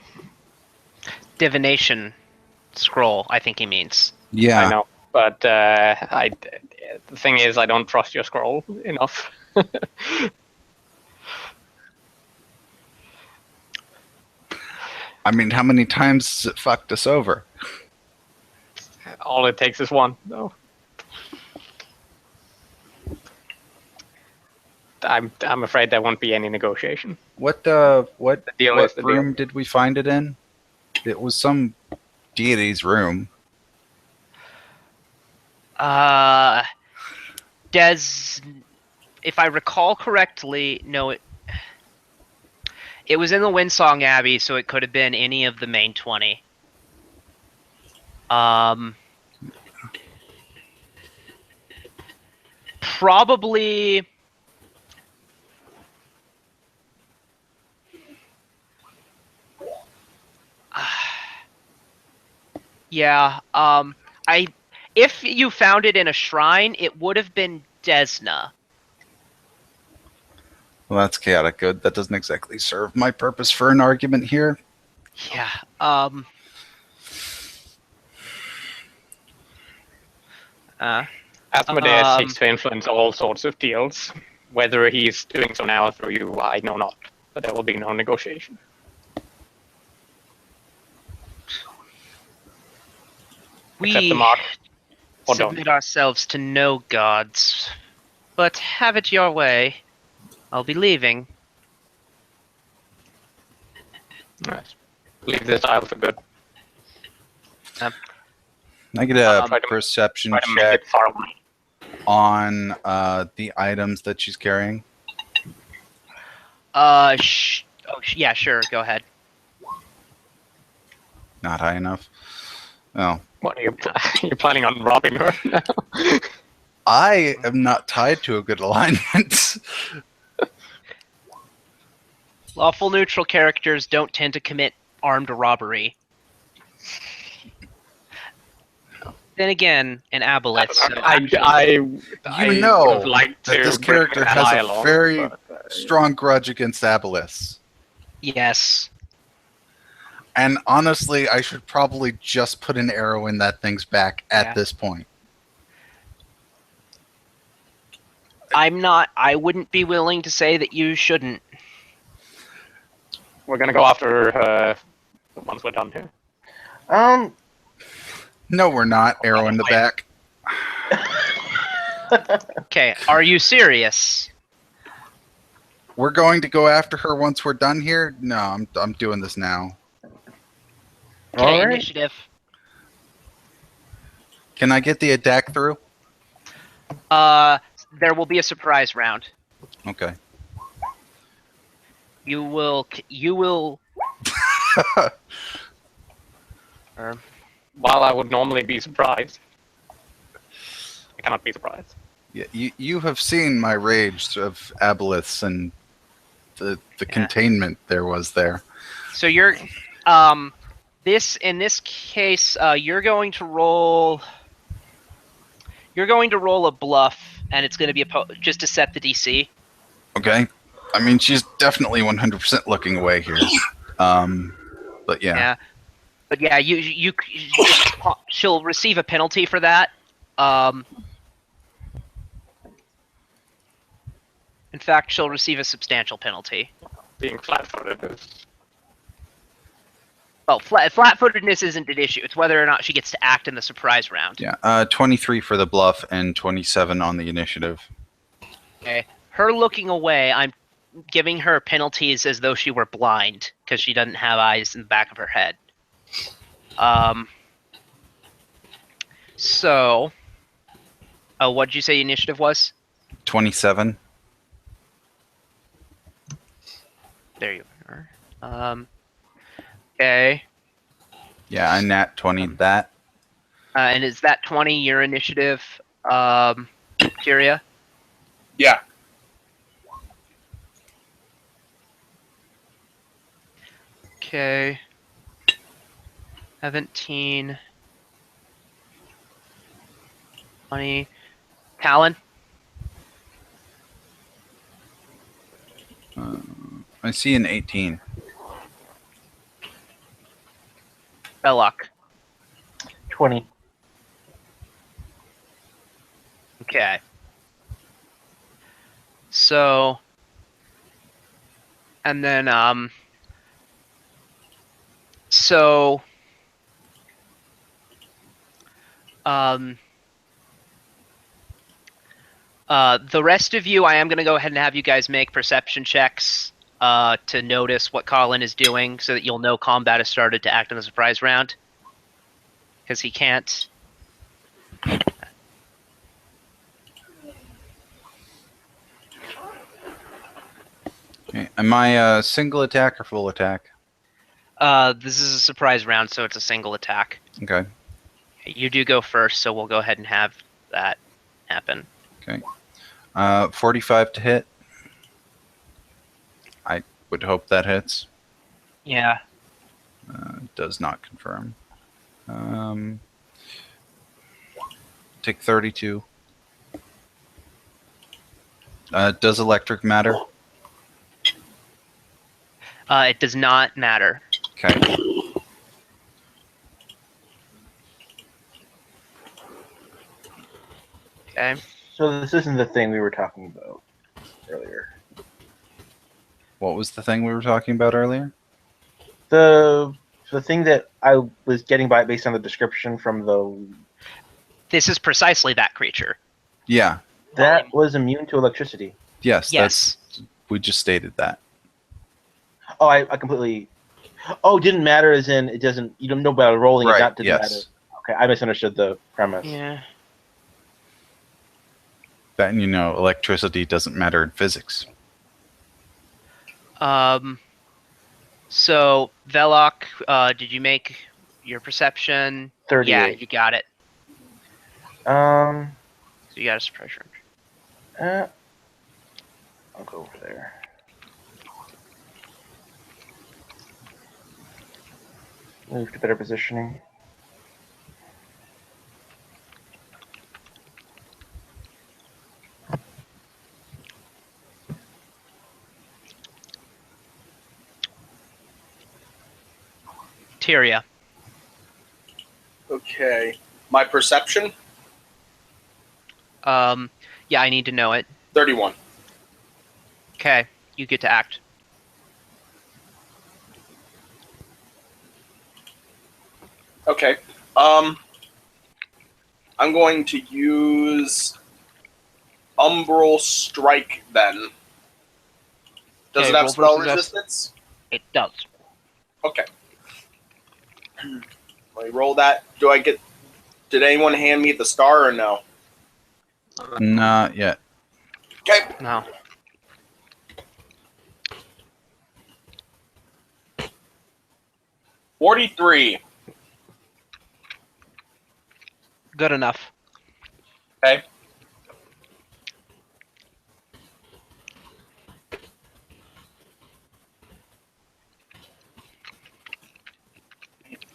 Divination scroll, I think he means. Yeah. I know, but the thing is, I don't trust your scroll enough. I mean, how many times has it fucked us over? All it takes is one, though. I'm afraid there won't be any negotiation. What deal is the room deal. did we find it in? It was some deity's room. If I recall correctly, no, it was in the Windsong Abbey, so it could have been any of the main 20. probably. Yeah. If you found it in a shrine, it would have been Desna. Well, that's chaotic good. That doesn't exactly serve my purpose for an argument here. Yeah. Asmodeus seeks to influence all sorts of deals. Whether he's doing so now through you, I know not. But there will be no negotiation. Accept the We mark. Or don't. submit ourselves to no gods, but have it your way. I'll be leaving. Nice. Leave this isle for good. I get a Try to- perception Try to make check it far away. on the items that she's carrying. Yeah, sure. Go ahead. Not high enough. Oh, What are you, you're planning on robbing her now? I am not tied to a good alignment. Lawful neutral characters don't tend to commit armed robbery. Then again, an aboleth. So I know would have liked that to this bring character an has ally a along, very but, strong grudge against Aboleths. yes. And honestly, I should probably just put an arrow in that thing's back at Yeah. this point. I wouldn't be willing to say that you shouldn't. we're gonna go after her once we're done here. No, we're not. Arrow in the back. Okay, are you serious? We're going to go after her once we're done here? No, I'm doing this now. Okay, All right. initiative. Can I get the attack through? There will be a surprise round. Okay. You will. While I would normally be surprised, I cannot be surprised. Yeah, you have seen my rage of aboleths and the containment there was there. So you're, in this case, you're going to roll. You're going to roll a bluff, and it's going to be just to set the DC. Okay. I mean, she's definitely 100% looking away here. But yeah. Yeah. But yeah, she'll receive a penalty for that. In fact, she'll receive a substantial penalty. Being flat-footed is... Well, flat-footedness isn't an issue. It's whether or not she gets to act in the surprise round. Yeah. 23 for the bluff and 27 on the initiative. Okay. Her looking away, I'm giving her penalties as though she were blind because she doesn't have eyes in the back of her head. So, what did you say initiative was? 27. There you are. Okay. Yeah, I nat 20 that. And is that 20 your initiative, Tyria? Yeah. Okay. 17. 20. Talon? I see an 18. Belloc. 20. Okay. So, and then, the rest of you, I am going to go ahead and have you guys make perception checks to notice what Colin is doing so that you'll know combat has started to act in the surprise round. Because he can't. Okay. Am I single attack or full attack? This is a surprise round, so it's a single attack. Okay. You do go first, so we'll go ahead and have that happen. Okay. 45 to hit. I would hope that hits. Yeah. Does not confirm. Take 32. Does electric matter? It does not matter. Okay. Okay. So this isn't the thing we were talking about earlier. What was the thing we were talking about earlier? The thing that I was getting by based on the description from the This is precisely that creature. Yeah. that was immune to electricity. Yes. Yes. We just stated that. Oh, I completely. Oh, didn't matter as in it doesn't. You don't know about rolling. Right. It not didn't Yes. matter. Okay, I misunderstood the premise. Yeah. That electricity doesn't matter in physics. So Velok, did you make your perception? 38. Yeah, you got it. Um. So you got a suppression. I'll go over there. Move to better positioning. Tyria. Okay. My perception? Yeah, I need to know it. 31. Okay, you get to act. Okay. I'm going to use Umbral Strike then. Does Okay, it have roll spell versus F- resistance? It does. Okay. Let me roll that. Did anyone hand me the star or no? Not yet. Okay. No. $43. Good enough. Okay.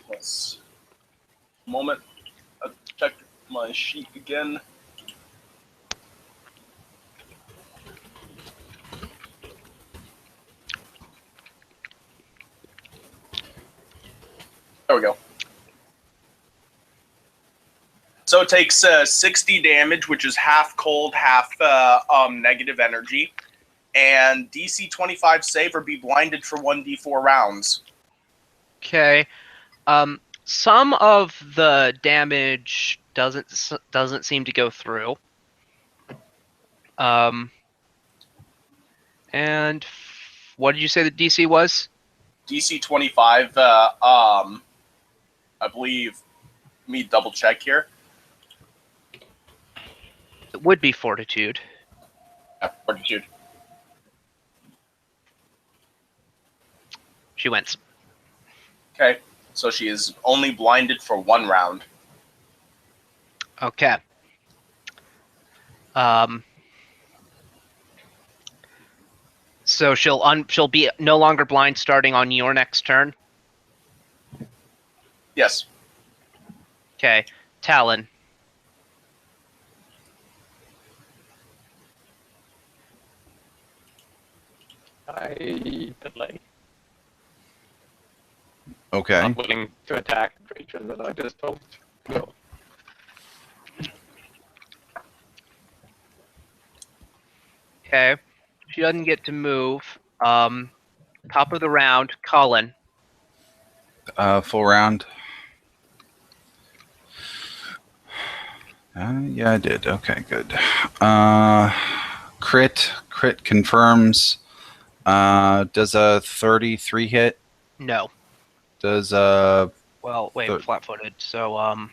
Plus. Moment. I'll check my sheet again. There we go. So it takes 60 damage, which is half cold, half negative energy. And DC 25 save or be blinded for 1d4 rounds. Okay. Some of the damage doesn't seem to go through. And what did you say the DC was? DC 25, I believe, let me double check here. It would be Fortitude. Fortitude. She wins. Okay, so she is only blinded for 1 round. Okay. So she'll be no longer blind starting on your next turn. Yes. Okay. Talon. I delay. Okay. Not willing to attack the creature that I just told to go. Okay. She doesn't get to move. Top of the round, Colin. Full round. Yeah, I did. Okay, good. Crit confirms. Does a 33 hit? No. Does Well, wait, flat-footed. So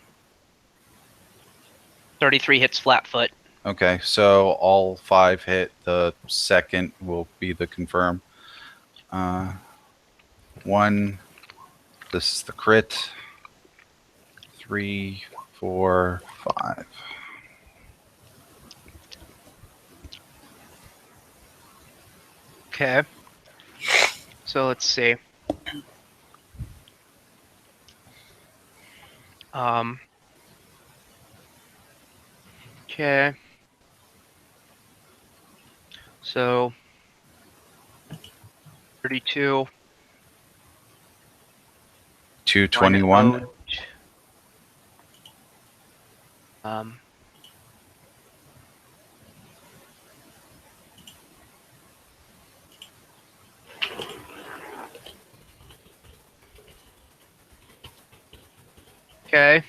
33 hits flat-foot. okay, so all 5 hit. The second will be the confirm. 1. This is the crit. 3, 4, 5. Okay. So let's see. Okay. So 32. 221. Um. Okay.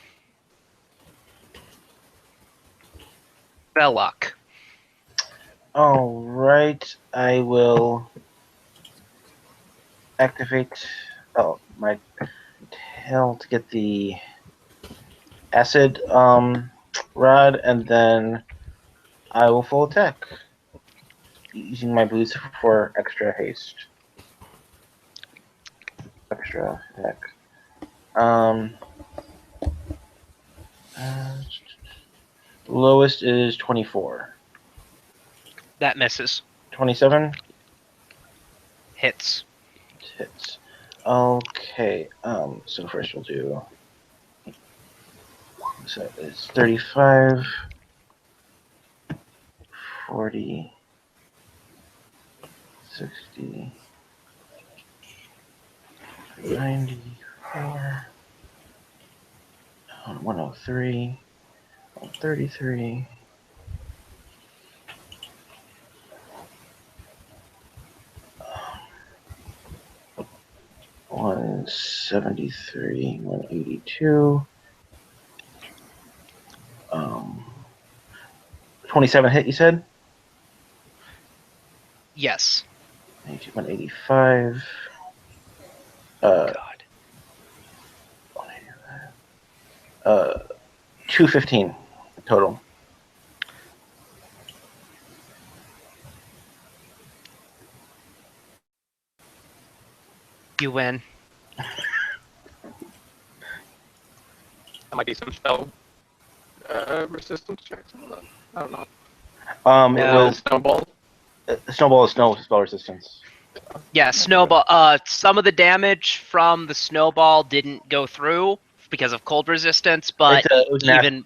Belloc. All right, I will activate. Oh, my tail to get the acid rod, and then I will full attack using my boost for extra haste. Extra attack. Uh, lowest is 24. That misses. 27 Hits. hits. Okay. So first we'll do. So it's 35, 40, 60, 94, 103, 133. 173, 182. 27 hit, you said? Yes. 185. God. 215 total. You win. That might be some spell resistance checks. I don't know. It No. will. Snowball. Snowball is no spell resistance. Yeah, snowball. Some of the damage from the snowball didn't go through because of cold resistance, but It was even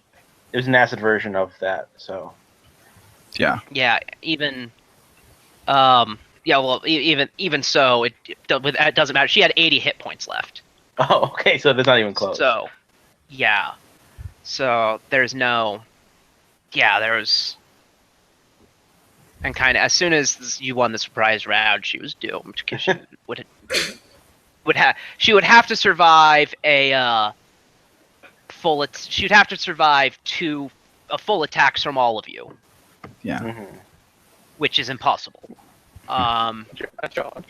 it was an acid version of that, so. Yeah. yeah, even yeah, well, even so, it doesn't matter. She had 80 hit points left. Oh, okay, so that's not even close. So, yeah. So there's no, yeah, there was, and kind of as soon as you won the surprise round, she was doomed because she she would have to survive a she'd have to survive a full attacks from all of you, Yeah. Mhm. which is impossible. Charge.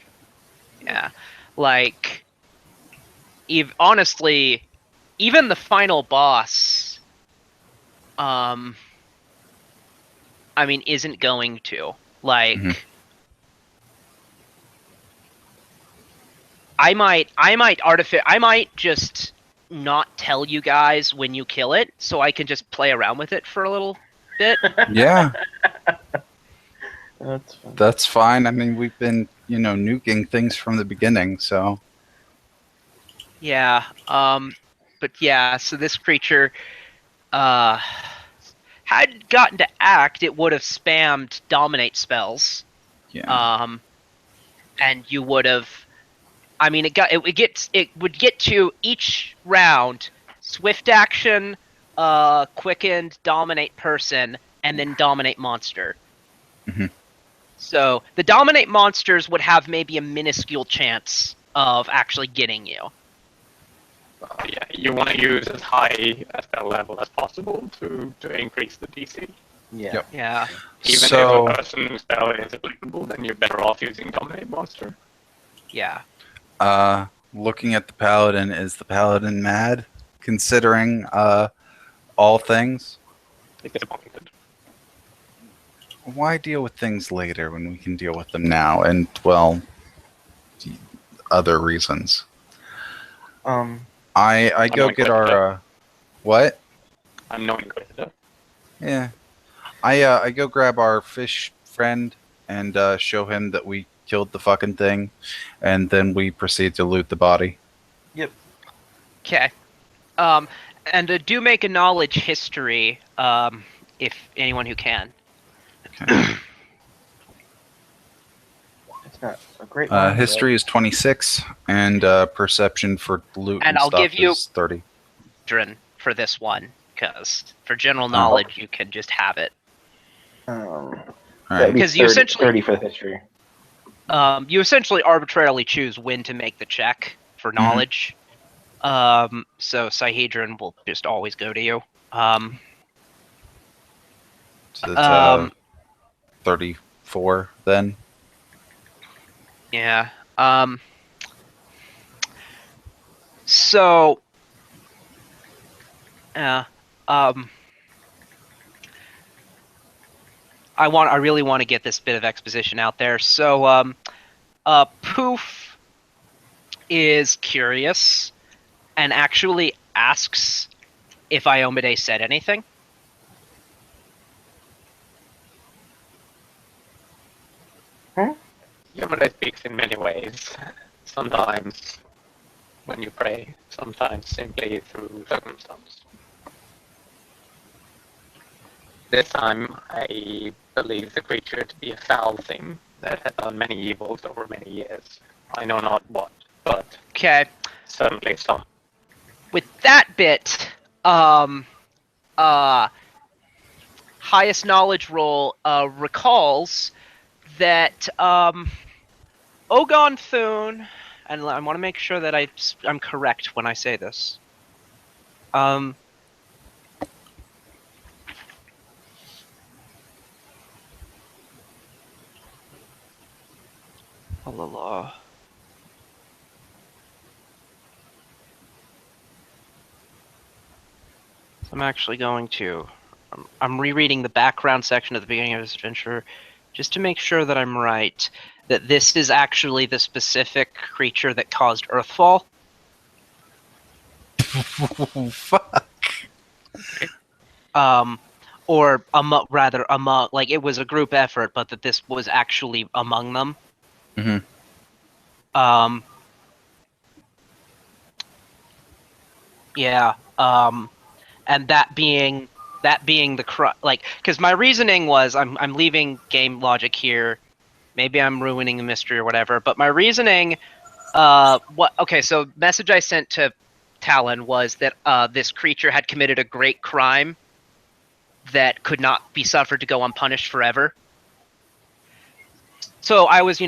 Yeah, like, honestly, even the final boss, I mean, isn't going to like. Mhm. I might just not tell you guys when you kill it, so I can just play around with it for a little bit. Yeah, That's fine. that's fine. I mean, we've been, nuking things from the beginning, so. Yeah. But yeah, so this creature, had gotten to act, it would have spammed dominate spells. Yeah. And you would have. I mean, it would get to each round, swift action, quickened, dominate person, and then dominate monster. Mhm. So the dominate monsters would have maybe a minuscule chance of actually getting you. Yeah, you want to use as high a spell level as possible to increase the DC. Yeah. Yep. Yeah. Even So- if a person's spell is applicable, then you're better off using Dominate Monster. Yeah. Looking at the paladin, is the paladin mad, considering all things? It's disappointed. Why deal with things later when we can deal with them now? And, well, other reasons. I go knowing get Inquisitor. our what? I'm no Inquisitor. Yeah. I go grab our fish friend and show him that we killed the fucking thing, and then we proceed to loot the body. Okay. And do make a knowledge history, if anyone who can. It's not a great one. History is 26, and perception for loot And and I'll stuff give you- is 30. For this one, because for general Oh. knowledge, you can just have it. All That'd right. be Because you 30 essentially- 30 for the history. You essentially arbitrarily choose when to make the check for knowledge. So Sihedron will just always go to you. So it's 34 then. Yeah. So. I really want to get this bit of exposition out there. So, Poof is curious and actually asks if Iomade said anything. Yamada speaks in many ways. Sometimes when you pray, sometimes simply through circumstance. This time, I believe the creature to be a foul thing that had done many evils over many years. I know not what, but Okay. certainly some. With that bit, highest knowledge roll recalls that Ogon Thune, and I want to make sure that I'm correct when I say this. Allah. I'm actually going to. I'm rereading the background section at the beginning of this adventure just to make sure that I'm right. That this is actually the specific creature that caused Earthfall. Fuck. Or rather, among, like, it was a group effort, but that this was actually among them. Mhm. Yeah. And that being the like, because my reasoning was I'm leaving game logic here. Maybe I'm ruining the mystery or whatever, but my reasoning, so message I sent to Talon was that this creature had committed a great crime that could not be suffered to go unpunished forever. So I was,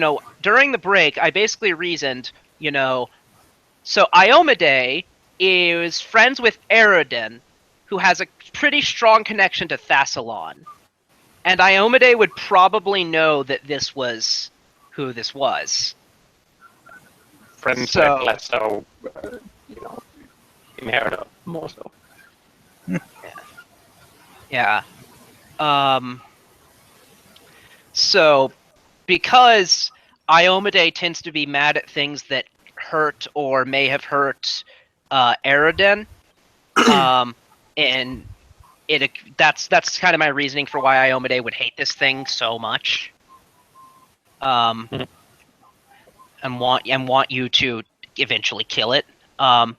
during the break, I basically reasoned, so Iomade is friends with Eredin, who has a pretty strong connection to Thassalon. And Iomade would probably know that this was who this was. Friends So- with less so, inherit more so. Yeah. So, because Iomade tends to be mad at things that hurt or may have hurt Eredin, and that's kind of my reasoning for why Iomade would hate this thing so much. And want you to eventually kill it. In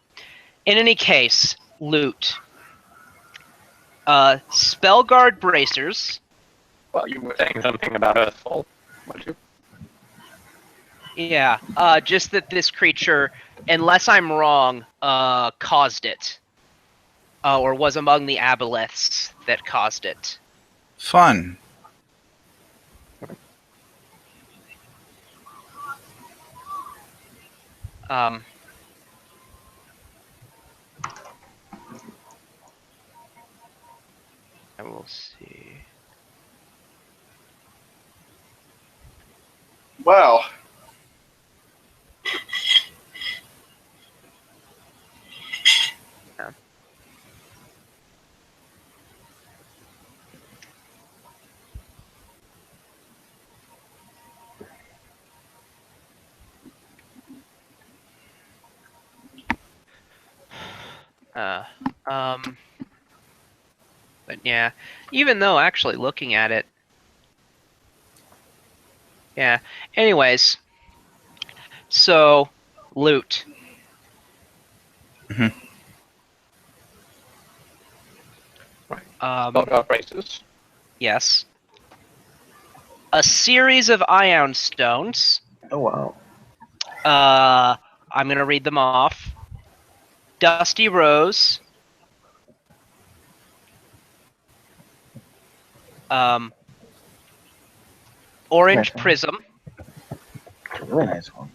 any case, loot. Spellguard bracers. Well, you were saying something about Earthfall, weren't you? Yeah, just that this creature, unless I'm wrong, caused it. Or was among the aboleths that caused it. Fun. I will see. Wow. But yeah, even though actually looking at it, Yeah. Anyways, so loot. Right. Um, Got braces. yes. A series of ion stones. Oh wow. I'm gonna read them off. Dusty Rose. Orange Nice one. Prism. It's a really nice one.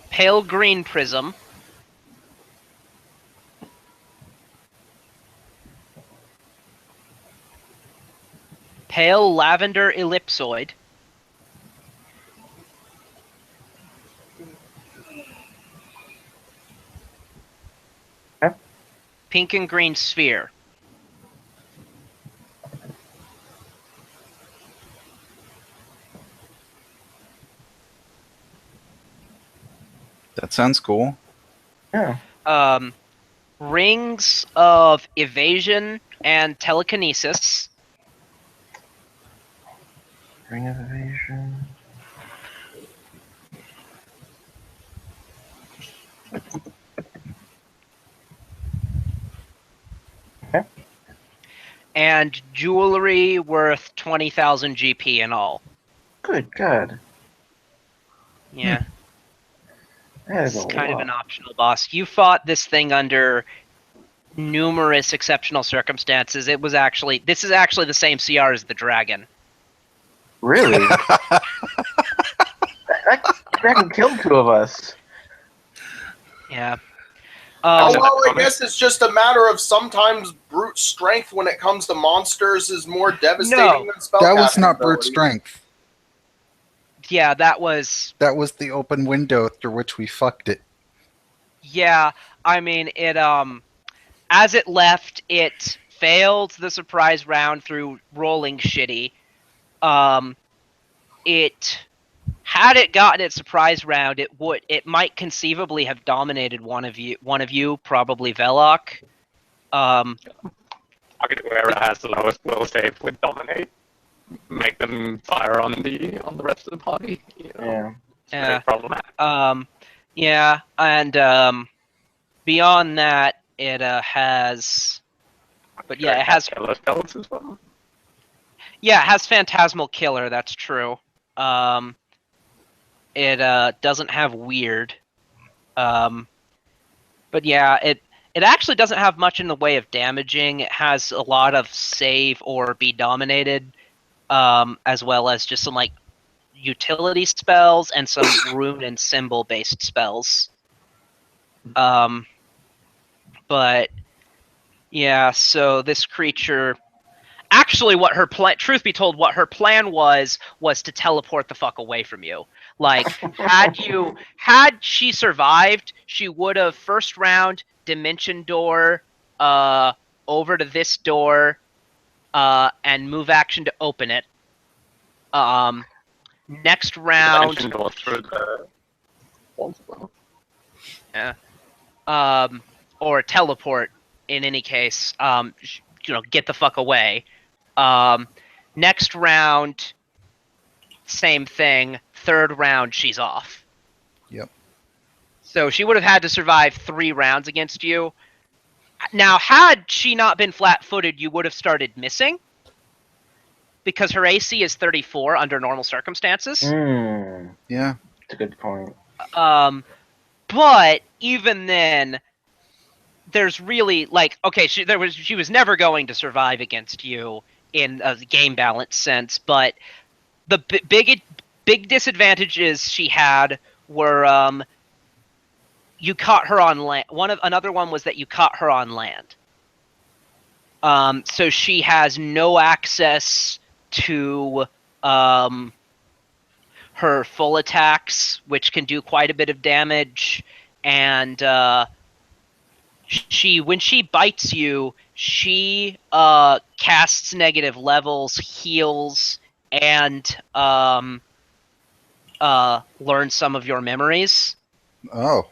Pale Green Prism. Pale Lavender Ellipsoid. Okay. Pink and Green Sphere. That sounds cool. Yeah. Rings of Evasion and Telekinesis. Ring of Evasion. Okay. And jewelry worth 20,000 GP in all. Good God. Yeah. That is It's a kind of lot. an optional boss. You fought this thing under numerous exceptional circumstances. This is actually the same CR as the dragon. Really? that dragon killed two of us. Yeah. Oh, Um, well, I guess it's just a matter of sometimes brute strength when it comes to monsters is more devastating than spellcasting. That was not brute abilities. strength. Yeah, that was. That was the open window through which we fucked it. Yeah, I mean, it. As it left, it failed the surprise round through rolling shitty. It had it gotten its surprise round, it might conceivably have dominated one of you, probably Velok. Target whoever has the lowest will save with dominate. Make them fire on the rest of the party. You know? Yeah. It's very problematic. Yeah, and beyond that, it has. But yeah, it has. Killer spells as well. Yeah, it has Phantasmal Killer. That's true. It doesn't have Weird. But yeah, it actually doesn't have much in the way of damaging. It has a lot of save or be dominated, as well as just some like utility spells and some rune and symbol based spells. But yeah, so this creature actually what her plan, truth be told, what her plan was to teleport the fuck away from you. Like had she survived, she would have first round dimension door over to this door and move action to open it. Next round Dimension door through the walls as well. or teleport in any case, get the fuck away. Next round, same thing. Third round, she's off. Yep. So she would have had to survive 3 rounds against you. Now, had she not been flat-footed, you would have started missing. Because her AC is 34 under normal circumstances. Yeah. That's a good point. But even then, there's really she was never going to survive against you in a game balance sense, but the big disadvantages she had were you caught her on land. Another one was that you caught her on land. So she has no access to her full attacks, which can do quite a bit of damage, and when she bites you, she casts negative levels, heals, and learns some of your memories. Oh.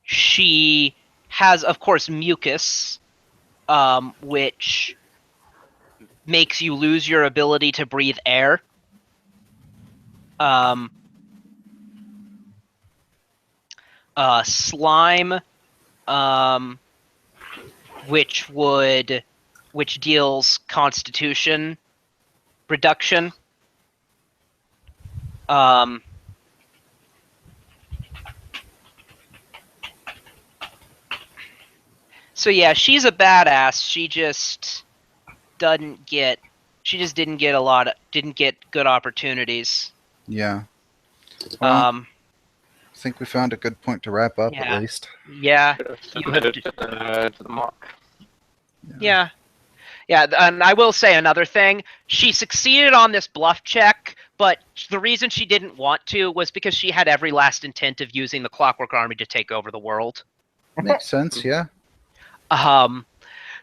She has, of course, mucus, which makes you lose your ability to breathe air. Slime, which deals Constitution reduction. So yeah, she's a badass. She just didn't get good opportunities. Yeah. Well, Um, I think we found a good point to wrap up Yeah. at least. yeah, Should have You submitted have to the mark. yeah. And I will say another thing. She succeeded on this bluff check, but the reason she didn't want to was because she had every last intent of using the Clockwork Army to take over the world. Makes sense, yeah.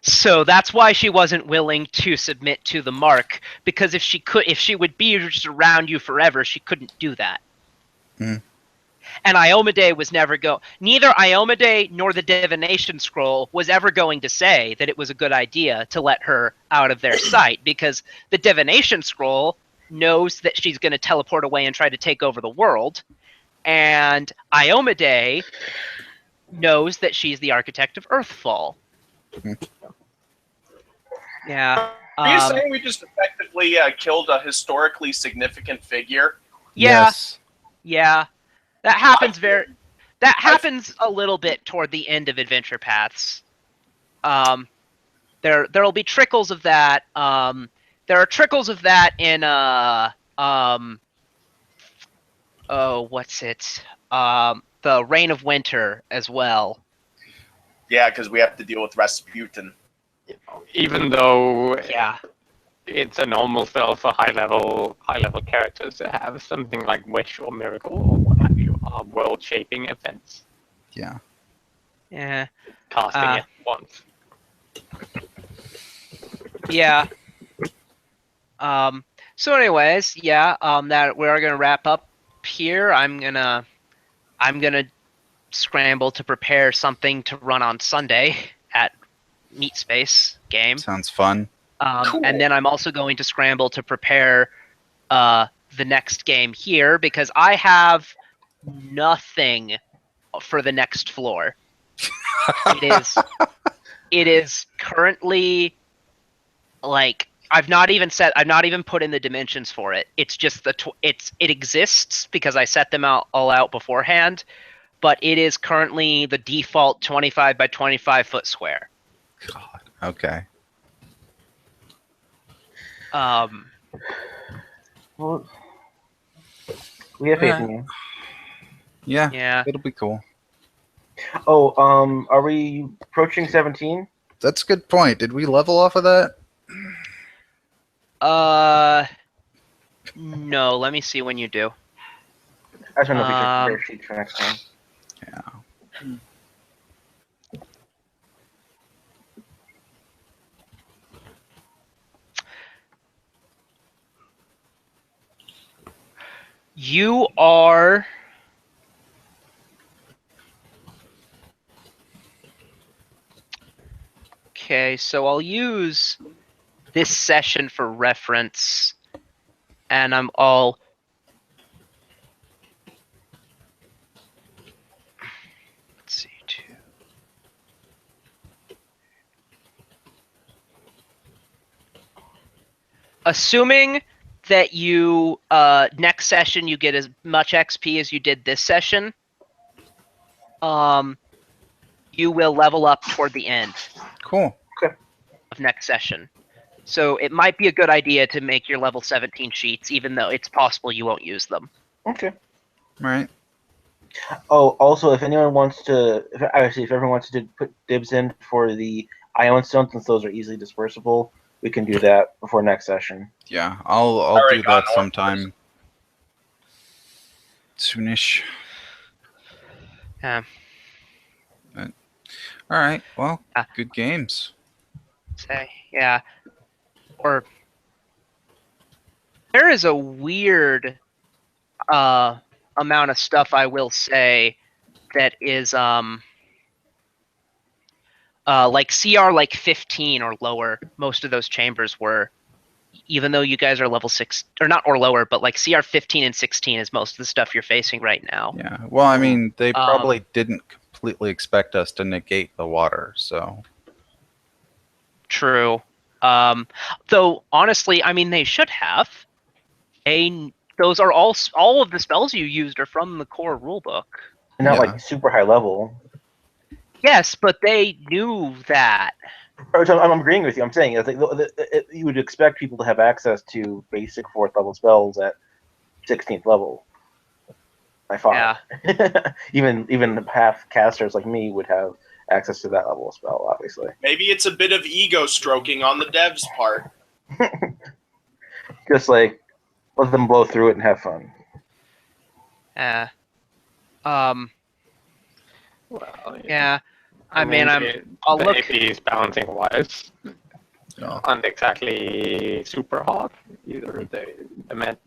So that's why she wasn't willing to submit to the mark, because if she would be just around you forever, she couldn't do that. Mhm. And neither Iomade nor the divination scroll was ever going to say that it was a good idea to let her out of their sight, because the divination scroll knows that she's going to teleport away and try to take over the world, and Iomade knows that she's the architect of Earthfall. Yeah. Are you saying we just effectively killed a historically significant figure? Yeah. Yes. Yeah. That happens a little bit toward the end of Adventure Paths. There'll be trickles of that. There are trickles of that in the Reign of Winter as well. Yeah, because we have to deal with Rasputin. Even though Yeah. it's a normal spell for high level characters to have something like Wish or Miracle or what have you are world shaping events. Yeah. Yeah. Casting it once. Yeah. So anyways, yeah, that we're gonna wrap up here. I'm gonna scramble to prepare something to run on Sunday at Meat Space game. Sounds fun. Cool. And then I'm also going to scramble to prepare the next game here, because I have nothing for the next floor. It is currently like I've not even put in the dimensions for it. It's just it exists because I set them all out beforehand, but it is currently the default 25 by 25 foot square. God. Okay. Well, we have faith in you. Yeah. Yeah. It'll be cool. Oh, are we approaching 17? That's a good point. Did we level off of that? No. Let me see when you do. I just want to know if we should prepare sheets for next time. Yeah. You are. Okay, so I'll use this session for reference, and I'm all. Let's see, two. Assuming that you next session you get as much XP as you did this session, you will level up toward the end Cool. of next session. So it might be a good idea to make your level 17 sheets, even though it's possible you won't use them. Okay. Right. Oh, also, if anyone wants to, if everyone wants to put dibs in for the ion stones, since those are easily dispersible, we can do that before next session. Yeah. I'll Already do got that an sometime soonish. Yeah. All right. Well, good games. Say, yeah. Or there is a weird amount of stuff I will say that is like CR like 15 or lower. Most of those chambers were even though you guys are level 6 or not or lower, but like CR 15 and 16 is most of the stuff you're facing right now. Yeah. Well, I mean, they Um, probably didn't completely expect us to negate the water, so. True. Though honestly, I mean, they should have. Those are all of the spells you used are from the core rulebook. And not Yeah. like super high level. Yes, but they knew that. So I'm agreeing with you. I'm saying you would expect people to have access to basic 4th level spells at 16th level. By far. Yeah. even the half casters like me would have access to that level of spell, obviously. Maybe it's a bit of ego stroking on the devs' part. Just like let them blow through it and have fun. Well, Yeah. I mean, I'll look. AP is balancing wise. Yeah. Aren't exactly super hot. Either they're meant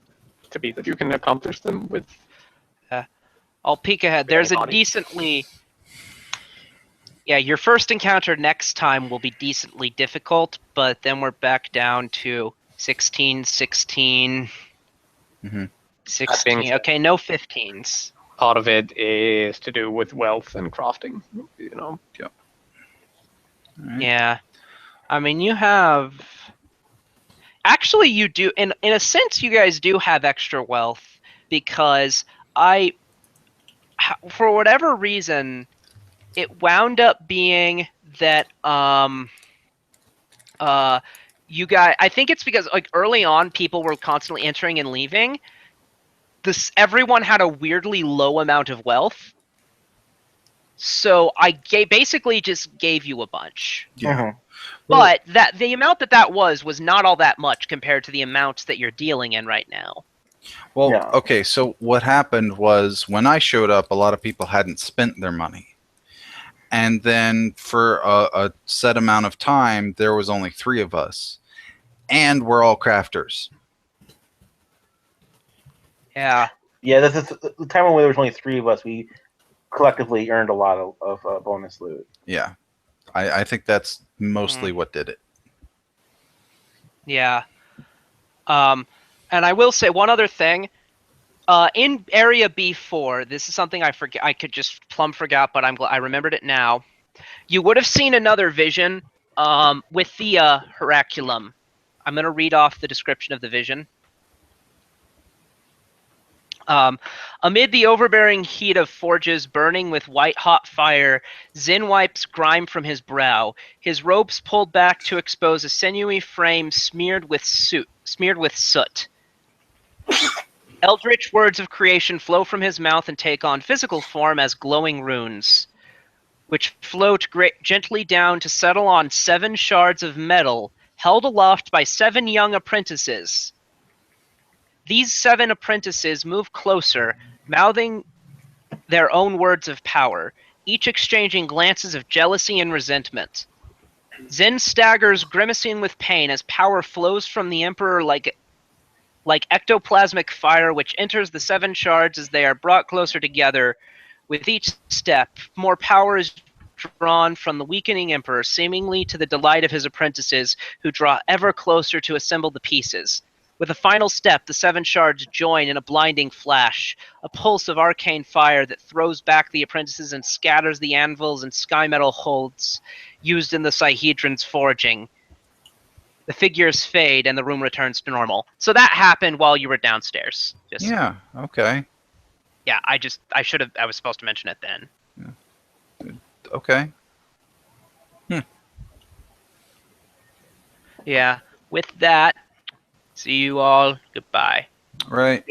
to be that you can accomplish them with. I'll peek ahead. There's a Body. decently. Yeah, your first encounter next time will be decently difficult, but then we're back down to 16, 16, Mhm. 16. Okay, no 15s. Part of it is to do with wealth and crafting. You know. All right. Yeah. I mean, you have. Actually, you do. In a sense, you guys do have extra wealth because for whatever reason, it wound up being that you guys. I think it's because like early on, people were constantly entering and leaving. Everyone had a weirdly low amount of wealth, so I basically just gave you a bunch. Yeah. Mm-hmm. But the amount that was not all that much compared to the amounts that you're dealing in right now. Well, Yeah. okay, so what happened was when I showed up, a lot of people hadn't spent their money. And then for a set amount of time, there was only 3 of us. And we're all crafters. Yeah. Yeah, that's the time when there was only 3 of us. We collectively earned a lot of bonus loot. Yeah. I think that's mostly what did it. Yeah. And I will say one other thing. In Area B4, this is something I forget. I could just plumb forgot, but I remembered it now. You would have seen another vision with the Heraculum. I'm going to read off the description of the vision. Amid the overbearing heat of forges burning with white-hot fire, Zin wipes grime from his brow, his robes pulled back to expose a sinewy frame smeared with soot. Eldritch words of creation flow from his mouth and take on physical form as glowing runes, which float gently down to settle on 7 shards of metal held aloft by 7 young apprentices. These 7 apprentices move closer, mouthing their own words of power, each exchanging glances of jealousy and resentment. Zen staggers, grimacing with pain as power flows from the Emperor like ectoplasmic fire, which enters the 7 shards as they are brought closer together. With each step, more power is drawn from the weakening Emperor, seemingly to the delight of his apprentices, who draw ever closer to assemble the pieces. With a final step, the 7 shards join in a blinding flash, a pulse of arcane fire that throws back the apprentices and scatters the anvils and sky metal holds used in the Sihedron's forging. The figures fade and the room returns to normal. So that happened while you were downstairs. Yeah, okay. Yeah, I was supposed to mention it then. Okay. Yeah. With that, see you all. Goodbye. Right.